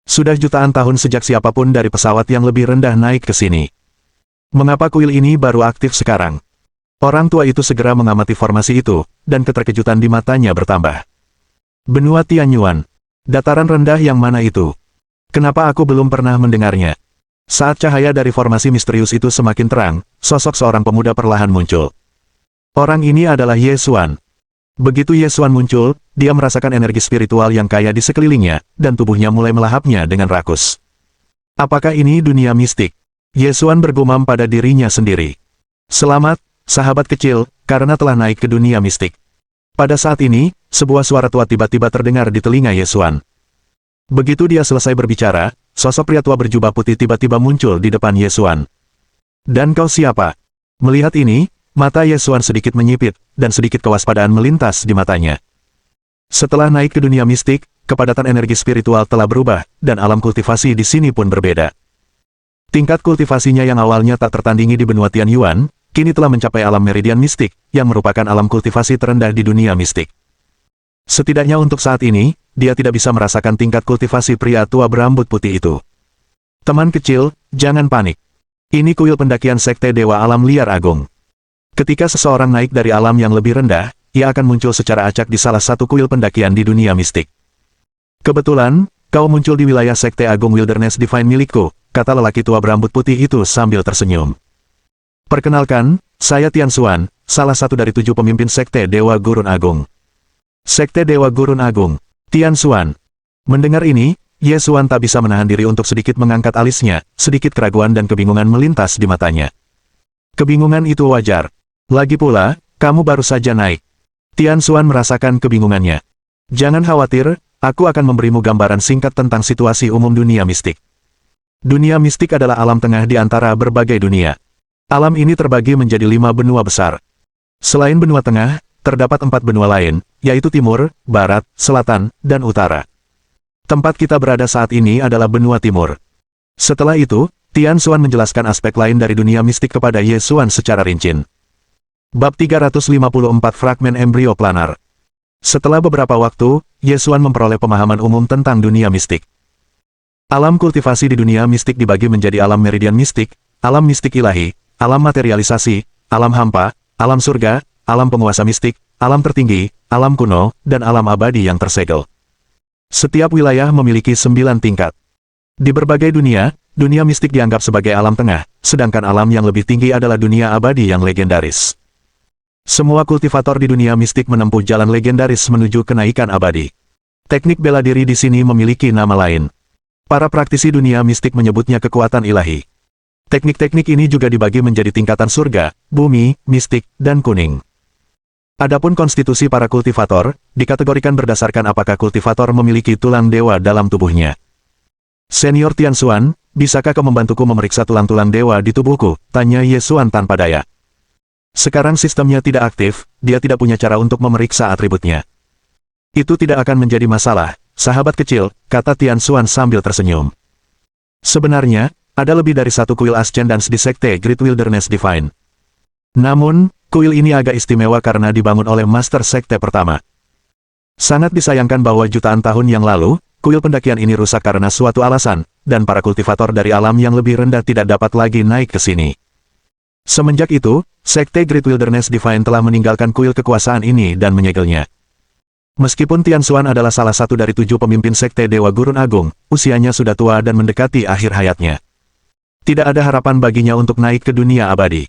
A: Sudah jutaan tahun sejak siapapun dari pesawat yang lebih rendah naik ke sini. Mengapa kuil ini baru aktif sekarang? Orang tua itu segera mengamati formasi itu, dan keterkejutan di matanya bertambah. Benua Tianyuan. Dataran rendah yang mana itu? Kenapa aku belum pernah mendengarnya? Saat cahaya dari formasi misterius itu semakin terang, sosok seorang pemuda perlahan muncul. Orang ini adalah Yesuan. Begitu Yesuan muncul, dia merasakan energi spiritual yang kaya di sekelilingnya, dan tubuhnya mulai melahapnya dengan rakus. Apakah ini dunia mistik? Yesuan bergumam pada dirinya sendiri. Selamat, sahabat kecil, karena telah naik ke dunia mistik. Pada saat ini, sebuah suara tua tiba-tiba terdengar di telinga Yesuan. Begitu dia selesai berbicara, sosok pria tua berjubah putih tiba-tiba muncul di depan Yesuan. Dan kau siapa? Melihat ini, mata Yesuan sedikit menyipit, dan sedikit kewaspadaan melintas di matanya. Setelah naik ke dunia mistik, kepadatan energi spiritual telah berubah, dan alam kultivasi di sini pun berbeda. Tingkat kultivasinya yang awalnya tak tertandingi di benua Tianyuan, kini telah mencapai alam meridian mistik, yang merupakan alam kultivasi terendah di dunia mistik. Setidaknya untuk saat ini, dia tidak bisa merasakan tingkat kultivasi pria tua berambut putih itu. Teman kecil, jangan panik. Ini kuil pendakian Sekte Dewa Alam Liar Agung. Ketika seseorang naik dari alam yang lebih rendah, ia akan muncul secara acak di salah satu kuil pendakian di dunia mistik. Kebetulan, kau muncul di wilayah Sekte Agung Wilderness Divine milikku, kata lelaki tua berambut putih itu sambil tersenyum. Perkenalkan, saya Tianxuan, salah satu dari 7 pemimpin Sekte Dewa Gurun Agung. Sekte Dewa Gurun Agung, Tianxuan. Mendengar ini, Yesuan tak bisa menahan diri untuk sedikit mengangkat alisnya, sedikit keraguan dan kebingungan melintas di matanya. Kebingungan itu wajar. Lagi pula, kamu baru saja naik. Tianxuan merasakan kebingungannya. Jangan khawatir, aku akan memberimu gambaran singkat tentang situasi umum dunia mistik. Dunia mistik adalah alam tengah di antara berbagai dunia. Alam ini terbagi menjadi 5 benua besar. Selain benua tengah, terdapat 4 benua lain, yaitu timur, barat, selatan, dan utara. Tempat kita berada saat ini adalah benua timur. Setelah itu, Tianxuan menjelaskan aspek lain dari dunia mistik kepada Yesuan secara rinci. Bab 354 Fragmen Embrio Planar. Setelah beberapa waktu, Yesuan memperoleh pemahaman umum tentang dunia mistik. Alam kultivasi di dunia mistik dibagi menjadi alam meridian mistik, alam mistik ilahi, alam materialisasi, alam hampa, alam surga, alam penguasa mistik, alam tertinggi, alam kuno, dan alam abadi yang tersegel. Setiap wilayah memiliki 9 tingkat. Di berbagai dunia, dunia mistik dianggap sebagai alam tengah, sedangkan alam yang lebih tinggi adalah dunia abadi yang legendaris. Semua kultivator di dunia mistik menempuh jalan legendaris menuju kenaikan abadi. Teknik bela diri di sini memiliki nama lain. Para praktisi dunia mistik menyebutnya kekuatan ilahi. Teknik-teknik ini juga dibagi menjadi tingkatan surga, bumi, mistik, dan kuning. Adapun konstitusi para kultivator, dikategorikan berdasarkan apakah kultivator memiliki tulang dewa dalam tubuhnya. Senior Tianxuan, bisakah kau membantuku memeriksa tulang-tulang dewa di tubuhku? Tanya Yesuan tanpa daya. Sekarang sistemnya tidak aktif, dia tidak punya cara untuk memeriksa atributnya. Itu tidak akan menjadi masalah, sahabat kecil, kata Tianxuan sambil tersenyum. Sebenarnya, ada lebih dari satu kuil Ascendance di Sekte Great Wilderness Divine. Namun, kuil ini agak istimewa karena dibangun oleh Master Sekte pertama. Sangat disayangkan bahwa jutaan tahun yang lalu, kuil pendakian ini rusak karena suatu alasan, dan para kultivator dari alam yang lebih rendah tidak dapat lagi naik ke sini. Semenjak itu, Sekte Great Wilderness Divine telah meninggalkan kuil kekuasaan ini dan menyegelnya. Meskipun Tianxuan adalah salah satu dari 7 pemimpin Sekte Dewa Gurun Agung, usianya sudah tua dan mendekati akhir hayatnya. Tidak ada harapan baginya untuk naik ke dunia abadi.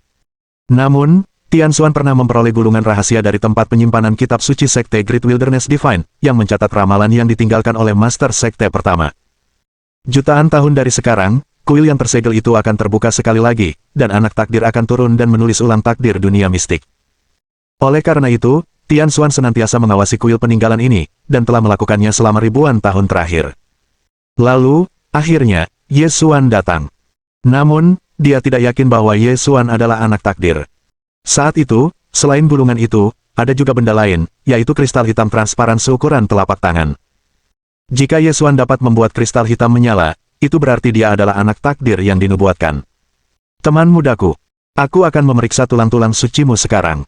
A: Namun, Tian Xuan pernah memperoleh gulungan rahasia dari tempat penyimpanan kitab suci Sekte Great Wilderness Divine, yang mencatat ramalan yang ditinggalkan oleh Master Sekte pertama. Jutaan tahun dari sekarang, kuil yang tersegel itu akan terbuka sekali lagi, dan anak takdir akan turun dan menulis ulang takdir dunia mistik. Oleh karena itu, Tian Xuan senantiasa mengawasi kuil peninggalan ini, dan telah melakukannya selama ribuan tahun terakhir. Lalu, akhirnya, Ye Xuan datang. Namun, dia tidak yakin bahwa Ye Xuan adalah anak takdir. Saat itu, selain gulungan itu, ada juga benda lain, yaitu kristal hitam transparan seukuran telapak tangan. Jika Ye Xuan dapat membuat kristal hitam menyala, itu berarti dia adalah anak takdir yang dinubuatkan. Teman mudaku, aku akan memeriksa tulang-tulang sucimu sekarang.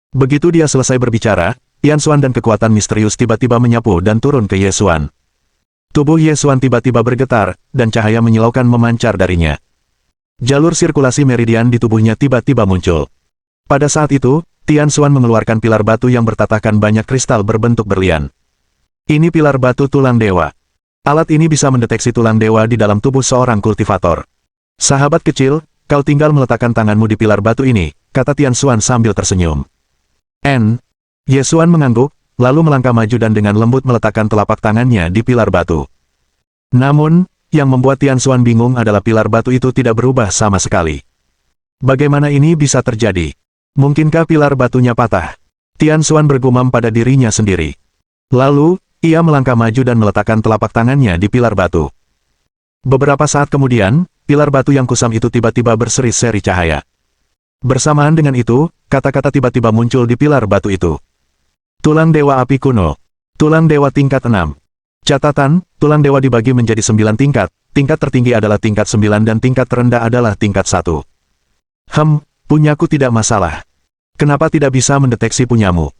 A: Begitu dia selesai berbicara, Tian Xuan dan kekuatan misterius tiba-tiba menyapu dan turun ke Ye Xuan. Tubuh Ye Xuan tiba-tiba bergetar, dan cahaya menyilaukan memancar darinya. Jalur sirkulasi meridian di tubuhnya tiba-tiba muncul. Pada saat itu, Tian Xuan mengeluarkan pilar batu yang bertatahkan banyak kristal berbentuk berlian. Ini pilar batu tulang dewa. Alat ini bisa mendeteksi tulang dewa di dalam tubuh seorang kultivator. Sahabat kecil, kau tinggal meletakkan tanganmu di pilar batu ini, kata Tian Xuan sambil tersenyum. Ye Xuan mengangguk, lalu melangkah maju dan dengan lembut meletakkan telapak tangannya di pilar batu. Namun, yang membuat Tian Xuan bingung adalah pilar batu itu tidak berubah sama sekali. Bagaimana ini bisa terjadi? Mungkinkah pilar batunya patah? Tian Xuan bergumam pada dirinya sendiri. Lalu, ia melangkah maju dan meletakkan telapak tangannya di pilar batu. Beberapa saat kemudian, pilar batu yang kusam itu tiba-tiba berseri-seri cahaya. Bersamaan dengan itu, kata-kata tiba-tiba muncul di pilar batu itu. Tulang Dewa Api Kuno. Tulang Dewa tingkat 6. Catatan, tulang dewa dibagi menjadi 9 tingkat, tingkat tertinggi adalah tingkat 9 dan tingkat terendah adalah tingkat 1. Punyaku tidak masalah. Kenapa tidak bisa mendeteksi punyamu?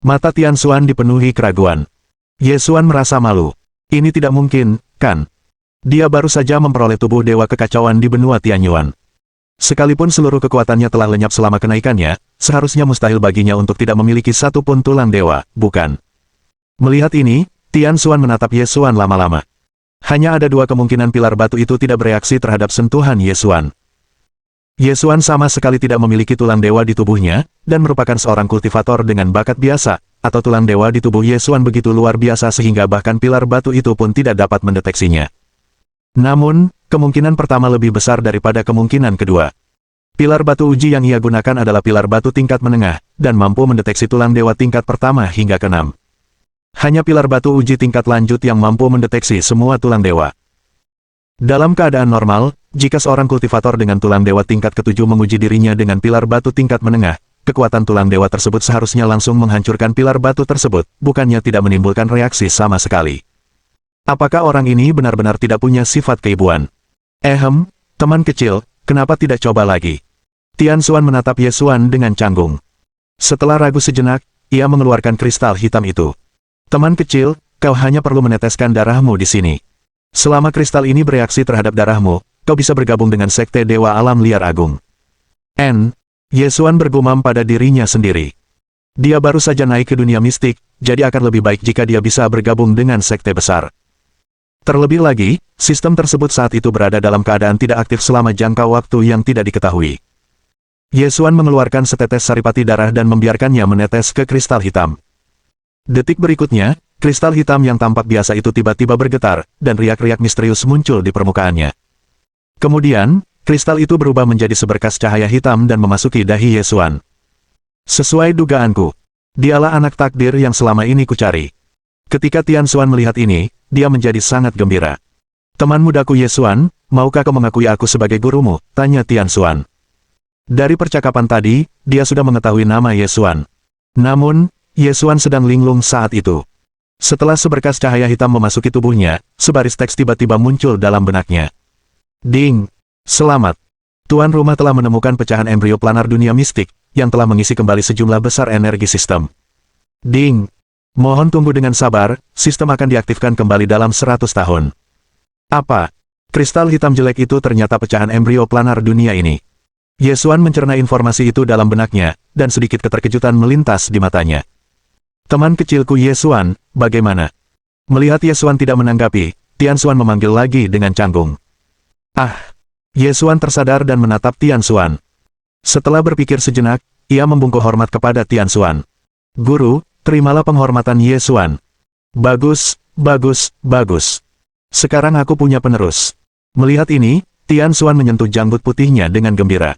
A: Mata Tian Xuan dipenuhi keraguan. Ye Xuan merasa malu. Ini tidak mungkin, kan? Dia baru saja memperoleh tubuh dewa kekacauan di benua Tianyuan. Sekalipun seluruh kekuatannya telah lenyap selama kenaikannya, seharusnya mustahil baginya untuk tidak memiliki satu pun tulang dewa, bukan? Melihat ini, Tian Xuan menatap Ye Xuan lama-lama. Hanya ada dua kemungkinan pilar batu itu tidak bereaksi terhadap sentuhan Ye Xuan. Ye Xuan sama sekali tidak memiliki tulang dewa di tubuhnya, dan merupakan seorang kultivator dengan bakat biasa, atau tulang dewa di tubuh Ye Xuan begitu luar biasa sehingga bahkan pilar batu itu pun tidak dapat mendeteksinya. Namun, kemungkinan pertama lebih besar daripada kemungkinan kedua. Pilar batu uji yang ia gunakan adalah pilar batu tingkat menengah, dan mampu mendeteksi tulang dewa tingkat pertama hingga ke-6. Hanya pilar batu uji tingkat lanjut yang mampu mendeteksi semua tulang dewa. Dalam keadaan normal, jika seorang kultivator dengan tulang dewa tingkat ke-7 menguji dirinya dengan pilar batu tingkat menengah, kekuatan tulang dewa tersebut seharusnya langsung menghancurkan pilar batu tersebut, bukannya tidak menimbulkan reaksi sama sekali. Apakah orang ini benar-benar tidak punya sifat keibuan? Teman kecil, kenapa tidak coba lagi? Tian Xuan menatap Ye Xuan dengan canggung. Setelah ragu sejenak, ia mengeluarkan kristal hitam itu. Teman kecil, kau hanya perlu meneteskan darahmu di sini. Selama kristal ini bereaksi terhadap darahmu, kau bisa bergabung dengan Sekte Dewa Alam Liar Agung. Ye Xuan bergumam pada dirinya sendiri. Dia baru saja naik ke dunia mistik, jadi akan lebih baik jika dia bisa bergabung dengan sekte besar. Terlebih lagi, sistem tersebut saat itu berada dalam keadaan tidak aktif selama jangka waktu yang tidak diketahui. Ye Xuan mengeluarkan setetes saripati darah dan membiarkannya menetes ke kristal hitam. Detik berikutnya, kristal hitam yang tampak biasa itu tiba-tiba bergetar, dan riak-riak misterius muncul di permukaannya. Kemudian, kristal itu berubah menjadi seberkas cahaya hitam dan memasuki dahi Ye Xuan. Sesuai dugaanku, dialah anak takdir yang selama ini kucari. Ketika Tian Xuan melihat ini, dia menjadi sangat gembira. Teman mudaku Ye Xuan, maukah kau mengakui aku sebagai gurumu? Tanya Tian Xuan. Dari percakapan tadi, dia sudah mengetahui nama Ye Xuan. Namun, Ye Xuan sedang linglung saat itu. Setelah seberkas cahaya hitam memasuki tubuhnya, sebaris teks tiba-tiba muncul dalam benaknya. Ding! Selamat! Tuan rumah telah menemukan pecahan embrio planar dunia mistik, yang telah mengisi kembali sejumlah besar energi sistem. Ding! Mohon tunggu dengan sabar, sistem akan diaktifkan kembali dalam 100 tahun. Apa? Kristal hitam jelek itu ternyata pecahan embrio planar dunia ini. Ye Xuan mencerna informasi itu dalam benaknya, dan sedikit keterkejutan melintas di matanya. Teman kecilku Ye Xuan, bagaimana? Melihat Ye Xuan tidak menanggapi, Tian Xuan memanggil lagi dengan canggung. Ye Xuan tersadar dan menatap Tian Xuan. Setelah berpikir sejenak, ia membungkuk hormat kepada Tian Xuan. Guru, terimalah penghormatan Ye Xuan. Bagus, bagus, bagus. Sekarang aku punya penerus. Melihat ini, Tian Xuan menyentuh janggut putihnya dengan gembira.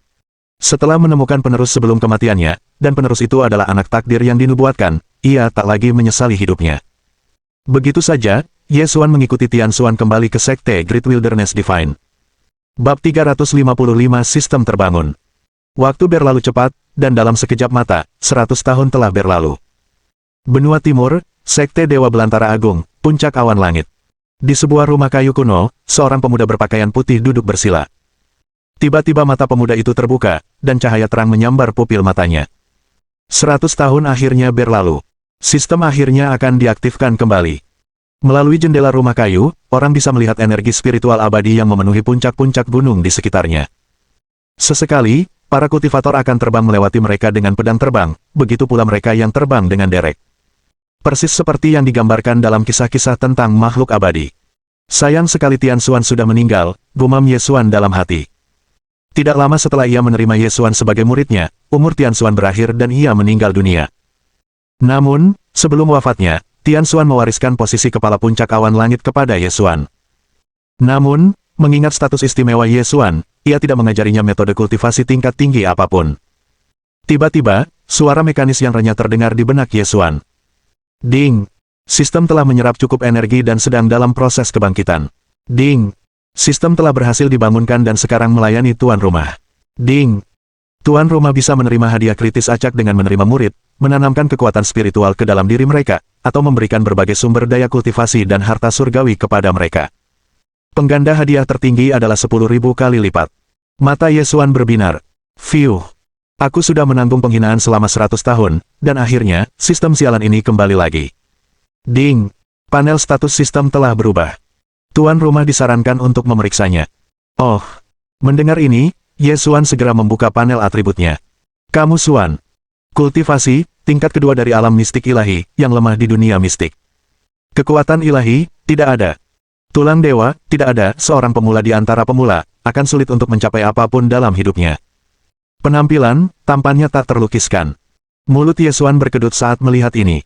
A: Setelah menemukan penerus sebelum kematiannya, dan penerus itu adalah anak takdir yang dinubuatkan, ia tak lagi menyesali hidupnya. Begitu saja, Ye Xuan mengikuti Tian Xuan kembali ke Sekte Great Wilderness Divine. Bab 355 Sistem terbangun. Waktu berlalu cepat, dan dalam sekejap mata, 100 tahun telah berlalu. Benua Timur, Sekte Dewa Belantara Agung, Puncak Awan Langit. Di sebuah rumah kayu kuno, seorang pemuda berpakaian putih duduk bersila. Tiba-tiba mata pemuda itu terbuka, dan cahaya terang menyambar pupil matanya. 100 tahun akhirnya berlalu. Sistem akhirnya akan diaktifkan kembali. Melalui jendela rumah kayu, orang bisa melihat energi spiritual abadi yang memenuhi puncak-puncak gunung di sekitarnya. Sesekali, para kultivator akan terbang melewati mereka dengan pedang terbang, begitu pula mereka yang terbang dengan derek. Persis seperti yang digambarkan dalam kisah-kisah tentang makhluk abadi. Sayang sekali Tian Xuan sudah meninggal, gumam Ye Xuan dalam hati. Tidak lama setelah ia menerima Ye Xuan sebagai muridnya, umur Tian Xuan berakhir dan ia meninggal dunia. Namun, sebelum wafatnya, Tian Xuan mewariskan posisi kepala puncak awan langit kepada Ye Xuan. Namun, mengingat status istimewa Ye Xuan, ia tidak mengajarinya metode kultivasi tingkat tinggi apapun. Tiba-tiba, suara mekanis yang renyah terdengar di benak Ye Xuan. Ding! Sistem telah menyerap cukup energi dan sedang dalam proses kebangkitan. Ding! Sistem telah berhasil dibangunkan dan sekarang melayani tuan rumah. Ding! Tuan rumah bisa menerima hadiah kritis acak dengan menerima murid, menanamkan kekuatan spiritual ke dalam diri mereka, atau memberikan berbagai sumber daya kultivasi dan harta surgawi kepada mereka. Pengganda hadiah tertinggi adalah 10.000 kali lipat. Mata Ye Xuan berbinar. Fiuh! Aku sudah menanggung penghinaan selama 100 tahun, dan akhirnya, sistem sialan ini kembali lagi. Ding! Panel status sistem telah berubah. Tuan rumah disarankan untuk memeriksanya. Oh! Mendengar ini, Ye Xuan segera membuka panel atributnya. Kamu Xuan. Kultivasi, tingkat kedua dari alam mistik ilahi, yang lemah di dunia mistik. Kekuatan ilahi, tidak ada. Tulang dewa, tidak ada. Seorang pemula di antara pemula, akan sulit untuk mencapai apapun dalam hidupnya. Penampilan, tampannya tak terlukiskan. Mulut Ye Xuan berkedut saat melihat ini.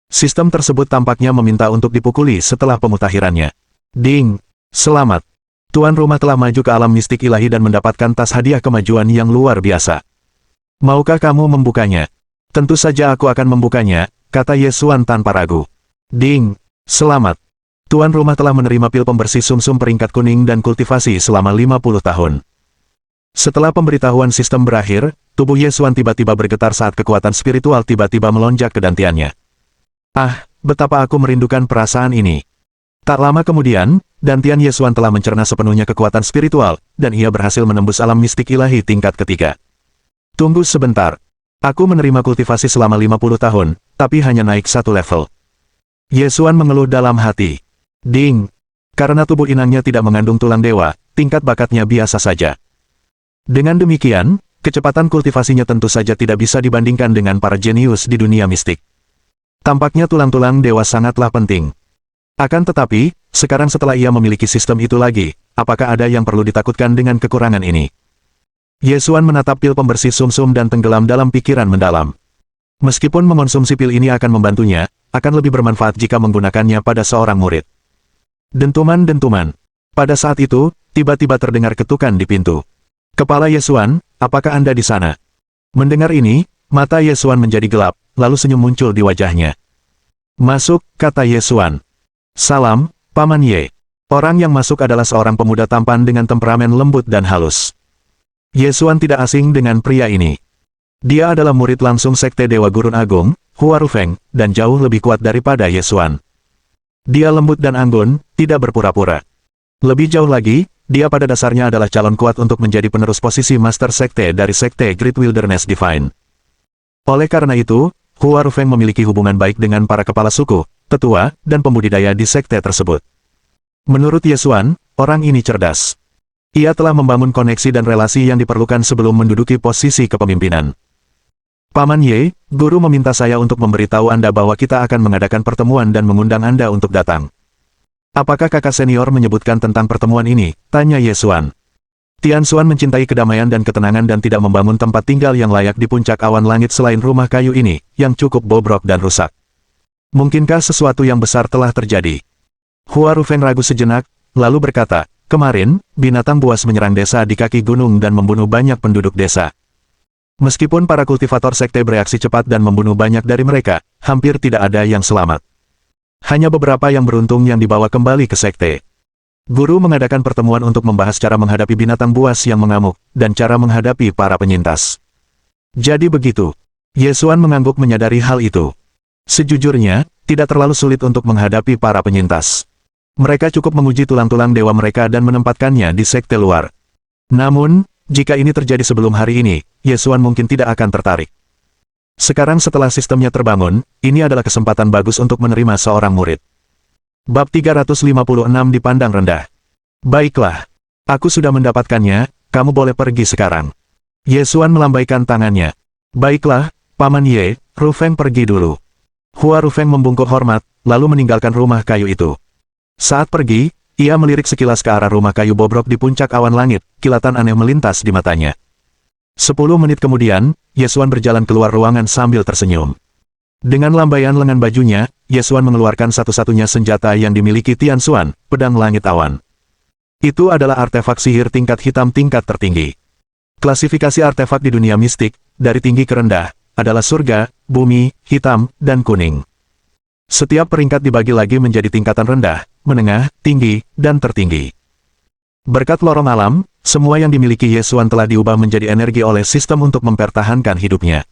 A: Sistem tersebut tampaknya meminta untuk dipukuli setelah pemutakhirannya. Ding! Selamat! Tuan rumah telah maju ke alam mistik ilahi dan mendapatkan tas hadiah kemajuan yang luar biasa. Maukah kamu membukanya? Tentu saja aku akan membukanya, kata Ye Xuan tanpa ragu. Ding! Selamat! Tuan rumah telah menerima pil pembersih sumsum peringkat kuning dan kultivasi selama 50 tahun. Setelah pemberitahuan sistem berakhir, tubuh Ye Xuan tiba-tiba bergetar saat kekuatan spiritual tiba-tiba melonjak ke dantiannya. Ah, betapa aku merindukan perasaan ini. Tak lama kemudian, dantian Ye Xuan telah mencerna sepenuhnya kekuatan spiritual, dan ia berhasil menembus alam mistik ilahi tingkat ketiga. Tunggu sebentar. Aku menerima kultivasi selama 50 tahun, tapi hanya naik satu level. Ye Xuan mengeluh dalam hati. Ding! Karena tubuh inangnya tidak mengandung tulang dewa, tingkat bakatnya biasa saja. Dengan demikian, kecepatan kultivasinya tentu saja tidak bisa dibandingkan dengan para jenius di dunia mistik. Tampaknya tulang-tulang dewa sangatlah penting. Akan tetapi, sekarang setelah ia memiliki sistem itu lagi, apakah ada yang perlu ditakutkan dengan kekurangan ini? Ye Xuan menatap pil pembersih sumsum dan tenggelam dalam pikiran mendalam. Meskipun mengonsumsi pil ini akan membantunya, akan lebih bermanfaat jika menggunakannya pada seorang murid. Dentuman-dentuman. Pada saat itu, tiba-tiba terdengar ketukan di pintu. Kepala Ye Xuan, apakah Anda di sana? Mendengar ini, mata Ye Xuan menjadi gelap, lalu senyum muncul di wajahnya. Masuk, kata Ye Xuan. Salam, Paman Ye. Orang yang masuk adalah seorang pemuda tampan dengan temperamen lembut dan halus. Ye Xuan tidak asing dengan pria ini. Dia adalah murid langsung Sekte Dewa Gurun Agung, Hua Rufeng, dan jauh lebih kuat daripada Ye Xuan. Dia lembut dan anggun, tidak berpura-pura. Lebih jauh lagi, dia pada dasarnya adalah calon kuat untuk menjadi penerus posisi Master Sekte dari Sekte Great Wilderness Divine. Oleh karena itu, Hua Rufeng memiliki hubungan baik dengan para kepala suku, tetua, dan pembudidaya di sekte tersebut. Menurut Ye Xuan, orang ini cerdas. Ia telah membangun koneksi dan relasi yang diperlukan sebelum menduduki posisi kepemimpinan. Paman Ye, guru meminta saya untuk memberitahu Anda bahwa kita akan mengadakan pertemuan dan mengundang Anda untuk datang. Apakah kakak senior menyebutkan tentang pertemuan ini? Tanya Ye Xuan. Tian Xuan mencintai kedamaian dan ketenangan dan tidak membangun tempat tinggal yang layak di puncak awan langit selain rumah kayu ini, yang cukup bobrok dan rusak. Mungkinkah sesuatu yang besar telah terjadi? Hua Rufeng ragu sejenak, lalu berkata, kemarin, binatang buas menyerang desa di kaki gunung dan membunuh banyak penduduk desa. Meskipun para kultivator sekte bereaksi cepat dan membunuh banyak dari mereka, hampir tidak ada yang selamat. Hanya beberapa yang beruntung yang dibawa kembali ke sekte. Guru mengadakan pertemuan untuk membahas cara menghadapi binatang buas yang mengamuk, dan cara menghadapi para penyintas. Jadi begitu. Ye Xuan mengangguk menyadari hal itu. Sejujurnya, tidak terlalu sulit untuk menghadapi para penyintas. Mereka cukup menguji tulang-tulang dewa mereka dan menempatkannya di sekte luar. Namun, jika ini terjadi sebelum hari ini, Ye Xuan mungkin tidak akan tertarik. Sekarang setelah sistemnya terbangun, ini adalah kesempatan bagus untuk menerima seorang murid. Bab 356 dipandang rendah. Baiklah. Aku sudah mendapatkannya, kamu boleh pergi sekarang. Ye Xuan melambaikan tangannya. Baiklah, Paman Ye, Rufeng pergi dulu. Hua Rufeng membungkuk hormat, lalu meninggalkan rumah kayu itu. Saat pergi, ia melirik sekilas ke arah rumah kayu bobrok di puncak awan langit, kilatan aneh melintas di matanya. 10 menit kemudian, Ye Xuan berjalan keluar ruangan sambil tersenyum. Dengan lambaian lengan bajunya, Ye Xuan mengeluarkan satu-satunya senjata yang dimiliki Tian Xuan, pedang langit awan. Itu adalah artefak sihir tingkat hitam tingkat tertinggi. Klasifikasi artefak di dunia mistik, dari tinggi ke rendah, adalah surga, bumi, hitam, dan kuning. Setiap peringkat dibagi lagi menjadi tingkatan rendah, menengah, tinggi, dan tertinggi. Berkat lorong alam, semua yang dimiliki Ye Xuan telah diubah menjadi energi oleh sistem untuk mempertahankan hidupnya.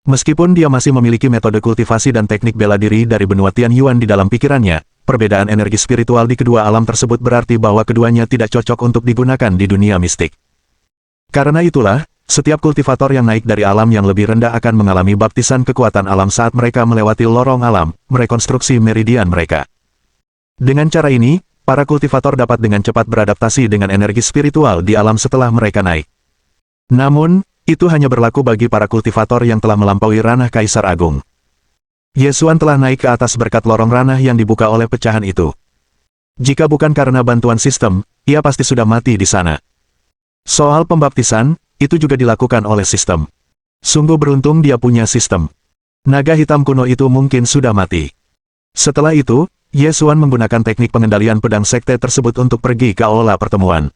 A: Meskipun dia masih memiliki metode kultivasi dan teknik bela diri dari benua Tian Yuan di dalam pikirannya, perbedaan energi spiritual di kedua alam tersebut berarti bahwa keduanya tidak cocok untuk digunakan di dunia mistik. Karena itulah, setiap kultivator yang naik dari alam yang lebih rendah akan mengalami baptisan kekuatan alam saat mereka melewati lorong alam, merekonstruksi meridian mereka. Dengan cara ini, para kultivator dapat dengan cepat beradaptasi dengan energi spiritual di alam setelah mereka naik. Namun, itu hanya berlaku bagi para kultivator yang telah melampaui ranah Kaisar Agung. Ye Xuan telah naik ke atas berkat lorong ranah yang dibuka oleh pecahan itu. Jika bukan karena bantuan sistem, ia pasti sudah mati di sana. Soal pembaptisan, itu juga dilakukan oleh sistem. Sungguh beruntung dia punya sistem. Naga hitam kuno itu mungkin sudah mati. Setelah itu, Ye Xuan menggunakan teknik pengendalian pedang sekte tersebut untuk pergi ke aula pertemuan.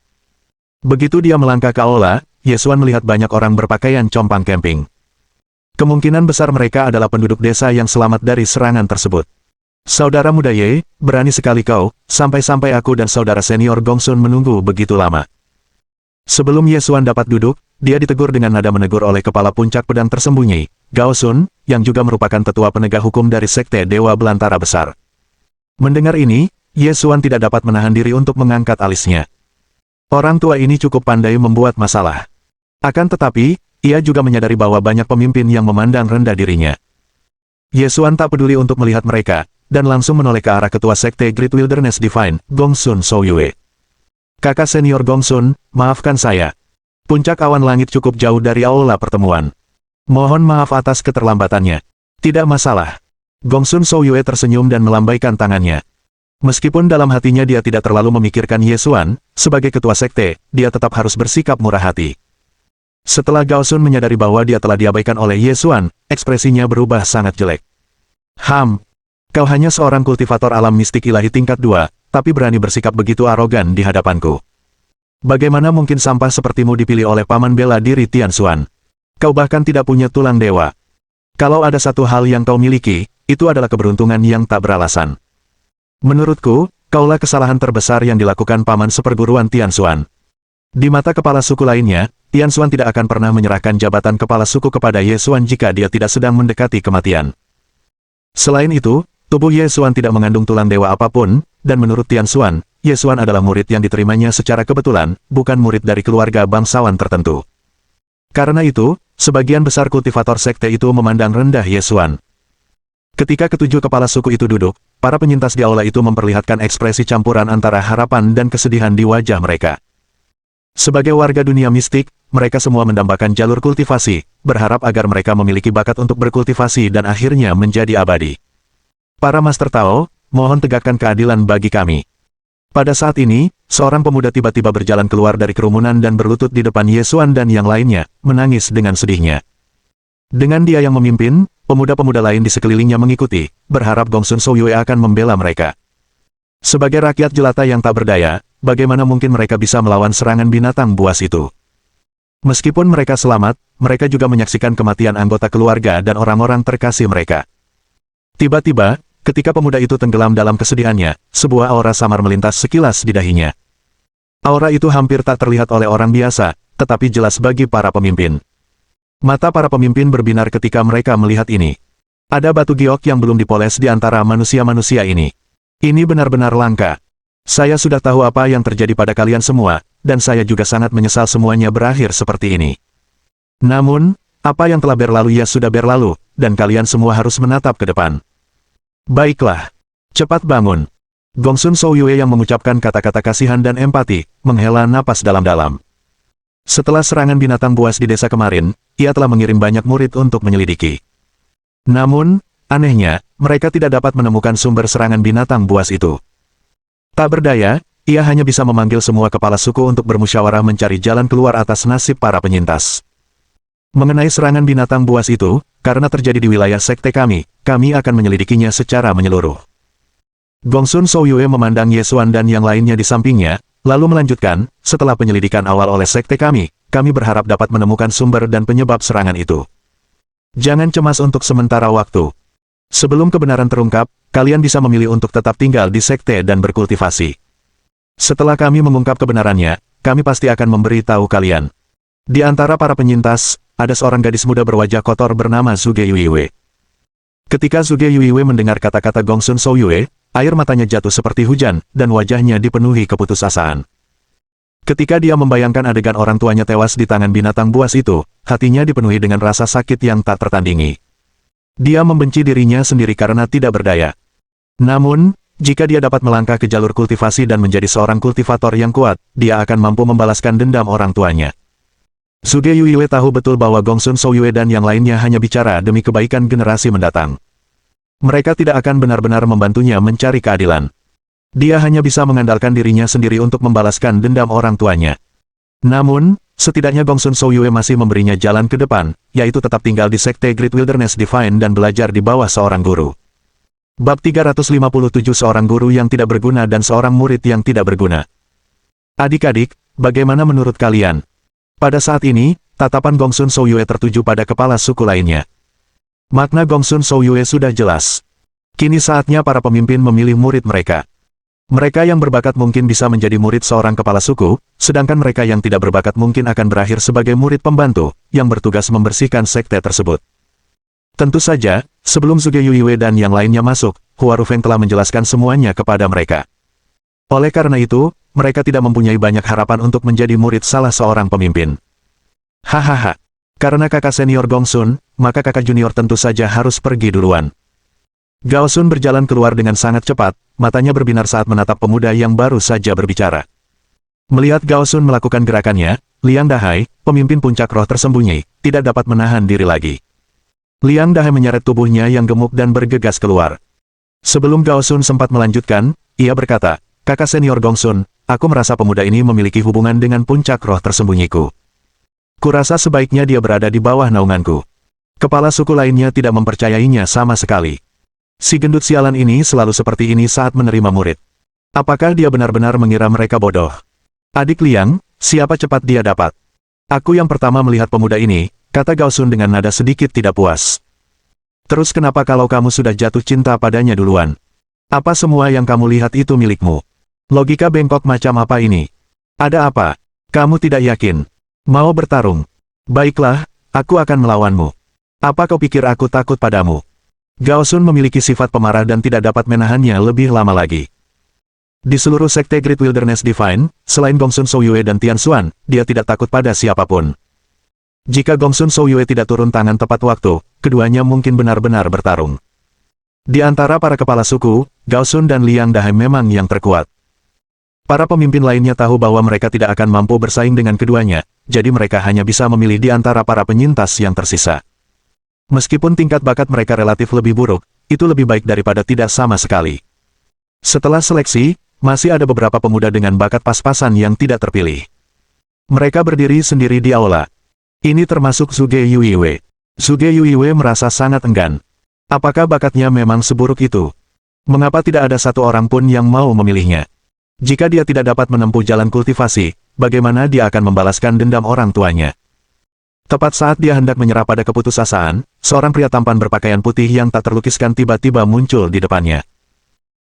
A: Begitu dia melangkah ke aula, Ye Xuan melihat banyak orang berpakaian compang camping. Kemungkinan besar mereka adalah penduduk desa yang selamat dari serangan tersebut. Saudara muda Ye, berani sekali kau, sampai-sampai aku dan saudara senior Gongsun menunggu begitu lama. Sebelum Ye Xuan dapat duduk, dia ditegur dengan nada menegur oleh kepala puncak pedang tersembunyi, Gao Sun, yang juga merupakan tetua penegak hukum dari Sekte Dewa Belantara Besar. Mendengar ini, Ye Xuan tidak dapat menahan diri untuk mengangkat alisnya. Orang tua ini cukup pandai membuat masalah. Akan tetapi, ia juga menyadari bahwa banyak pemimpin yang memandang rendah dirinya. Ye Xuan tak peduli untuk melihat mereka, dan langsung menoleh ke arah ketua Sekte Great Wilderness Divine, Gongsun Souyue. Kakak senior Gongsun, maafkan saya. Puncak awan langit cukup jauh dari aula pertemuan. Mohon maaf atas keterlambatannya. Tidak masalah. Gongsun Souyue tersenyum dan melambaikan tangannya. Meskipun dalam hatinya dia tidak terlalu memikirkan Ye Xuan, sebagai ketua sekte, dia tetap harus bersikap murah hati. Setelah Gao Sun menyadari bahwa dia telah diabaikan oleh Ye Xuan, ekspresinya berubah sangat jelek. Kau hanya seorang kultivator alam mistik ilahi tingkat 2, tapi berani bersikap begitu arogan di hadapanku. Bagaimana mungkin sampah sepertimu dipilih oleh paman bela diri Tian Xuan? Kau bahkan tidak punya tulang dewa. Kalau ada satu hal yang kau miliki, itu adalah keberuntungan yang tak beralasan. Menurutku, kaulah kesalahan terbesar yang dilakukan paman seperguruan Tian Xuan. Di mata kepala suku lainnya, Tian Xuan tidak akan pernah menyerahkan jabatan kepala suku kepada Ye Xuan jika dia tidak sedang mendekati kematian. Selain itu, tubuh Ye Xuan tidak mengandung tulang dewa apapun, dan menurut Tian Xuan, Ye Xuan adalah murid yang diterimanya secara kebetulan, bukan murid dari keluarga bangsawan tertentu. Karena itu, sebagian besar kultivator sekte itu memandang rendah Ye Xuan. Ketika ketujuh kepala suku itu duduk, para penyintas di aula itu memperlihatkan ekspresi campuran antara harapan dan kesedihan di wajah mereka. Sebagai warga dunia mistik, mereka semua mendambakan jalur kultivasi, berharap agar mereka memiliki bakat untuk berkultivasi dan akhirnya menjadi abadi. Para Master Tao, mohon tegakkan keadilan bagi kami. Pada saat ini, seorang pemuda tiba-tiba berjalan keluar dari kerumunan dan berlutut di depan Ye Xuan dan yang lainnya, menangis dengan sedihnya. Dengan dia yang memimpin, pemuda-pemuda lain di sekelilingnya mengikuti, berharap Gongsun Souyue akan membela mereka. Sebagai rakyat jelata yang tak berdaya, bagaimana mungkin mereka bisa melawan serangan binatang buas itu? Meskipun mereka selamat, mereka juga menyaksikan kematian anggota keluarga dan orang-orang terkasih mereka. Tiba-tiba, ketika pemuda itu tenggelam dalam kesedihannya, sebuah aura samar melintas sekilas di dahinya. Aura itu hampir tak terlihat oleh orang biasa, tetapi jelas bagi para pemimpin. Mata para pemimpin berbinar ketika mereka melihat ini. Ada batu giok yang belum dipoles di antara manusia-manusia ini. Ini benar-benar langka. Saya sudah tahu apa yang terjadi pada kalian semua, dan saya juga sangat menyesal semuanya berakhir seperti ini. Namun, apa yang telah berlalu ya sudah berlalu, dan kalian semua harus menatap ke depan. Baiklah. Cepat bangun. Gongsun Souyue yang mengucapkan kata-kata kasihan dan empati, menghela napas dalam-dalam. Setelah serangan binatang buas di desa kemarin, ia telah mengirim banyak murid untuk menyelidiki. Namun, anehnya, mereka tidak dapat menemukan sumber serangan binatang buas itu. Tak berdaya, ia hanya bisa memanggil semua kepala suku untuk bermusyawarah mencari jalan keluar atas nasib para penyintas. Mengenai serangan binatang buas itu, karena terjadi di wilayah sekte kami akan menyelidikinya secara menyeluruh. Gongsun Souyue memandang Ye Xuan dan yang lainnya di sampingnya, lalu melanjutkan, setelah penyelidikan awal oleh sekte kami berharap dapat menemukan sumber dan penyebab serangan itu. Jangan cemas untuk sementara waktu. Sebelum kebenaran terungkap, kalian bisa memilih untuk tetap tinggal di sekte dan berkultivasi. Setelah kami mengungkap kebenarannya, kami pasti akan memberitahu kalian. Di antara para penyintas, ada seorang gadis muda berwajah kotor bernama Zhuge Yuiwei. Ketika Zhuge Yuiwei mendengar kata-kata Gongsun Souyue, air matanya jatuh seperti hujan, dan wajahnya dipenuhi keputusasaan. Ketika dia membayangkan adegan orang tuanya tewas di tangan binatang buas itu, hatinya dipenuhi dengan rasa sakit yang tak tertandingi. Dia membenci dirinya sendiri karena tidak berdaya. Namun, jika dia dapat melangkah ke jalur kultivasi dan menjadi seorang kultivator yang kuat, dia akan mampu membalaskan dendam orang tuanya. Zhuge Yuiwei tahu betul bahwa Gongsun Souyue dan yang lainnya hanya bicara demi kebaikan generasi mendatang. Mereka tidak akan benar-benar membantunya mencari keadilan. Dia hanya bisa mengandalkan dirinya sendiri untuk membalaskan dendam orang tuanya. Namun, setidaknya Gongsun Souyue masih memberinya jalan ke depan, yaitu tetap tinggal di Sekte Great Wilderness Divine dan belajar di bawah seorang guru. Bab 357 Seorang guru yang tidak berguna dan seorang murid yang tidak berguna. Adik-adik, bagaimana menurut kalian? Pada saat ini, tatapan Gongsun Souyue tertuju pada kepala suku lainnya. Makna Gongsun Souyue sudah jelas. Kini saatnya para pemimpin memilih murid mereka. Mereka yang berbakat mungkin bisa menjadi murid seorang kepala suku, sedangkan mereka yang tidak berbakat mungkin akan berakhir sebagai murid pembantu, yang bertugas membersihkan sekte tersebut. Tentu saja, sebelum Zhuge Yuiwei dan yang lainnya masuk, Hua Rufeng telah menjelaskan semuanya kepada mereka. Oleh karena itu, mereka tidak mempunyai banyak harapan untuk menjadi murid salah seorang pemimpin. Hahaha. Karena kakak senior Gongsun, maka kakak junior tentu saja harus pergi duluan. Gao Sun berjalan keluar dengan sangat cepat, matanya berbinar saat menatap pemuda yang baru saja berbicara. Melihat Gao Sun melakukan gerakannya, Liang Dahai, pemimpin puncak roh tersembunyi, tidak dapat menahan diri lagi. Liang Dahai menyeret tubuhnya yang gemuk dan bergegas keluar. Sebelum Gao Sun sempat melanjutkan, ia berkata, kakak senior Gongsun, aku merasa pemuda ini memiliki hubungan dengan puncak roh tersembunyiku. Kurasa sebaiknya dia berada di bawah naunganku. Kepala suku lainnya tidak mempercayainya sama sekali. Si gendut sialan ini selalu seperti ini saat menerima murid. Apakah dia benar-benar mengira mereka bodoh? Adik Liang, siapa cepat dia dapat? Aku yang pertama melihat pemuda ini, kata Gao Sun dengan nada sedikit tidak puas. Terus kenapa kalau kamu sudah jatuh cinta padanya duluan? Apa semua yang kamu lihat itu milikmu? Logika bengkok macam apa ini? Ada apa? Kamu tidak yakin? Mau bertarung? Baiklah, aku akan melawanmu. Apa kau pikir aku takut padamu? Gao Sun memiliki sifat pemarah dan tidak dapat menahannya lebih lama lagi. Di seluruh sekte Great Wilderness Divine, selain Gongsun Souyue dan Tian Xuan, dia tidak takut pada siapapun. Jika Gongsun Souyue tidak turun tangan tepat waktu, keduanya mungkin benar-benar bertarung. Di antara para kepala suku, Gao Sun dan Liang Dahai memang yang terkuat. Para pemimpin lainnya tahu bahwa mereka tidak akan mampu bersaing dengan keduanya, jadi mereka hanya bisa memilih di antara para penyintas yang tersisa. Meskipun tingkat bakat mereka relatif lebih buruk, itu lebih baik daripada tidak sama sekali. Setelah seleksi, masih ada beberapa pemuda dengan bakat pas-pasan yang tidak terpilih. Mereka berdiri sendiri di aula. Ini termasuk Zhuge Yuiwei. Zhuge Yuiwei merasa sangat enggan. Apakah bakatnya memang seburuk itu? Mengapa tidak ada satu orang pun yang mau memilihnya? Jika dia tidak dapat menempuh jalan kultivasi, bagaimana dia akan membalaskan dendam orang tuanya? Tepat saat dia hendak menyerah pada keputusasaan, seorang pria tampan berpakaian putih yang tak terlukiskan tiba-tiba muncul di depannya.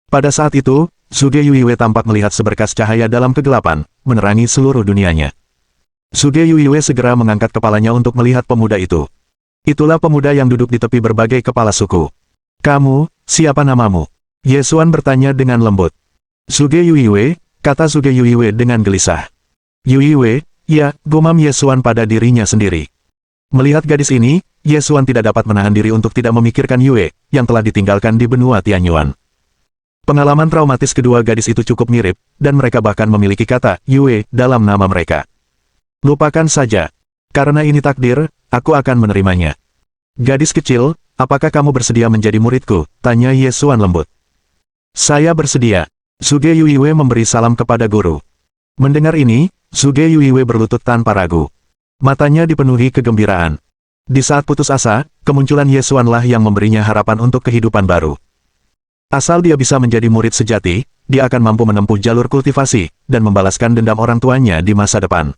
A: Pada saat itu, Zhuge Yuiwei tampak melihat seberkas cahaya dalam kegelapan, menerangi seluruh dunianya. Zhuge Yuiwei segera mengangkat kepalanya untuk melihat pemuda itu. Itulah pemuda yang duduk di tepi berbagai kepala suku. "Kamu, siapa namamu?" Ye Xuan bertanya dengan lembut. "Zhuge Yuiwei," kata Zhuge Yuiwei dengan gelisah. "Yuiwei, ya," gumam Ye Xuan pada dirinya sendiri. Melihat gadis ini, Ye Xuan tidak dapat menahan diri untuk tidak memikirkan Yue, yang telah ditinggalkan di benua Tianyuan. Pengalaman traumatis kedua gadis itu cukup mirip, dan mereka bahkan memiliki kata Yue dalam nama mereka. "Lupakan saja. Karena ini takdir, aku akan menerimanya." "Gadis kecil, apakah kamu bersedia menjadi muridku?" tanya Ye Xuan lembut. "Saya bersedia." Zhuge Yuiwei memberi salam kepada guru. Mendengar ini, Zhuge Yuiwei berlutut tanpa ragu. Matanya dipenuhi kegembiraan. Di saat putus asa, kemunculan Ye Xuan-lah yang memberinya harapan untuk kehidupan baru. Asal dia bisa menjadi murid sejati, dia akan mampu menempuh jalur kultivasi, dan membalaskan dendam orang tuanya di masa depan.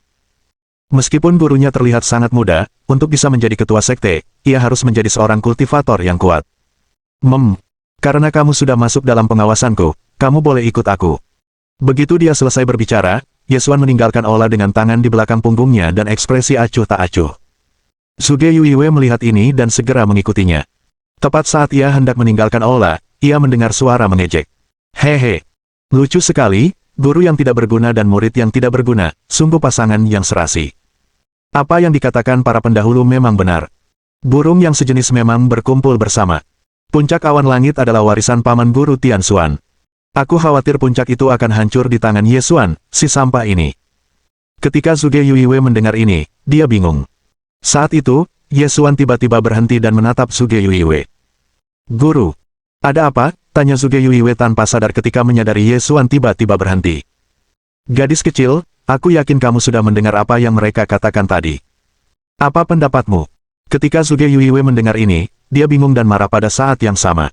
A: Meskipun gurunya terlihat sangat muda, untuk bisa menjadi ketua sekte, ia harus menjadi seorang kultivator yang kuat. Karena kamu sudah masuk dalam pengawasanku, kamu boleh ikut aku." Begitu dia selesai berbicara, Ye Xuan meninggalkan aula dengan tangan di belakang punggungnya dan ekspresi acuh tak acuh. Zhuge Yuiwei melihat ini dan segera mengikutinya. Tepat saat ia hendak meninggalkan aula, ia mendengar suara mengejek. "Hehe, lucu sekali, guru yang tidak berguna dan murid yang tidak berguna, sungguh pasangan yang serasi. Apa yang dikatakan para pendahulu memang benar. Burung yang sejenis memang berkumpul bersama. Puncak awan langit adalah warisan paman guru Tian Xuan. Aku khawatir puncak itu akan hancur di tangan Ye Xuan, si sampah ini." Ketika Zhuge Yuiwei mendengar ini, dia bingung. Saat itu, Ye Xuan tiba-tiba berhenti dan menatap Zhuge Yuiwei. "Guru, ada apa?" tanya Zhuge Yuiwei tanpa sadar ketika menyadari Ye Xuan tiba-tiba berhenti. "Gadis kecil, aku yakin kamu sudah mendengar apa yang mereka katakan tadi. Apa pendapatmu?" Ketika Zhuge Yuiwei mendengar ini, dia bingung dan marah pada saat yang sama.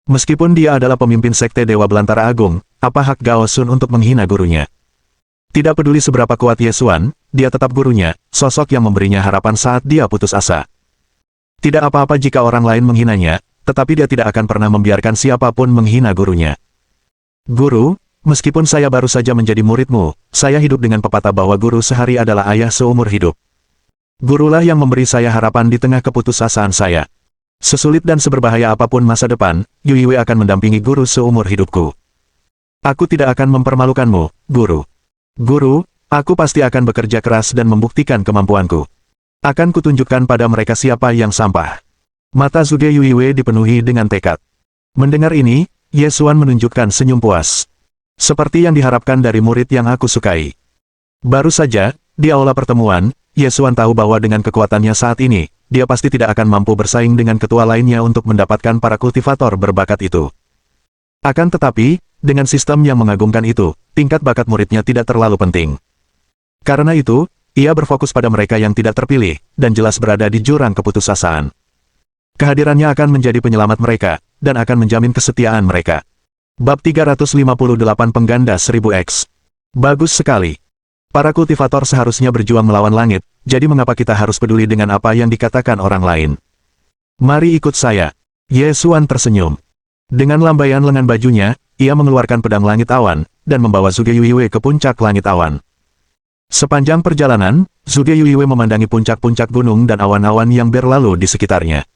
A: Meskipun dia adalah pemimpin sekte Dewa Belantara Agung, apa hak Gao Sun untuk menghina gurunya? Tidak peduli seberapa kuat Ye Xuan, dia tetap gurunya, sosok yang memberinya harapan saat dia putus asa. Tidak apa-apa jika orang lain menghinanya, tetapi dia tidak akan pernah membiarkan siapapun menghina gurunya. "Guru, meskipun saya baru saja menjadi muridmu, saya hidup dengan pepatah bahwa guru sehari adalah ayah seumur hidup. Gurulah yang memberi saya harapan di tengah keputusasaan saya. Sesulit dan seberbahaya apapun masa depan, Yuiwei akan mendampingi guru seumur hidupku. Aku tidak akan mempermalukanmu, guru. Guru, aku pasti akan bekerja keras dan membuktikan kemampuanku. Akan kutunjukkan pada mereka siapa yang sampah." Mata Zhuge Yuiwei dipenuhi dengan tekad. Mendengar ini, Ye Xuan menunjukkan senyum puas. Seperti yang diharapkan dari murid yang aku sukai. Baru saja, di aula pertemuan, Ye Xuan tahu bahwa dengan kekuatannya saat ini, dia pasti tidak akan mampu bersaing dengan ketua lainnya untuk mendapatkan para kultivator berbakat itu. Akan tetapi, dengan sistem yang mengagumkan itu, tingkat bakat muridnya tidak terlalu penting. Karena itu, ia berfokus pada mereka yang tidak terpilih, dan jelas berada di jurang keputusasaan. Kehadirannya akan menjadi penyelamat mereka, dan akan menjamin kesetiaan mereka. Bab 358 Pengganda 1000X. Bagus sekali. Para kultivator seharusnya berjuang melawan langit, jadi mengapa kita harus peduli dengan apa yang dikatakan orang lain? Mari ikut saya. Ye Xuan tersenyum. Dengan lambaian lengan bajunya, ia mengeluarkan pedang langit awan, dan membawa Zhuge Yuiwei ke puncak langit awan. Sepanjang perjalanan, Zhuge Yuiwei memandangi puncak-puncak gunung dan awan-awan yang berlalu di sekitarnya.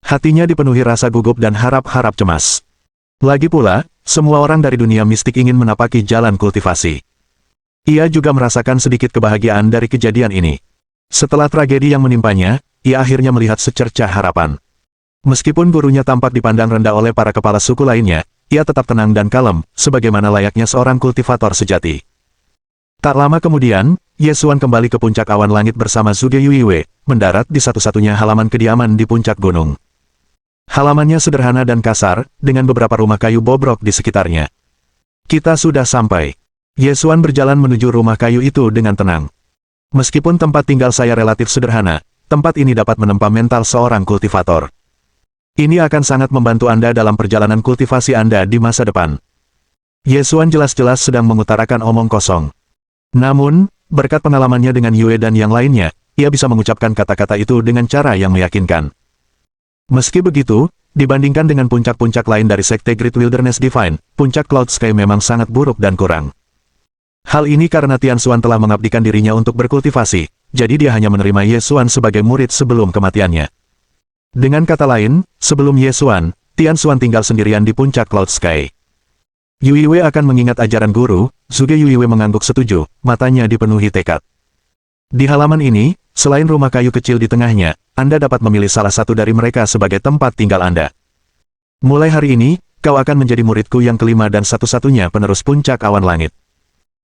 A: Hatinya dipenuhi rasa gugup dan harap-harap cemas. Lagi pula, semua orang dari dunia mistik ingin menapaki jalan kultivasi. Ia juga merasakan sedikit kebahagiaan dari kejadian ini. Setelah tragedi yang menimpanya, ia akhirnya melihat secercah harapan. Meskipun gurunya tampak dipandang rendah oleh para kepala suku lainnya, ia tetap tenang dan kalem, sebagaimana layaknya seorang kultivator sejati. Tak lama kemudian, Ye Xuan kembali ke puncak awan langit bersama Zhuge Yuiwei, mendarat di satu-satunya halaman kediaman di puncak gunung. Halamannya sederhana dan kasar, dengan beberapa rumah kayu bobrok di sekitarnya. Kita sudah sampai. Yesuan berjalan menuju rumah kayu itu dengan tenang. Meskipun tempat tinggal saya relatif sederhana, tempat ini dapat menempa mental seorang kultivator. Ini akan sangat membantu Anda dalam perjalanan kultivasi Anda di masa depan. Yesuan jelas-jelas sedang mengutarakan omong kosong. Namun, berkat pengalamannya dengan Yue dan yang lainnya, ia bisa mengucapkan kata-kata itu dengan cara yang meyakinkan. Meski begitu, dibandingkan dengan puncak-puncak lain dari Sekte Great Wilderness Divine, puncak Cloud Sky memang sangat buruk dan kurang. Hal ini karena Tianxuan telah mengabdikan dirinya untuk berkultivasi, jadi dia hanya menerima Yesuan sebagai murid sebelum kematiannya. Dengan kata lain, sebelum Yesuan, Tianxuan tinggal sendirian di puncak Cloud Sky. Yuiwe akan mengingat ajaran guru. Zhuge Yuiwe mengangguk setuju, matanya dipenuhi tekad. Di halaman ini, selain rumah kayu kecil di tengahnya, Anda dapat memilih salah satu dari mereka sebagai tempat tinggal Anda. Mulai hari ini, kau akan menjadi muridku yang kelima dan satu-satunya penerus puncak awan langit.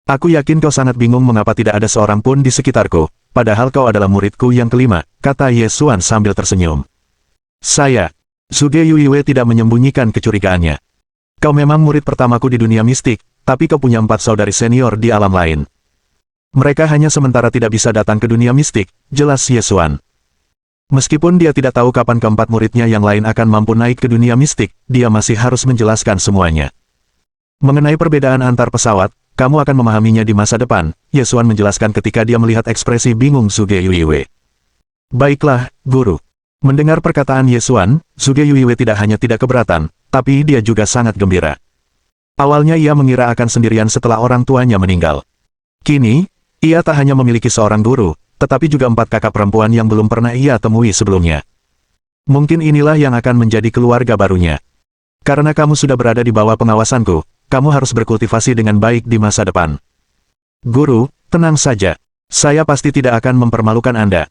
A: Aku yakin kau sangat bingung mengapa tidak ada seorang pun di sekitarku, padahal kau adalah muridku yang kelima, kata Yesuan sambil tersenyum. Saya, Zhuge Yuiwe tidak menyembunyikan kecurigaannya. Kau memang murid pertamaku di dunia mistik, tapi kau punya 4 saudari senior di alam lain. Mereka hanya sementara tidak bisa datang ke dunia mistik, jelas Yesuan. Meskipun dia tidak tahu kapan keempat muridnya yang lain akan mampu naik ke dunia mistik, dia masih harus menjelaskan semuanya. Mengenai perbedaan antar pesawat, kamu akan memahaminya di masa depan, Yesuan menjelaskan ketika dia melihat ekspresi bingung Zhuge Yuiwe. Baiklah, guru. Mendengar perkataan Yesuan, Zhuge Yuiwe tidak hanya tidak keberatan, tapi dia juga sangat gembira. Awalnya ia mengira akan sendirian setelah orang tuanya meninggal. Kini, ia tak hanya memiliki seorang guru, tetapi juga 4 kakak perempuan yang belum pernah ia temui sebelumnya. Mungkin inilah yang akan menjadi keluarga barunya. Karena kamu sudah berada di bawah pengawasanku, kamu harus berkultivasi dengan baik di masa depan. Guru, tenang saja. Saya pasti tidak akan mempermalukan Anda.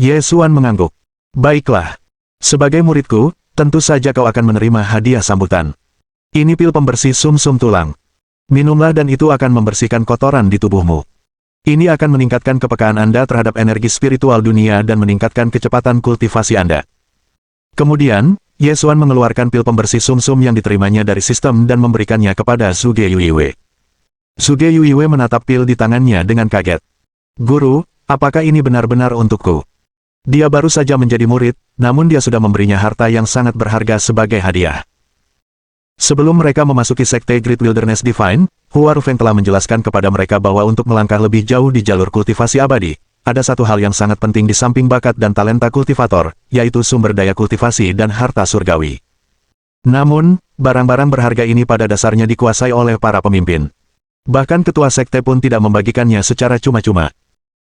A: Yesuan mengangguk. Baiklah. Sebagai muridku, tentu saja kau akan menerima hadiah sambutan. Ini pil pembersih sumsum tulang. Minumlah dan itu akan membersihkan kotoran di tubuhmu. Ini akan meningkatkan kepekaan Anda terhadap energi spiritual dunia dan meningkatkan kecepatan kultivasi Anda. Kemudian, Yesuan mengeluarkan pil pembersih sumsum yang diterimanya dari sistem dan memberikannya kepada Zhuge Yuiwe. Zhuge Yuiwe menatap pil di tangannya dengan kaget. Guru, apakah ini benar-benar untukku? Dia baru saja menjadi murid, namun dia sudah memberinya harta yang sangat berharga sebagai hadiah. Sebelum mereka memasuki Sekte Great Wilderness Divine, Hua Rufeng telah menjelaskan kepada mereka bahwa untuk melangkah lebih jauh di jalur kultivasi abadi, ada satu hal yang sangat penting di samping bakat dan talenta kultivator, yaitu sumber daya kultivasi dan harta surgawi. Namun, barang-barang berharga ini pada dasarnya dikuasai oleh para pemimpin. Bahkan ketua sekte pun tidak membagikannya secara cuma-cuma.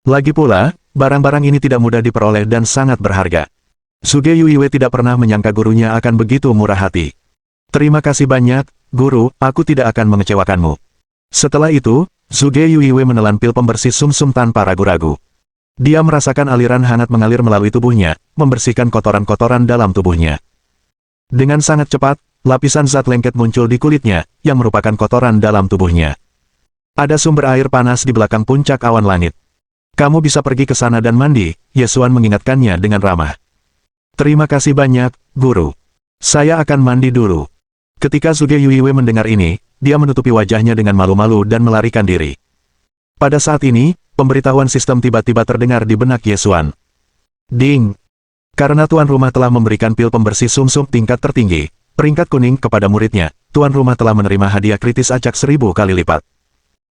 A: Lagi pula, barang-barang ini tidak mudah diperoleh dan sangat berharga. Zhuge Yuiwe tidak pernah menyangka gurunya akan begitu murah hati. Terima kasih banyak, guru, aku tidak akan mengecewakanmu. Setelah itu, Zhuge Yuiwe menelan pil pembersih sumsum tanpa ragu-ragu. Dia merasakan aliran hangat mengalir melalui tubuhnya, membersihkan kotoran-kotoran dalam tubuhnya. Dengan sangat cepat, lapisan zat lengket muncul di kulitnya, yang merupakan kotoran dalam tubuhnya. Ada sumber air panas di belakang puncak awan langit. Kamu bisa pergi ke sana dan mandi, Yesuan mengingatkannya dengan ramah. Terima kasih banyak, guru. Saya akan mandi dulu. Ketika Zhuge Yuiwe mendengar ini, dia menutupi wajahnya dengan malu-malu dan melarikan diri. Pada saat ini, pemberitahuan sistem tiba-tiba terdengar di benak Yesuan. Ding! Karena tuan rumah telah memberikan pil pembersih sumsum tingkat tertinggi, peringkat kuning kepada muridnya, tuan rumah telah menerima hadiah kritis acak 1000 kali lipat.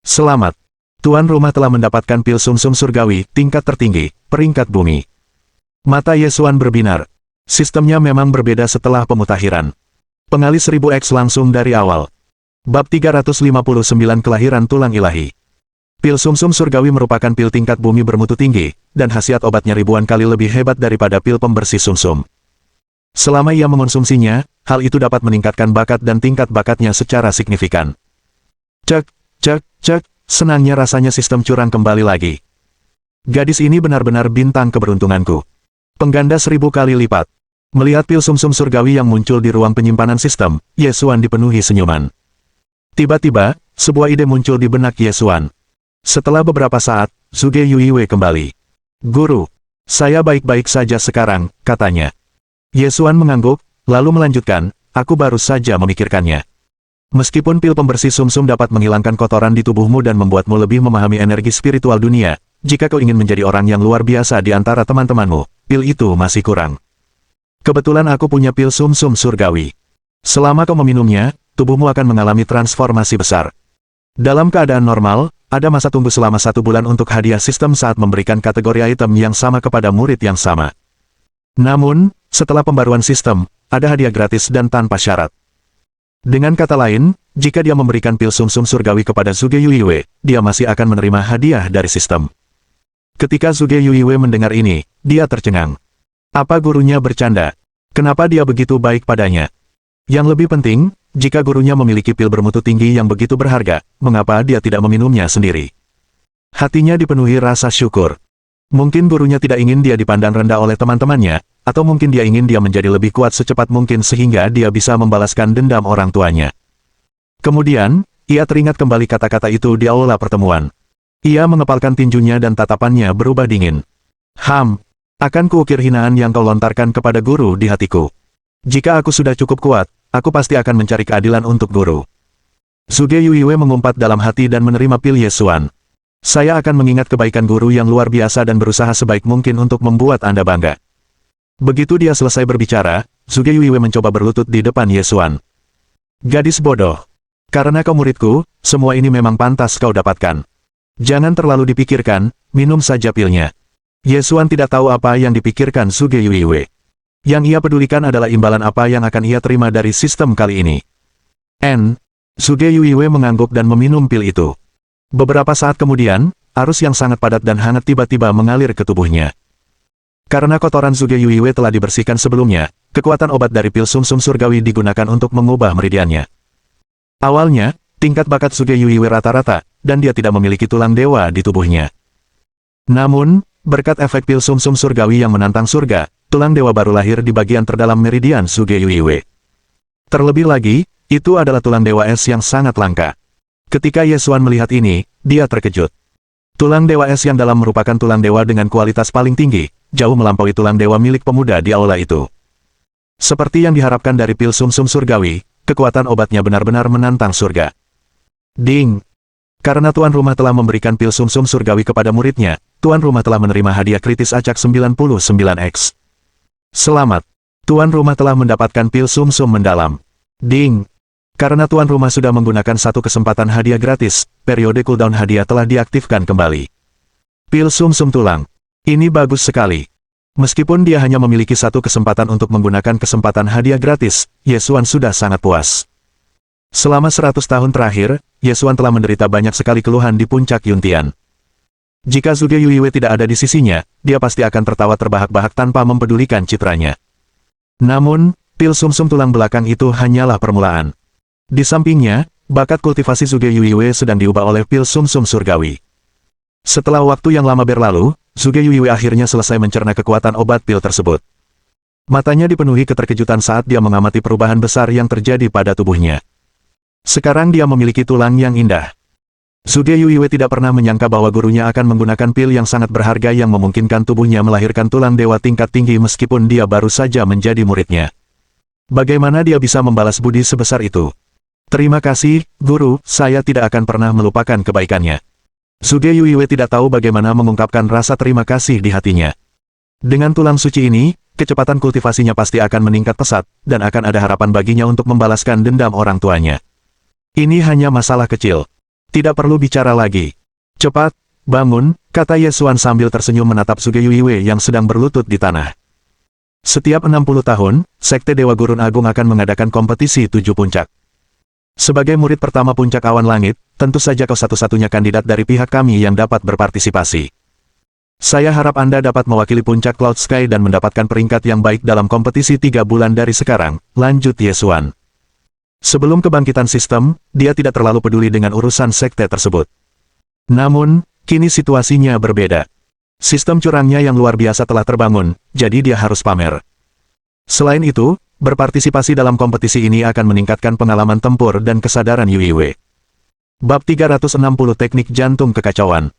A: Selamat! Tuan rumah telah mendapatkan pil sumsum surgawi tingkat tertinggi, peringkat bumi. Mata Yesuan berbinar. Sistemnya memang berbeda setelah pemutakhiran. Pengali 1000X langsung dari awal. Bab 359 Kelahiran Tulang Ilahi. Pil sumsum surgawi merupakan pil tingkat bumi bermutu tinggi, dan khasiat obatnya ribuan kali lebih hebat daripada pil pembersih sumsum. Selama ia mengonsumsinya, hal itu dapat meningkatkan bakat dan tingkat bakatnya secara signifikan. Cek, cek, cek, senangnya rasanya sistem curang kembali lagi. Gadis ini benar-benar bintang keberuntunganku. Pengganda 1000 kali lipat. Melihat pil sumsum surgawi yang muncul di ruang penyimpanan sistem, Yesuan dipenuhi senyuman. Tiba-tiba, sebuah ide muncul di benak Yesuan. Setelah beberapa saat, Zhuge Yuiwe kembali. Guru, saya baik-baik saja sekarang, katanya. Yesuan mengangguk, lalu melanjutkan, aku baru saja memikirkannya. Meskipun pil pembersih sumsum dapat menghilangkan kotoran di tubuhmu dan membuatmu lebih memahami energi spiritual dunia, jika kau ingin menjadi orang yang luar biasa di antara teman-temanmu, pil itu masih kurang. Kebetulan aku punya pil sumsum surgawi. Selama kau meminumnya, tubuhmu akan mengalami transformasi besar. Dalam keadaan normal, ada masa tunggu selama 1 bulan untuk hadiah sistem saat memberikan kategori item yang sama kepada murid yang sama. Namun, setelah pembaruan sistem, ada hadiah gratis dan tanpa syarat. Dengan kata lain, jika dia memberikan pil sumsum surgawi kepada Zhuge Yuiwei, dia masih akan menerima hadiah dari sistem. Ketika Zhuge Yuiwei mendengar ini, dia tercengang. Apa gurunya bercanda? Kenapa dia begitu baik padanya? Yang lebih penting, jika gurunya memiliki pil bermutu tinggi yang begitu berharga, mengapa dia tidak meminumnya sendiri? Hatinya dipenuhi rasa syukur. Mungkin gurunya tidak ingin dia dipandang rendah oleh teman-temannya, atau mungkin dia ingin dia menjadi lebih kuat secepat mungkin sehingga dia bisa membalaskan dendam orang tuanya. Kemudian, ia teringat kembali kata-kata itu di aula pertemuan. Ia mengepalkan tinjunya dan tatapannya berubah dingin. Akan kuukir hinaan yang kau lontarkan kepada guru di hatiku. Jika aku sudah cukup kuat, aku pasti akan mencari keadilan untuk guru. Zhuge Yuiwei mengumpat dalam hati dan menerima pil Yesuan. Saya akan mengingat kebaikan guru yang luar biasa dan berusaha sebaik mungkin untuk membuat Anda bangga. Begitu dia selesai berbicara, Zhuge Yuiwei mencoba berlutut di depan Yesuan. Gadis bodoh. Karena kau muridku, semua ini memang pantas kau dapatkan. Jangan terlalu dipikirkan, minum saja pilnya. Yesuan tidak tahu apa yang dipikirkan Zhuge Yuiwei. Yang ia pedulikan adalah imbalan apa yang akan ia terima dari sistem kali ini. Zhuge Yuiwei mengangguk dan meminum pil itu. Beberapa saat kemudian, arus yang sangat padat dan hangat tiba-tiba mengalir ke tubuhnya. Karena kotoran Zhuge Yuiwei telah dibersihkan sebelumnya, kekuatan obat dari pil sumsum surgawi digunakan untuk mengubah meridiannya. Awalnya, tingkat bakat Zhuge Yuiwei rata-rata, dan dia tidak memiliki tulang dewa di tubuhnya. Namun, berkat efek pil sumsum surgawi yang menantang surga, tulang dewa baru lahir di bagian terdalam meridian Zhuge Yuiwei. Terlebih lagi, itu adalah tulang dewa es yang sangat langka. Ketika Yesuan melihat ini, dia terkejut. Tulang dewa es yang dalam merupakan tulang dewa dengan kualitas paling tinggi, jauh melampaui tulang dewa milik pemuda di aula itu. Seperti yang diharapkan dari pil sumsum surgawi, kekuatan obatnya benar-benar menantang surga. Ding! Karena tuan rumah telah memberikan pil sumsum surgawi kepada muridnya, tuan rumah telah menerima hadiah kritis acak 99X. Selamat! Tuan rumah telah mendapatkan pil sumsum mendalam. Ding! Karena tuan rumah sudah menggunakan satu kesempatan hadiah gratis, periode cooldown hadiah telah diaktifkan kembali. Pil sumsum tulang. Ini bagus sekali. Meskipun dia hanya memiliki satu kesempatan untuk menggunakan kesempatan hadiah gratis, Yesuan sudah sangat puas. Selama 100 tahun terakhir, Yesuan telah menderita banyak sekali keluhan di puncak Yuntian. Jika Zhuge Yuiwei tidak ada di sisinya, dia pasti akan tertawa terbahak-bahak tanpa mempedulikan citranya. Namun, pil sumsum tulang belakang itu hanyalah permulaan. Di sampingnya, bakat kultivasi Zhuge Yuiwei sedang diubah oleh pil sumsum surgawi. Setelah waktu yang lama berlalu, Zhuge Yuiwei akhirnya selesai mencerna kekuatan obat pil tersebut. Matanya dipenuhi keterkejutan saat dia mengamati perubahan besar yang terjadi pada tubuhnya. Sekarang dia memiliki tulang yang indah. Zhuge Yuiwei tidak pernah menyangka bahwa gurunya akan menggunakan pil yang sangat berharga yang memungkinkan tubuhnya melahirkan tulang dewa tingkat tinggi meskipun dia baru saja menjadi muridnya. Bagaimana dia bisa membalas budi sebesar itu? Terima kasih, guru, saya tidak akan pernah melupakan kebaikannya. Zhuge Yuiwei tidak tahu bagaimana mengungkapkan rasa terima kasih di hatinya. Dengan tulang suci ini, kecepatan kultivasinya pasti akan meningkat pesat, dan akan ada harapan baginya untuk membalaskan dendam orang tuanya. Ini hanya masalah kecil. Tidak perlu bicara lagi. Cepat, bangun, kata Yesuan sambil tersenyum menatap Zhuge Yuiwei yang sedang berlutut di tanah. Setiap 60 tahun, Sekte Dewa Gurun Agung akan mengadakan kompetisi 7 puncak. Sebagai murid pertama puncak awan langit, tentu saja kau satu-satunya kandidat dari pihak kami yang dapat berpartisipasi. Saya harap Anda dapat mewakili puncak Cloud Sky dan mendapatkan peringkat yang baik dalam kompetisi 3 bulan dari sekarang, lanjut Yesuan. Sebelum kebangkitan sistem, dia tidak terlalu peduli dengan urusan sekte tersebut. Namun, kini situasinya berbeda. Sistem curangnya yang luar biasa telah terbangun, jadi dia harus pamer. Selain itu, berpartisipasi dalam kompetisi ini akan meningkatkan pengalaman tempur dan kesadaran Yuiwei. Bab 360 Teknik Jantung Kekacauan.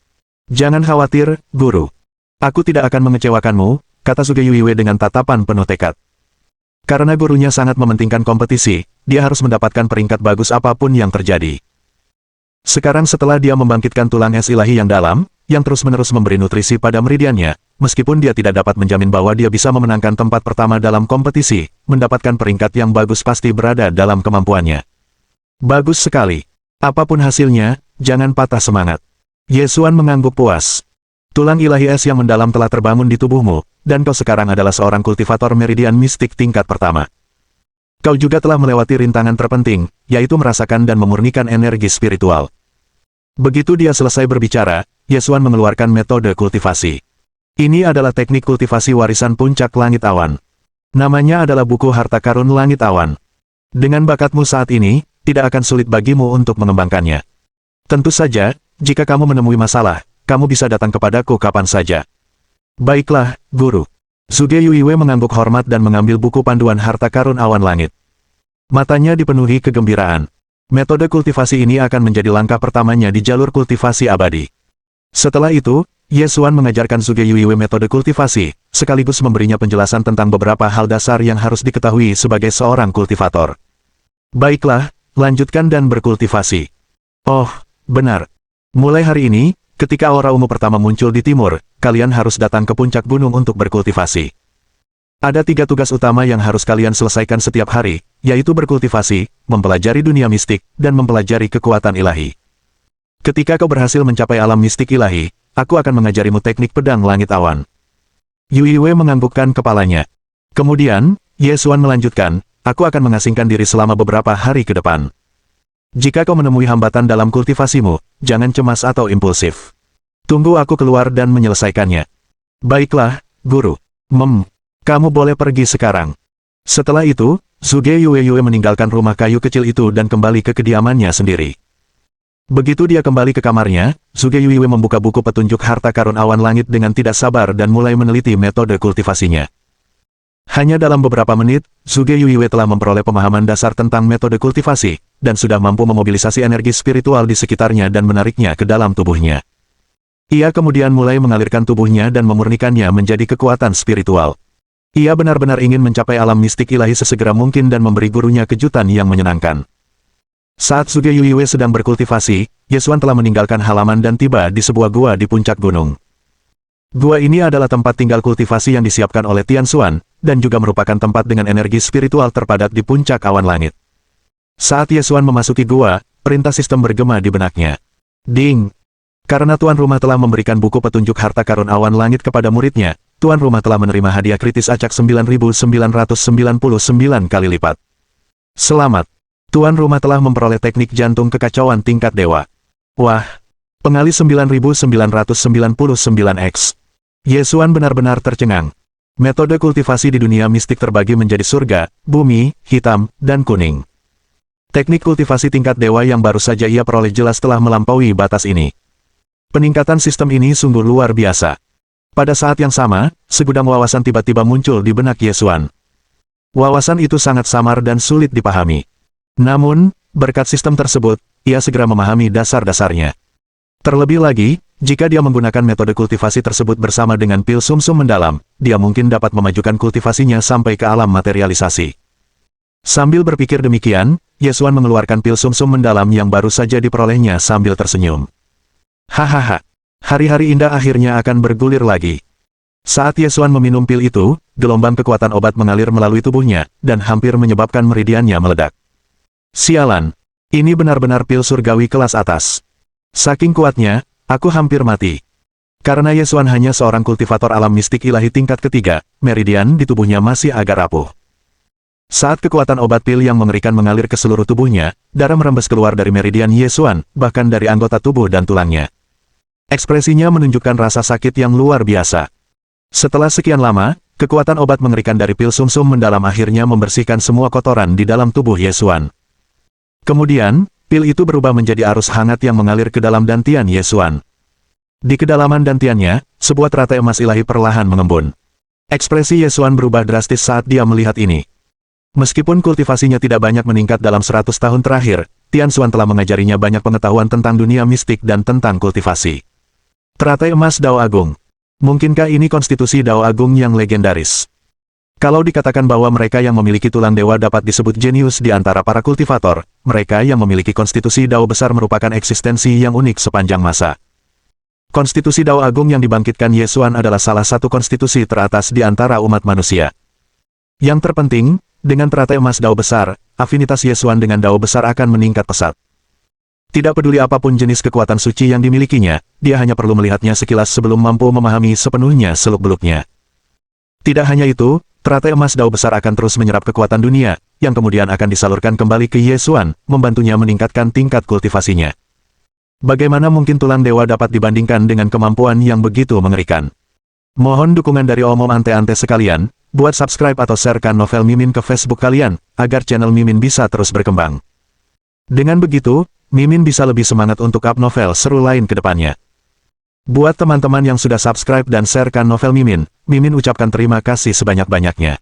A: Jangan khawatir, guru. Aku tidak akan mengecewakanmu, kata Zhuge Yuiwei dengan tatapan penuh tekad. Karena gurunya sangat mementingkan kompetisi, dia harus mendapatkan peringkat bagus apapun yang terjadi. Sekarang setelah dia membangkitkan tulang es ilahi yang dalam, yang terus-menerus memberi nutrisi pada meridiannya, meskipun dia tidak dapat menjamin bahwa dia bisa memenangkan tempat pertama dalam kompetisi, mendapatkan peringkat yang bagus pasti berada dalam kemampuannya. Bagus sekali. Apapun hasilnya, jangan patah semangat. Yesuan mengangguk puas. Tulang ilahi es yang mendalam telah terbangun di tubuhmu, dan kau sekarang adalah seorang kultivator meridian mistik tingkat pertama. Kau juga telah melewati rintangan terpenting, yaitu merasakan dan memurnikan energi spiritual. Begitu dia selesai berbicara, Yesuan mengeluarkan metode kultivasi. Ini adalah teknik kultivasi warisan puncak langit awan. Namanya adalah buku harta karun langit awan. Dengan bakatmu saat ini, tidak akan sulit bagimu untuk mengembangkannya. Tentu saja, jika kamu menemui masalah, kamu bisa datang kepadaku kapan saja. Baiklah, Guru. Suge Yuiwe mengangguk hormat dan mengambil buku panduan harta karun awan langit. Matanya dipenuhi kegembiraan. Metode kultivasi ini akan menjadi langkah pertamanya di jalur kultivasi abadi. Setelah itu, Yesuan mengajarkan Suge Yuiwe metode kultivasi, sekaligus memberinya penjelasan tentang beberapa hal dasar yang harus diketahui sebagai seorang kultivator. Baiklah, lanjutkan dan berkultivasi. Oh, benar. Mulai hari ini, ketika aura ungu pertama muncul di timur, kalian harus datang ke puncak gunung untuk berkultivasi. Ada 3 tugas utama yang harus kalian selesaikan setiap hari, yaitu berkultivasi, mempelajari dunia mistik, dan mempelajari kekuatan ilahi. Ketika kau berhasil mencapai alam mistik ilahi, aku akan mengajarimu teknik pedang langit awan. Yuiwe menganggukkan kepalanya. Kemudian, Yesuan melanjutkan, aku akan mengasingkan diri selama beberapa hari ke depan. Jika kau menemui hambatan dalam kultivasimu, jangan cemas atau impulsif. Tunggu aku keluar dan menyelesaikannya. Baiklah, Guru. Kamu boleh pergi sekarang. Setelah itu, Suge Yuiwe meninggalkan rumah kayu kecil itu dan kembali ke kediamannya sendiri. Begitu dia kembali ke kamarnya, Suge Yuiwe membuka buku petunjuk harta karun awan langit dengan tidak sabar dan mulai meneliti metode kultivasinya. Hanya dalam beberapa menit, Suge Yuiwe telah memperoleh pemahaman dasar tentang metode kultivasi, dan sudah mampu memobilisasi energi spiritual di sekitarnya dan menariknya ke dalam tubuhnya. Ia kemudian mulai mengalirkan tubuhnya dan memurnikannya menjadi kekuatan spiritual. Ia benar-benar ingin mencapai alam mistik ilahi sesegera mungkin dan memberi gurunya kejutan yang menyenangkan. Saat Suge Yuiwe sedang berkultivasi, Yesuan telah meninggalkan halaman dan tiba di sebuah gua di puncak gunung. Gua ini adalah tempat tinggal kultivasi yang disiapkan oleh Tian Xuan, dan juga merupakan tempat dengan energi spiritual terpadat di puncak awan langit. Saat Yesuan memasuki gua, perintah sistem bergema di benaknya. Ding! Karena tuan rumah telah memberikan buku petunjuk harta karun awan langit kepada muridnya, tuan rumah telah menerima hadiah kritis acak 9.999 kali lipat. Selamat! Tuan rumah telah memperoleh teknik jantung kekacauan tingkat dewa. Wah! Pengali 9.999x. Yesuan benar-benar tercengang. Metode kultivasi di dunia mistik terbagi menjadi surga, bumi, hitam, dan kuning. Teknik kultivasi tingkat dewa yang baru saja ia peroleh jelas telah melampaui batas ini. Peningkatan sistem ini sungguh luar biasa. Pada saat yang sama, segudang wawasan tiba-tiba muncul di benak Yesuan. Wawasan itu sangat samar dan sulit dipahami. Namun, berkat sistem tersebut, ia segera memahami dasar-dasarnya. Terlebih lagi, jika dia menggunakan metode kultivasi tersebut bersama dengan pil sumsum mendalam, dia mungkin dapat memajukan kultivasinya sampai ke alam materialisasi. Sambil berpikir demikian, Yesuan mengeluarkan pil sumsum mendalam yang baru saja diperolehnya sambil tersenyum. Hahaha, hari-hari indah akhirnya akan bergulir lagi. Saat Yesuan meminum pil itu, gelombang kekuatan obat mengalir melalui tubuhnya, dan hampir menyebabkan meridiannya meledak. Sialan, ini benar-benar pil surgawi kelas atas. Saking kuatnya, aku hampir mati. Karena Yesuan hanya seorang kultivator alam mistik ilahi tingkat ketiga, meridian di tubuhnya masih agak rapuh. Saat kekuatan obat pil yang mengerikan mengalir ke seluruh tubuhnya, darah merembes keluar dari meridian Yesuan, bahkan dari anggota tubuh dan tulangnya. Ekspresinya menunjukkan rasa sakit yang luar biasa. Setelah sekian lama, kekuatan obat mengerikan dari pil sumsum mendalam akhirnya membersihkan semua kotoran di dalam tubuh Yesuan. Kemudian, pil itu berubah menjadi arus hangat yang mengalir ke dalam dantian Yesuan. Di kedalaman dantiannya, sebuah teratai emas ilahi perlahan mengembun. Ekspresi Yesuan berubah drastis saat dia melihat ini. Meskipun kultivasinya tidak banyak meningkat dalam 100 tahun terakhir, Tian Xuan telah mengajarinya banyak pengetahuan tentang dunia mistik dan tentang kultivasi. Teratai emas Dao Agung. Mungkinkah ini konstitusi Dao Agung yang legendaris? Kalau dikatakan bahwa mereka yang memiliki tulang dewa dapat disebut jenius di antara para kultivator, mereka yang memiliki konstitusi Dao besar merupakan eksistensi yang unik sepanjang masa. Konstitusi Dao Agung yang dibangkitkan Ye Xuan adalah salah satu konstitusi teratas di antara umat manusia. Yang terpenting, dengan teratai emas Dao besar, afinitas Ye Xuan dengan Dao besar akan meningkat pesat. Tidak peduli apapun jenis kekuatan suci yang dimilikinya, dia hanya perlu melihatnya sekilas sebelum mampu memahami sepenuhnya seluk-beluknya. Tidak hanya itu, teratai emas Dao besar akan terus menyerap kekuatan dunia, yang kemudian akan disalurkan kembali ke Ye Xuan, membantunya meningkatkan tingkat kultivasinya. Bagaimana mungkin tulang dewa dapat dibandingkan dengan kemampuan yang begitu mengerikan? Mohon dukungan dari omom ante-ante sekalian, buat subscribe atau sharekan novel Mimin ke Facebook kalian, agar channel Mimin bisa terus berkembang. Dengan begitu, Mimin bisa lebih semangat untuk up novel seru lain ke depannya. Buat teman-teman yang sudah subscribe dan sharekan novel Mimin, Mimin ucapkan terima kasih sebanyak-banyaknya.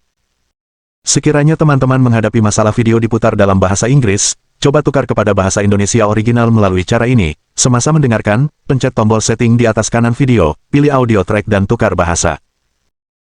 A: Sekiranya teman-teman menghadapi masalah video diputar dalam bahasa Inggris, coba tukar kepada bahasa Indonesia original melalui cara ini. Semasa mendengarkan, pencet tombol setting di atas kanan video, pilih audio track dan tukar bahasa.